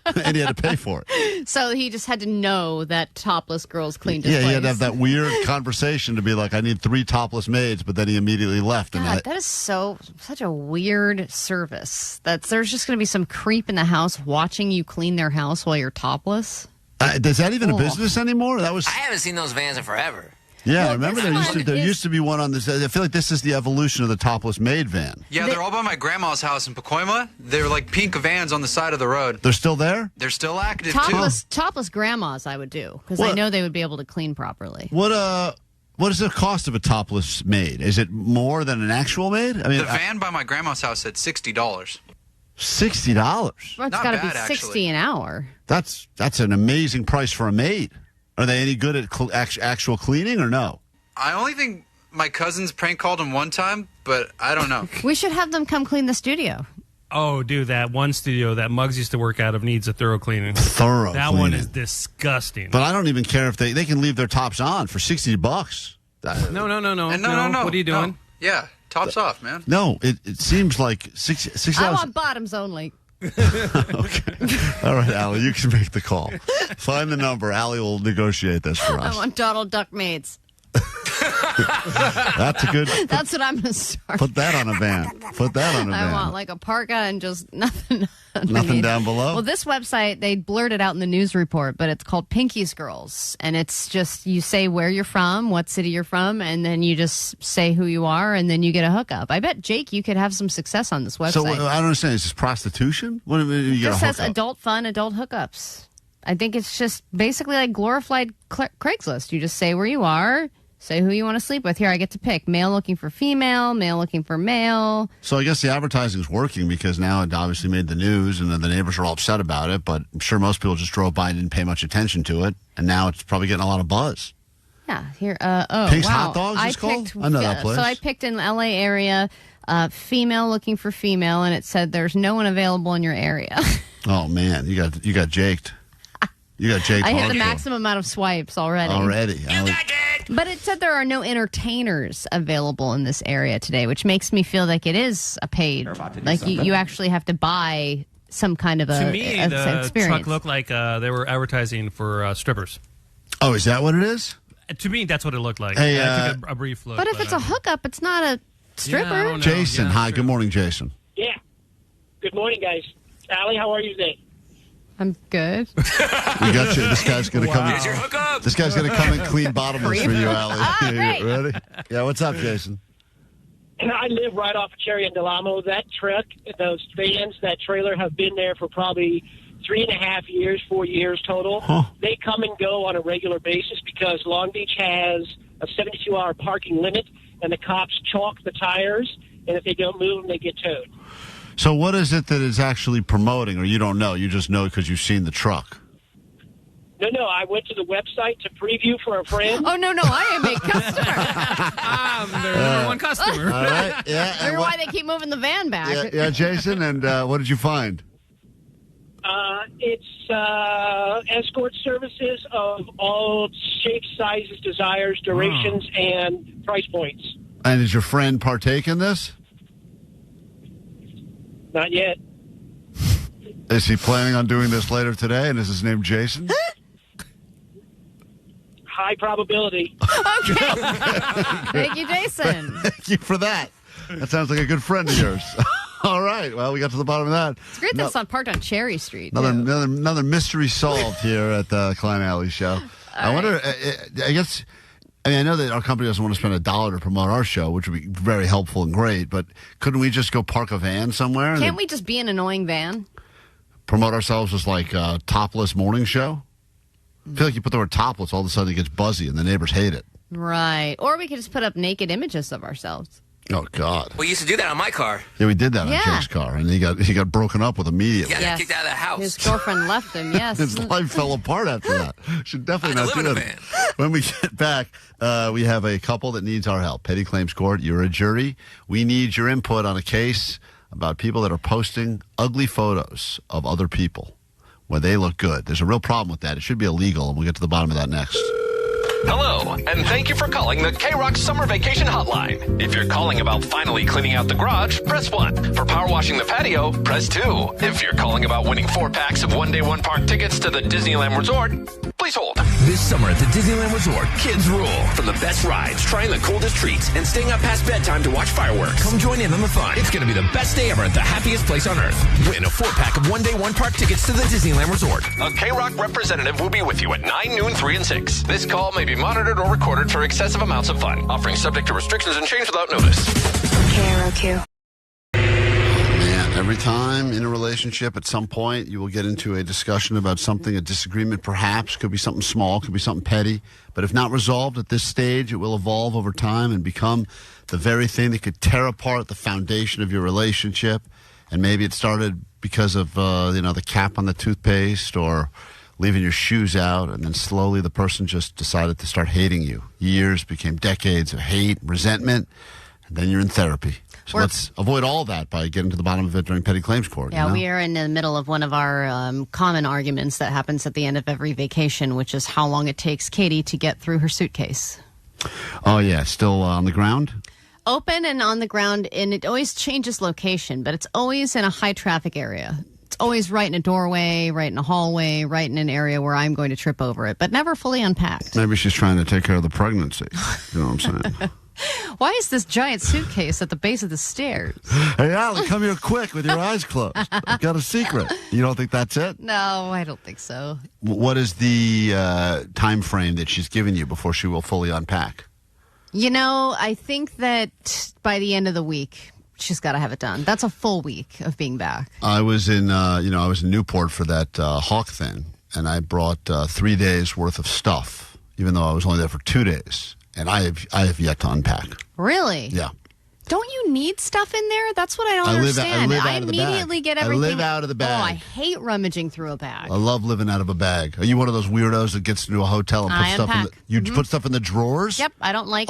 And he had to pay for it. So he just had to know that topless girls cleaned his Yeah, place. he had to have that weird conversation to be like, I need 3 topless maids, but then he immediately left. God, that is such a weird service. There's just going to be some creep in the house watching you clean their house while you're topless. Is that even a business anymore? I haven't seen those vans in forever. Yeah, I remember there used to be one on this. I feel like this is the evolution of the topless maid van. Yeah, they're all by my grandma's house in Pacoima. They're like pink vans on the side of the road. They're still there? They're still active, Topless grandmas I would do, because I know they would be able to clean properly. What is the cost of a topless maid? Is it more than an actual maid? I mean, the van by my grandma's house at $60. $60? Well, it's got to be $60 an hour. That's an amazing price for a maid. Are they any good at actual cleaning or no? I only think my cousins prank called them one time, but I don't know. We should have them come clean the studio. Oh, dude, that one studio that Muggs used to work out of needs a thorough cleaning. That one is disgusting. But I don't even care if they can leave their tops on for $60. No. No. What are you doing? No. Yeah, tops off, man. No, it seems like $60. I want bottoms only. Okay. All right, Allie, you can make the call. Find the number. Allie will negotiate this for us. I want Donald Duck maids. That's a good. That's what I'm going to start. Put that on a van. I want like a parka and just nothing. Nothing down below? Well, this website, they blurred it out in the news report, but it's called Pinky's Girls. And it's just, you say where you're from, what city you're from, and then you just say who you are, and then you get a hookup. I bet, Jake, you could have some success on this website. So, I don't understand. Is this prostitution? What do you mean you It get a just says hookup? adult fun, adult hookups. I think it's just basically like glorified Craigslist. You just say where you are, say who you want to sleep with. Here, I get to pick. Male looking for female, male looking for male. So I guess the advertising is working because now it obviously made the news and then the neighbors are all upset about it, but I'm sure most people just drove by and didn't pay much attention to it, and now it's probably getting a lot of buzz. Yeah, here, Pink's wow. Hot Dogs is called? I know that place. So I picked in the LA area, female looking for female, and it said there's no one available in your area. Oh, man, you got jaked. You got jaked. I hit the hardcore. maximum amount of swipes already. But it said there are no entertainers available in this area today, which makes me feel like it is a paid. Like you actually have to buy some kind of To me, the experience. truck looked like they were advertising for strippers. Oh, is that what it is? To me, that's what it looked like. Hey, I took a brief look. But if it's a hookup, it's not a stripper. Jason, hi. Good morning, Jason. Yeah. Good morning, guys. Allie, how are you today? I'm good. We got you. This guy's going to come. Here's your hookup. This guy's going to come and clean bottomless for you, Allie. Great. Ready? Yeah. What's up, Jason? And I live right off of Cherry and Del Amo. That truck, those vans, that trailer have been there for probably 3.5 years, 4 years total. They come and go on a regular basis because Long Beach has a 72-hour parking limit, and the cops chalk the tires, and if they don't move them, they get towed. So what is it that is actually promoting, or you don't know? You just know because you've seen the truck. No, I went to the website to preview for a friend. Oh, no, I am a customer. I'm their number one customer. All right, yeah. Wonder why they keep moving the van back. Yeah, Jason, and what did you find? It's escort services of all shapes, sizes, desires, durations, and price points. And does your friend partake in this? Not yet. Is he planning on doing this later today, and is his name Jason? High probability. Okay. Thank you, Jason. Thank you for that. That sounds like a good friend of yours. All right. Well, we got to the bottom of that. It's great that it's on parked on Cherry Street. Another mystery solved here at the Klein and Ally show. I wonder, I know that our company doesn't want to spend $1 to promote our show, which would be very helpful and great, but couldn't we just go park a van somewhere? Can't we just be an annoying van? Promote ourselves as like a topless morning show? I feel like you put the word topless, all of a sudden it gets buzzy and the neighbors hate it. Right. Or we could just put up naked images of ourselves. Oh, God. We used to do that on my car. Yeah, we did that on Jake's car, and he got broken up with immediately. Yeah, kicked out of the house. His girlfriend left him, yes. His life fell apart after that. Should definitely not do that. When we get back, we have a couple that needs our help. Petty Claims Court, you're a jury. We need your input on a case about people that are posting ugly photos of other people where they look good. There's a real problem with that. It should be illegal, and we'll get to the bottom of that next. Hello, and thank you for calling the K-Rock Summer Vacation Hotline. If you're calling about finally cleaning out the garage, press 1. For power washing the patio, press 2. If you're calling about winning 4 packs of one-day, one-park tickets to the Disneyland Resort, please hold. This summer at the Disneyland Resort, kids rule. From the best rides, trying the coldest treats, and staying up past bedtime to watch fireworks. Come join in on the fun. It's going to be the best day ever at the happiest place on Earth. Win a 4-pack of one-day, one-park tickets to the Disneyland Resort. A K-Rock representative will be with you at 9, noon, 3, and 6. This call may be monitored or recorded for excessive amounts of fun. Offering subject to restrictions and change without notice. KROQ. Man, every time in a relationship, at some point, you will get into a discussion about something, a disagreement perhaps. Could be something small, could be something petty. But if not resolved at this stage, it will evolve over time and become the very thing that could tear apart the foundation of your relationship. And maybe it started because of, the cap on the toothpaste or leaving your shoes out, and then slowly the person just decided to start hating you. Years became decades of hate, resentment, and then you're in therapy. So let's avoid all that by getting to the bottom of it during Petty Claims Court. Yeah, we are in the middle of one of our common arguments that happens at the end of every vacation, which is how long it takes Katie to get through her suitcase. Oh, yeah. Still on the ground? Open and on the ground, and it always changes location, but it's always in a high-traffic area. It's always right in a doorway, right in a hallway, right in an area where I'm going to trip over it, but never fully unpacked. Maybe she's trying to take care of the pregnancy. You know what I'm saying? Why is this giant suitcase at the base of the stairs? Hey, Allie, come here quick with your eyes closed. I've got a secret. You don't think that's it? No, I don't think so. What is the time frame that she's given you before she will fully unpack? I think that by the end of the week, she's got to have it done. That's a full week of being back. I was in, Newport for that Hawk thing, and I brought 3 days worth of stuff, even though I was only there for 2 days, and I have yet to unpack. Really? Yeah. Don't you need stuff in there? That's what I don't understand. I immediately get everything. I live out of the bag. Oh, I hate rummaging through a bag. I love living out of a bag. Are you one of those weirdos that gets into a hotel and puts stuff in you put stuff in the drawers? Yep, I don't like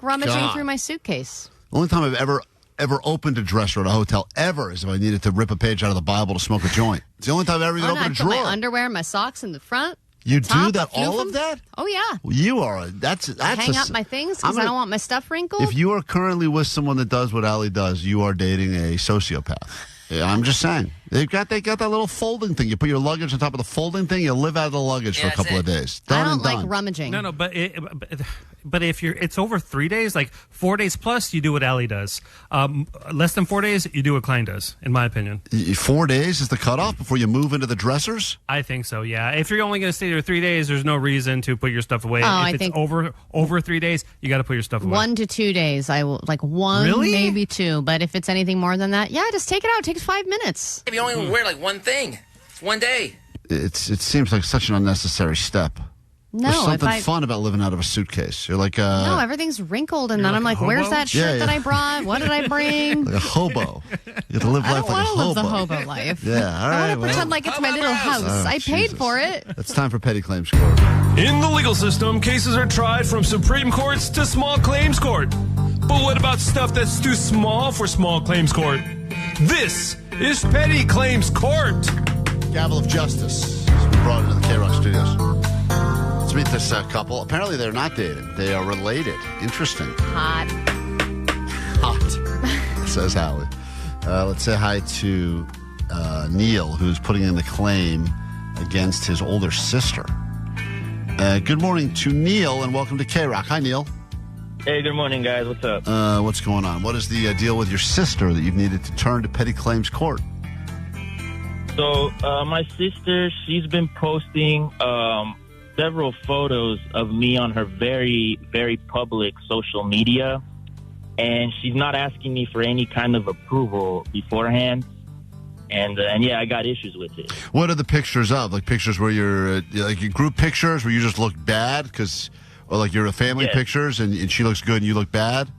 rummaging through my suitcase. The only time I've ever opened a dresser at a hotel ever is if I needed to rip a page out of the Bible to smoke a joint. It's the only time I've ever even opened a drawer. I put my underwear and my socks in the front. You do that, all of that? Oh, yeah. You are. That's hang up my things because I don't want my stuff wrinkled. If you are currently with someone that does what Allie does, you are dating a sociopath. Yeah, I'm just saying. They got that little folding thing. You put your luggage on top of the folding thing, you live out of the luggage for a couple of days. I don't like rummaging. No, but if it's over 3 days, like 4 days plus, you do what Allie does. Less than 4 days, you do what Klein does, in my opinion. 4 days is the cutoff before you move into the dressers? I think so, yeah. If you're only going to stay there 3 days, there's no reason to put your stuff away. If it's over 3 days, you got to put your stuff away. 1 to 2 days. I will really? Maybe 2. But if it's anything more than that, yeah, just take it out. It takes 5 minutes. If you only wear like one thing, it's 1 day. It seems like such an unnecessary step. No, There's something fun about living out of a suitcase. You're like no, everything's wrinkled, and then I'm like, where's that shirt that I brought? What did I bring? Like a hobo. You have to live life like a hobo. I don't want to live the hobo life. Yeah, all right. I want to pretend like it's my little house. I paid for it. It's time for Petty Claims Court. In the legal system, cases are tried from Supreme Courts to small claims court. But what about stuff that's too small for small claims court? This is Petty Claims Court. Gavel of Justice has been brought into the K-Rock studios. Let's meet this couple. Apparently they're not dating. They are related. Interesting. Hot. Says Hallie. Let's say hi to Neil, who's putting in the claim against his older sister. Good morning to Neil, and welcome to K-Rock. Hi, Neil. Hey, good morning, guys. What's up? What's going on? What is the deal with your sister that you've needed to turn to Petty Claims Court? So, my sister, she's been posting several photos of me on her very, very public social media, and she's not asking me for any kind of approval beforehand. And yeah, I got issues with it. What are the pictures of? Like pictures where you're like your group pictures where you just look bad or like you're a family pictures and she looks good and you look bad?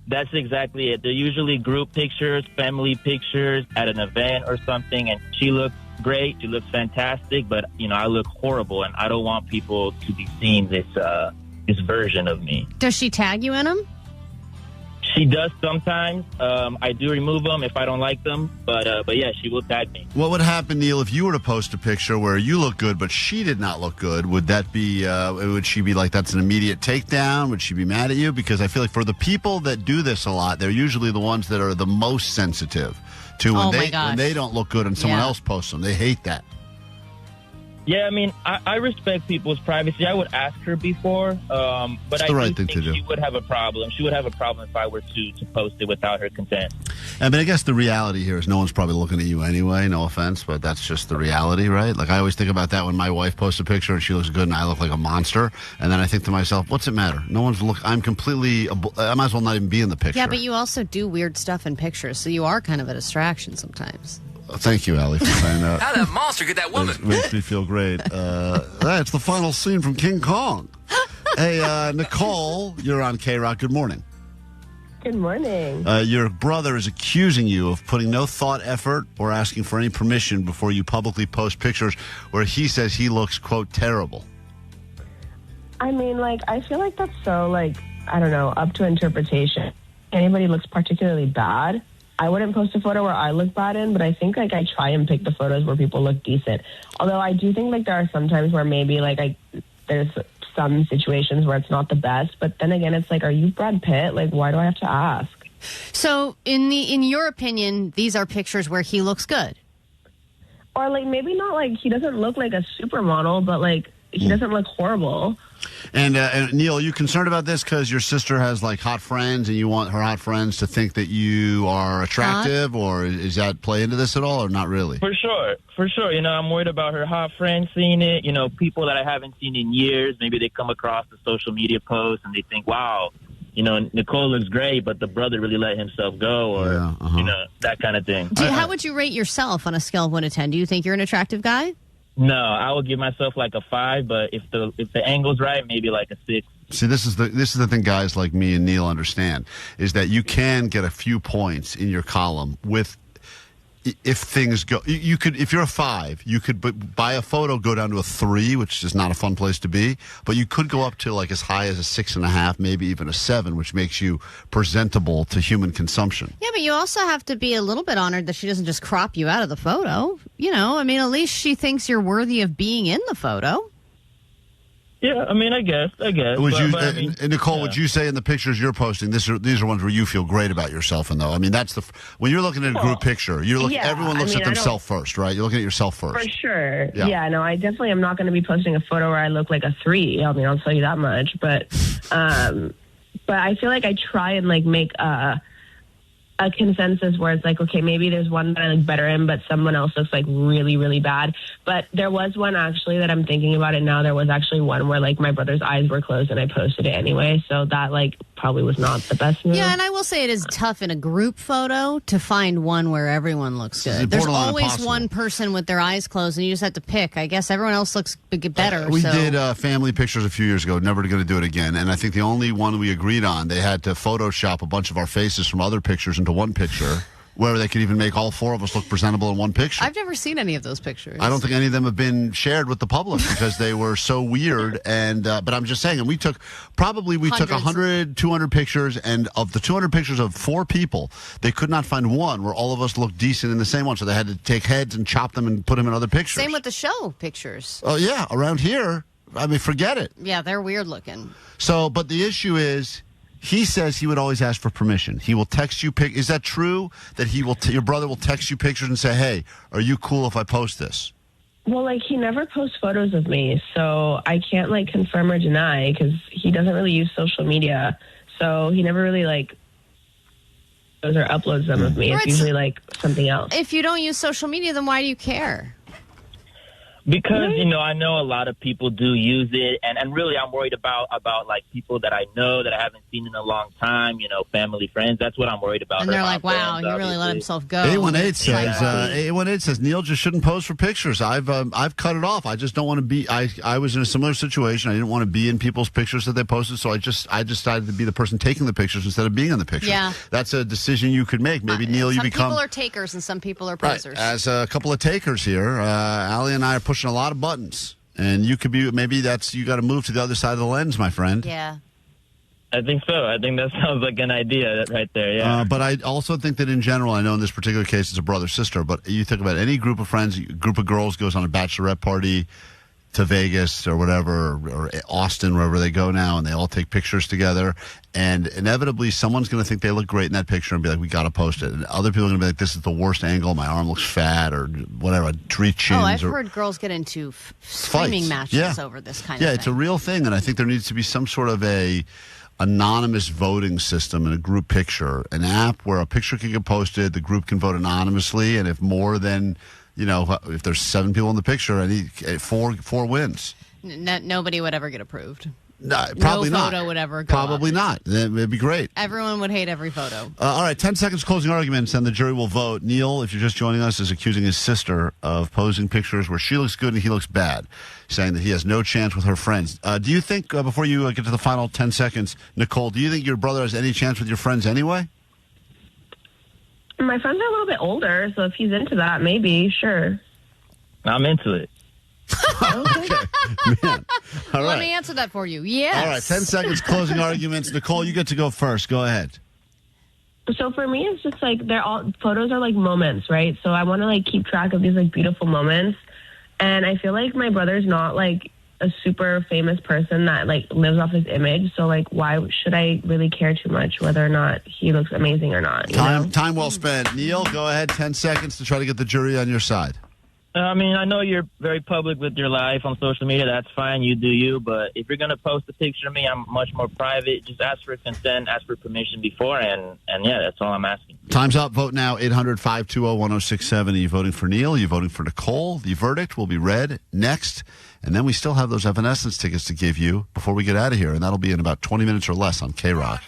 That's exactly it. They're usually group pictures, family pictures at an event or something, and she looks great. She looks fantastic, but I look horrible, and I don't want people to be seeing this version of me. Does she tag you in them? She does sometimes. I do remove them if I don't like them, but yeah, she will tag me. What would happen, Neil, if you were to post a picture where you look good but she did not look good? Would that be? Would she be like that's an immediate takedown? Would she be mad at you? Because I feel like for the people that do this a lot, they're usually the ones that are the most sensitive to when they don't look good and someone else posts them. They hate that. Yeah, I mean, I respect people's privacy. I would ask her before, but I do think she would have a problem. She would have a problem if I were to post it without her consent. I mean, I guess the reality here is no one's probably looking at you anyway, no offense, but that's just the reality, right? Like, I always think about that when my wife posts a picture and she looks good and I look like a monster, and then I think to myself, what's it matter? No one's I might as well not even be in the picture. Yeah, but you also do weird stuff in pictures, so you are kind of a distraction sometimes. Thank you, Allie, for saying that. How that monster get that woman? It makes me feel great. It's the final scene from King Kong. Hey, Nicole, you're on K-Rock. Good morning. Good morning. Your brother is accusing you of putting no thought, effort, or asking for any permission before you publicly post pictures where he says he looks, quote, terrible. I mean, I feel like that's so, I don't know, up to interpretation. Anybody looks particularly bad. I wouldn't post a photo where I look bad in, but I think, I try and pick the photos where people look decent. Although I do think, there are some times where maybe, there's some situations where it's not the best. But then again, it's are you Brad Pitt? Why do I have to ask? So, in your opinion, these are pictures where he looks good? Or, maybe not, he doesn't look like a supermodel, but, he doesn't look horrible. And Neil, are you concerned about this because your sister has hot friends and you want her hot friends to think that you are attractive, or is that play into this at all, or not really? For sure. I'm worried about her hot friends seeing it. People that I haven't seen in years, maybe they come across the social media post and they think, wow, Nicole looks great, but the brother really let himself go, or that kind of thing. How would you rate yourself on a scale of 1 to 10? Do you think you're an attractive guy? No, I would give myself a 5, but if the angle's right, maybe a 6. See, this is the thing guys like me and Neil understand, is that you can get a few points in your column if things go. You could, if you're a 5, you could buy a photo, go down to a 3, which is not a fun place to be, but you could go up to as high as a 6.5, maybe even a 7, which makes you presentable to human consumption. Yeah, but you also have to be a little bit honored that she doesn't just crop you out of the photo. At least she thinks you're worthy of being in the photo. Yeah, I guess. Nicole, would you say in the pictures you're posting, these are ones where you feel great about yourself? And though, that's when you're looking at a group picture, everyone looks at themselves first, right? You're looking at yourself first. For sure. Yeah, no, I definitely am not going to be posting a photo where I look like a 3. I'll tell you that much. But I feel like I try and make a consensus where it's okay, maybe there's one that I look better in, but someone else looks really, really bad. But there was one actually that I'm thinking about it now. There was actually one where my brother's eyes were closed and I posted it anyway. So that probably was not the best move. Yeah, and I will say it is tough in a group photo to find one where everyone looks good. There's always one person with their eyes closed, and you just have to pick. I guess everyone else looks better. We did family pictures a few years ago. Never going to do it again. And I think the only one we agreed on, they had to Photoshop a bunch of our faces from other pictures into one picture, where they could even make all four of us look presentable in one picture. I've never seen any of those pictures. I don't think any of them have been shared with the public because they were so weird. And but I'm just saying, and we took 100, 200 pictures, and of the 200 pictures of four people, they could not find one where all of us looked decent in the same one. So they had to take heads and chop them and put them in other pictures. Same with the show pictures. Oh, yeah. Around here, I mean, forget it. Yeah, they're weird looking. So, but the issue is, he says he would always ask for permission. He will text you Is that true that he will? Your brother will text you pictures and say, "Hey, are you cool if I post this?" Well, like, he never posts photos of me, so I can't, like, confirm or deny because he doesn't really use social media. So he never really, like, posts or uploads them of me. It's usually, like, something else. If you don't use social media, then why do you care? Because, I know a lot of people do use it, and really I'm worried about like people that I know that I haven't seen in a long time, family, friends. That's what I'm worried about. And they're like, wow, he really let himself go. 818 says Neil just shouldn't pose for pictures. I've cut it off. I just don't want to be. I was in a similar situation. I didn't want to be in people's pictures that they posted, so I decided to be the person taking the pictures instead of being in the pictures. Yeah. That's a decision you could make. Maybe Neil, you become. Some people are takers and some people are posers. Right. As a couple of takers here, Allie and I are pushing a lot of buttons, and you could be. Maybe you got to move to the other side of the lens, my friend. Yeah. I think so. I think that sounds like an idea right there, yeah. But I also think that in general, I know in this particular case it's a brother-sister, but you think about any group of friends, group of girls goes on a bachelorette party to Vegas or whatever, or Austin, wherever they go now, and they all take pictures together, and inevitably someone's going to think they look great in that picture and be like, we got to post it. And other people are going to be like, this is the worst angle, my arm looks fat, or whatever, three chins. Oh, I've heard girls get into screaming matches over this kind of thing. Yeah, it's a real thing, and I think there needs to be some sort of a anonymous voting system in a group picture, an app where a picture can get posted, the group can vote anonymously, and if more than, if there's 7 people in the picture, four wins. Nobody would ever get approved. No, probably no not. photo would ever go Probably up. not. It'd be great. Everyone would hate every photo. All right, 10 seconds closing arguments, and the jury will vote. Neil, if you're just joining us, is accusing his sister of posing pictures where she looks good and he looks bad, saying that he has no chance with her friends. Do you think, before you get to the final 10 seconds, Nicole, do you think your brother has any chance with your friends anyway? My friends are a little bit older, so if he's into that, maybe, sure. I'm into it. Okay. Man. All right. Let me answer that for you. Yes. All right, 10 seconds closing arguments. Nicole, you get to go first. Go ahead. So for me, it's just like photos are like moments, right? So I want to like keep track of these like beautiful moments. And I feel like my brother's not like a super famous person that like lives off his image. So like, why should I really care too much whether or not he looks amazing or not? Time well spent. Neil, go ahead. 10 seconds to try to get the jury on your side. I mean, I know you're very public with your life on social media. That's fine. You do you. But if you're going to post a picture of me, I'm much more private. Just ask for consent, ask for permission before, and yeah, that's all I'm asking. Time's up. Vote now, 800-520-1067. Are you voting for Neil? Are you voting for Nicole? The verdict will be read next. And then we still have those Evanescence tickets to give you before we get out of here. And that'll be in about 20 minutes or less on K-Rock.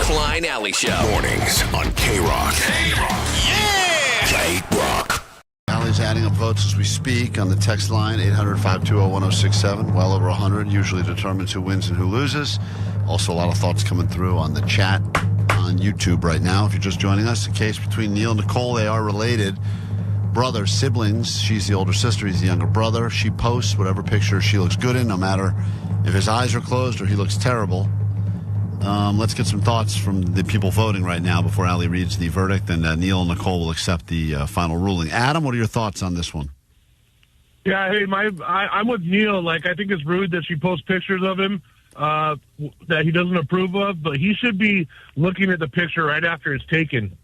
Klein Ally Show. Mornings on K-Rock. Yeah! K-Rock. Allie's adding up votes as we speak on the text line, 800-520-1067. Well over 100 usually determines who wins and who loses. Also, a lot of thoughts coming through on the chat on YouTube right now. If you're just joining us, the case between Neil and Nicole, they are related. Brothers, siblings. She's the older sister. He's the younger brother. She posts whatever picture she looks good in, no matter if his eyes are closed or he looks terrible. Let's get some thoughts from the people voting right now before Allie reads the verdict, and Neil and Nicole will accept the final ruling. Adam, what are your thoughts on this one? Yeah, hey, I'm with Neil. Like, I think it's rude that she posts pictures of him that he doesn't approve of, but he should be looking at the picture right after it's taken.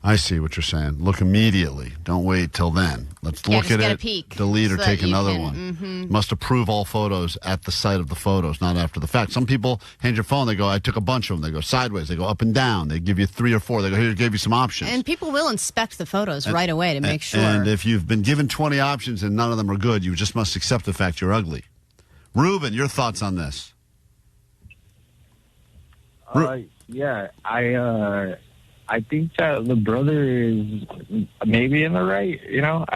I see what you're saying. Look immediately. Don't wait till then. Let's look at it, peek, delete, so or take another one. Mm-hmm. Must approve all photos at the site of the photos, not after the fact. Some people hand your phone, they go, I took a bunch of them. They go sideways. They go up and down. They give you 3 or 4. They go, here, give you some options. And people will inspect the photos right away to make sure. And if you've been given 20 options and none of them are good, you just must accept the fact you're ugly. Ruben, your thoughts on this? Yeah, I think that the brother is maybe in the right. You know,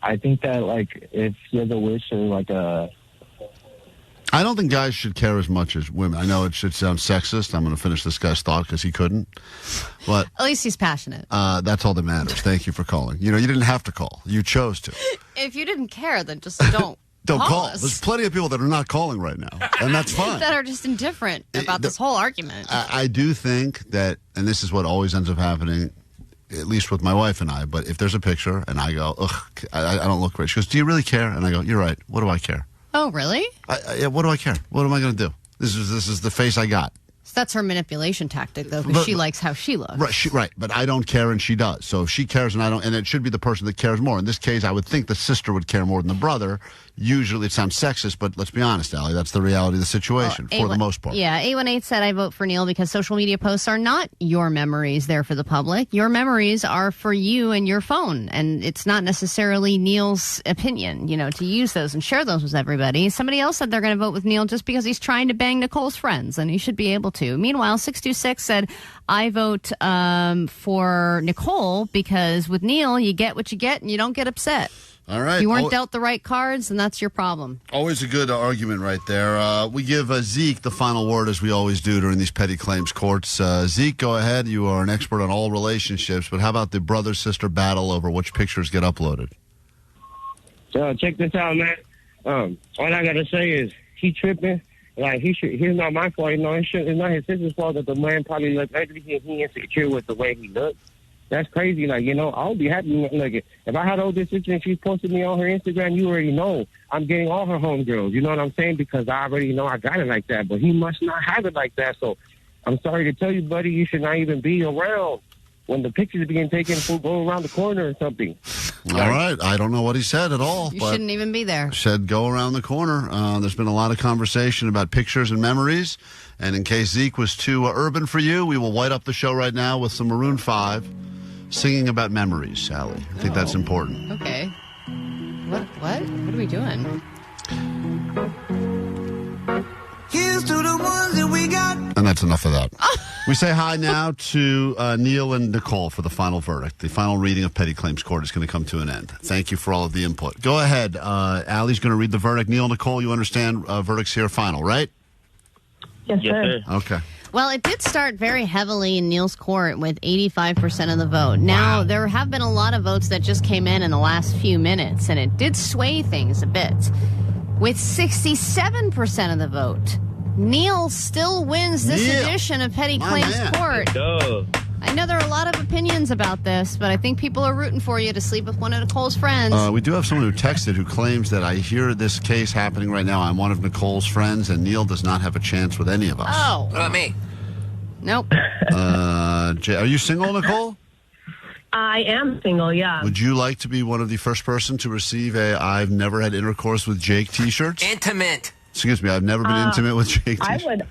I think that, like, if he has a wish or, like, I don't think guys should care as much as women. I know it should sound sexist. I'm going to finish this guy's thought because he couldn't. But at least he's passionate. That's all that matters. Thank you for calling. You know, you didn't have to call. You chose to. If you didn't care, then just don't. Don't call. us. There's plenty of people that are not calling right now, and that's fine. That are just indifferent about this whole argument. I do think that, and this is what always ends up happening, at least with my wife and I, but if there's a picture and I go, ugh, I don't look great. She goes, do you really care? And I go, you're right. What do I care? Oh, really? What do I care? What am I going to do? This is the face I got. So that's her manipulation tactic, though, because she likes how she looks. Right. But I don't care and she does. So if she cares and I don't, and it should be the person that cares more. In this case, I would think the sister would care more than the brother. Usually it sounds sexist, but let's be honest, Allie, that's the reality of the situation for the most part. Yeah, 818 said I vote for Neil because social media posts are not your memories there for the public. Your memories are for you and your phone, and it's not necessarily Neil's opinion, to use those and share those with everybody. Somebody else said they're going to vote with Neil just because he's trying to bang Nicole's friends, and he should be able to. Meanwhile, 626 said, I vote for Nicole because with Neil, you get what you get and you don't get upset. All right. You weren't dealt the right cards, and that's your problem. Always a good argument right there. We give Zeke the final word, as we always do during these petty claims courts. Zeke, go ahead. You are an expert on all relationships, but how about the brother-sister battle over which pictures get uploaded? So check this out, man. All I got to say is he tripping. Like, he's not my fault. It's not his sister's fault that the man probably looked ugly. He insecure with the way he looked. That's crazy. Like, I'll be happy. Like, if I had older sister and she's posted me on her Instagram, you already know I'm getting all her homegirls. You know what I'm saying? Because I already know I got it like that. But he must not have it like that. So I'm sorry to tell you, buddy, you should not even be around when the pictures are being taken. Go around the corner or something. All right. I don't know what he said at all. You but shouldn't even be there. Said go around the corner. There's been a lot of conversation about pictures and memories. And in case Zeke was too urban for you, we will light up the show right now with some Maroon 5 singing about memories, Sally. I think that's important. Okay. What? What are we doing? Here's to the ones that we got. And that's enough of that. We say hi now to Neil and Nicole for the final verdict. The final reading of Petty Claims Court is going to come to an end. Thank you for all of the input. Go ahead. Allie's going to read the verdict. Neil, Nicole, you understand verdicts here final, right? Yes, sir. Okay. Well, it did start very heavily in Neil's court with 85% of the vote. Now, there have been a lot of votes that just came in the last few minutes, and it did sway things a bit. With 67% of the vote, Neil still wins this edition of Petty Claims Court. I know there are a lot of opinions about this, but I think people are rooting for you to sleep with one of Nicole's friends. We do have someone who texted who claims that I hear this case happening right now. I'm one of Nicole's friends, and Neil does not have a chance with any of us. Oh. What about me? Nope. Are you single, Nicole? I am single, yeah. Would you like to be one of the first person to receive a I've never had intercourse with Jake t-shirts? Intimate. Excuse me, I've never been intimate with Jake t-shirts.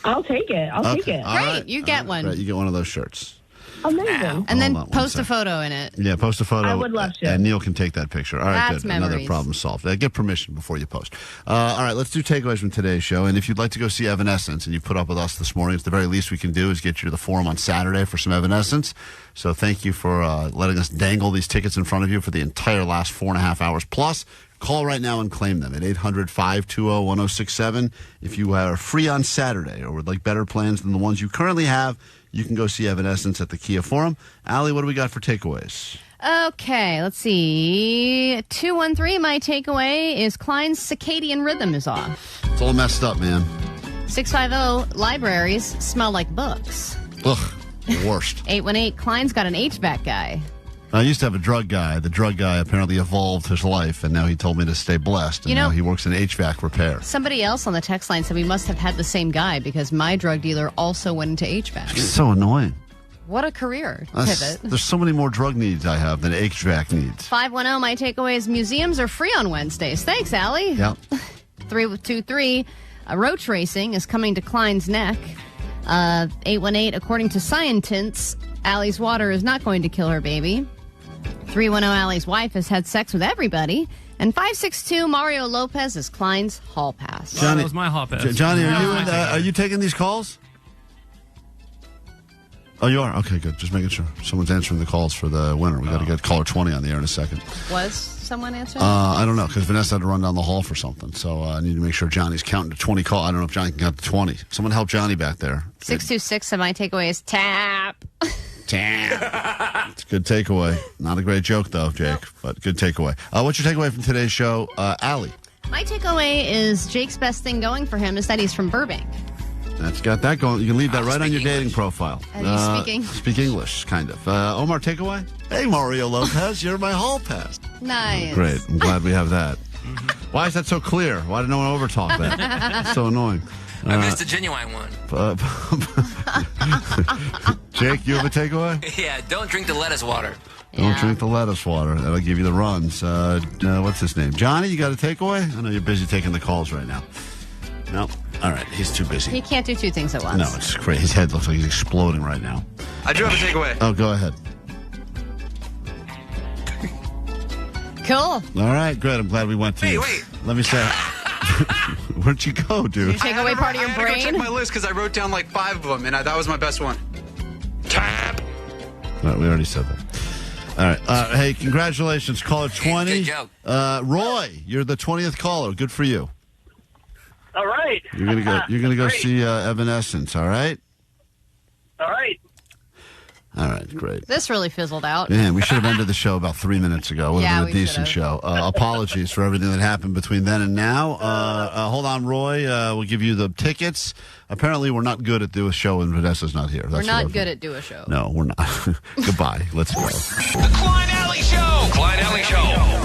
I'll take it. I'll take it. Great, you get one. Right, you get one of those shirts. Amazing. And then post a photo in it. Yeah, post a photo. I would love to. And Neil can take that picture. All right, That's good. Another memories. problem solved. Get permission before you post. All right, let's do takeaways from today's show. And if you'd like to go see Evanescence and you put up with us this morning, it's the very least we can do is get you to the Forum on Saturday for some Evanescence. So thank you for letting us dangle these tickets in front of you for the entire last 4.5 hours plus. Call right now and claim them at 800-520-1067. If you are free on Saturday or would like better plans than the ones you currently have, you can go see Evanescence at the Kia Forum. Allie, what do we got for takeaways? Okay, let's see. 213, my takeaway is Klein's circadian rhythm is off. It's all messed up, man. 650, libraries smell like books. Ugh, the worst. 818, Klein's got an HVAC guy. I used to have a drug guy. The drug guy apparently evolved his life, and now he told me to stay blessed. And now he works in HVAC repair. Somebody else on the text line said we must have had the same guy because my drug dealer also went into HVAC. It's so annoying. What a career pivot. There's so many more drug needs I have than HVAC needs. 510, my takeaway is museums are free on Wednesdays. Thanks, Allie. Yep. 323, roach racing is coming to Klein's neck. 818, according to scientists, Allie's water is not going to kill her baby. 310, Allie's wife has had sex with everybody. And 562, Mario Lopez is Klein's hall pass. That was my hall pass. Johnny, are you taking these calls? Oh, you are? Okay, good. Just making sure. Someone's answering the calls for the winner. We got to get caller 20 on the air in a second. Was someone answering? I don't know, because Vanessa had to run down the hall for something. So I need to make sure Johnny's counting to 20 calls. I don't know if Johnny can count to 20. Someone help Johnny back there. 626, and my takeaway is tap. Tap. It's a good takeaway. Not a great joke, though, Jake, but good takeaway. What's your takeaway from today's show? Allie. My takeaway is Jake's best thing going for him is that he's from Burbank. That's got that going. You can leave that right on your dating profile. Speak English, kind of. Omar, takeaway? Hey, Mario Lopez, you're my hall pass. Nice. Great. I'm glad we have that. Why is that so clear? Why did no one overtalk that? It's so annoying. I missed a genuine one. Jake, you have a takeaway? Yeah, don't drink the lettuce water. Don't drink the lettuce water. That'll give you the runs. What's his name? Johnny, you got a takeaway? I know you're busy taking the calls right now. No. All right, he's too busy. He can't do two things at once. No, it's crazy. His head looks like he's exploding right now. I do have a takeaway. Oh, go ahead. Cool. All right, good. I'm glad we went to you. Wait. Let me say, where'd you go, dude? Did you take away part of your I had to brain? go check my list because I wrote down like 5 of them, and that was my best one. Tap. All right, we already said that. All right. Hey, congratulations, caller 20. Good joke. Roy, you're the 20th caller. Good for you. All right. You're gonna go see Evanescence. All right. All right. All right. Great. This really fizzled out. Man, we should have ended the show about 3 minutes ago. It would have been a decent show. Apologies for everything that happened between then and now. Hold on, Roy. We'll give you the tickets. Apparently, we're not good at doing a show when Vanessa's not here. That's We're not good at do a show. No, we're not. Goodbye. Let's go. The Klein Alley Show. Klein Alley Show.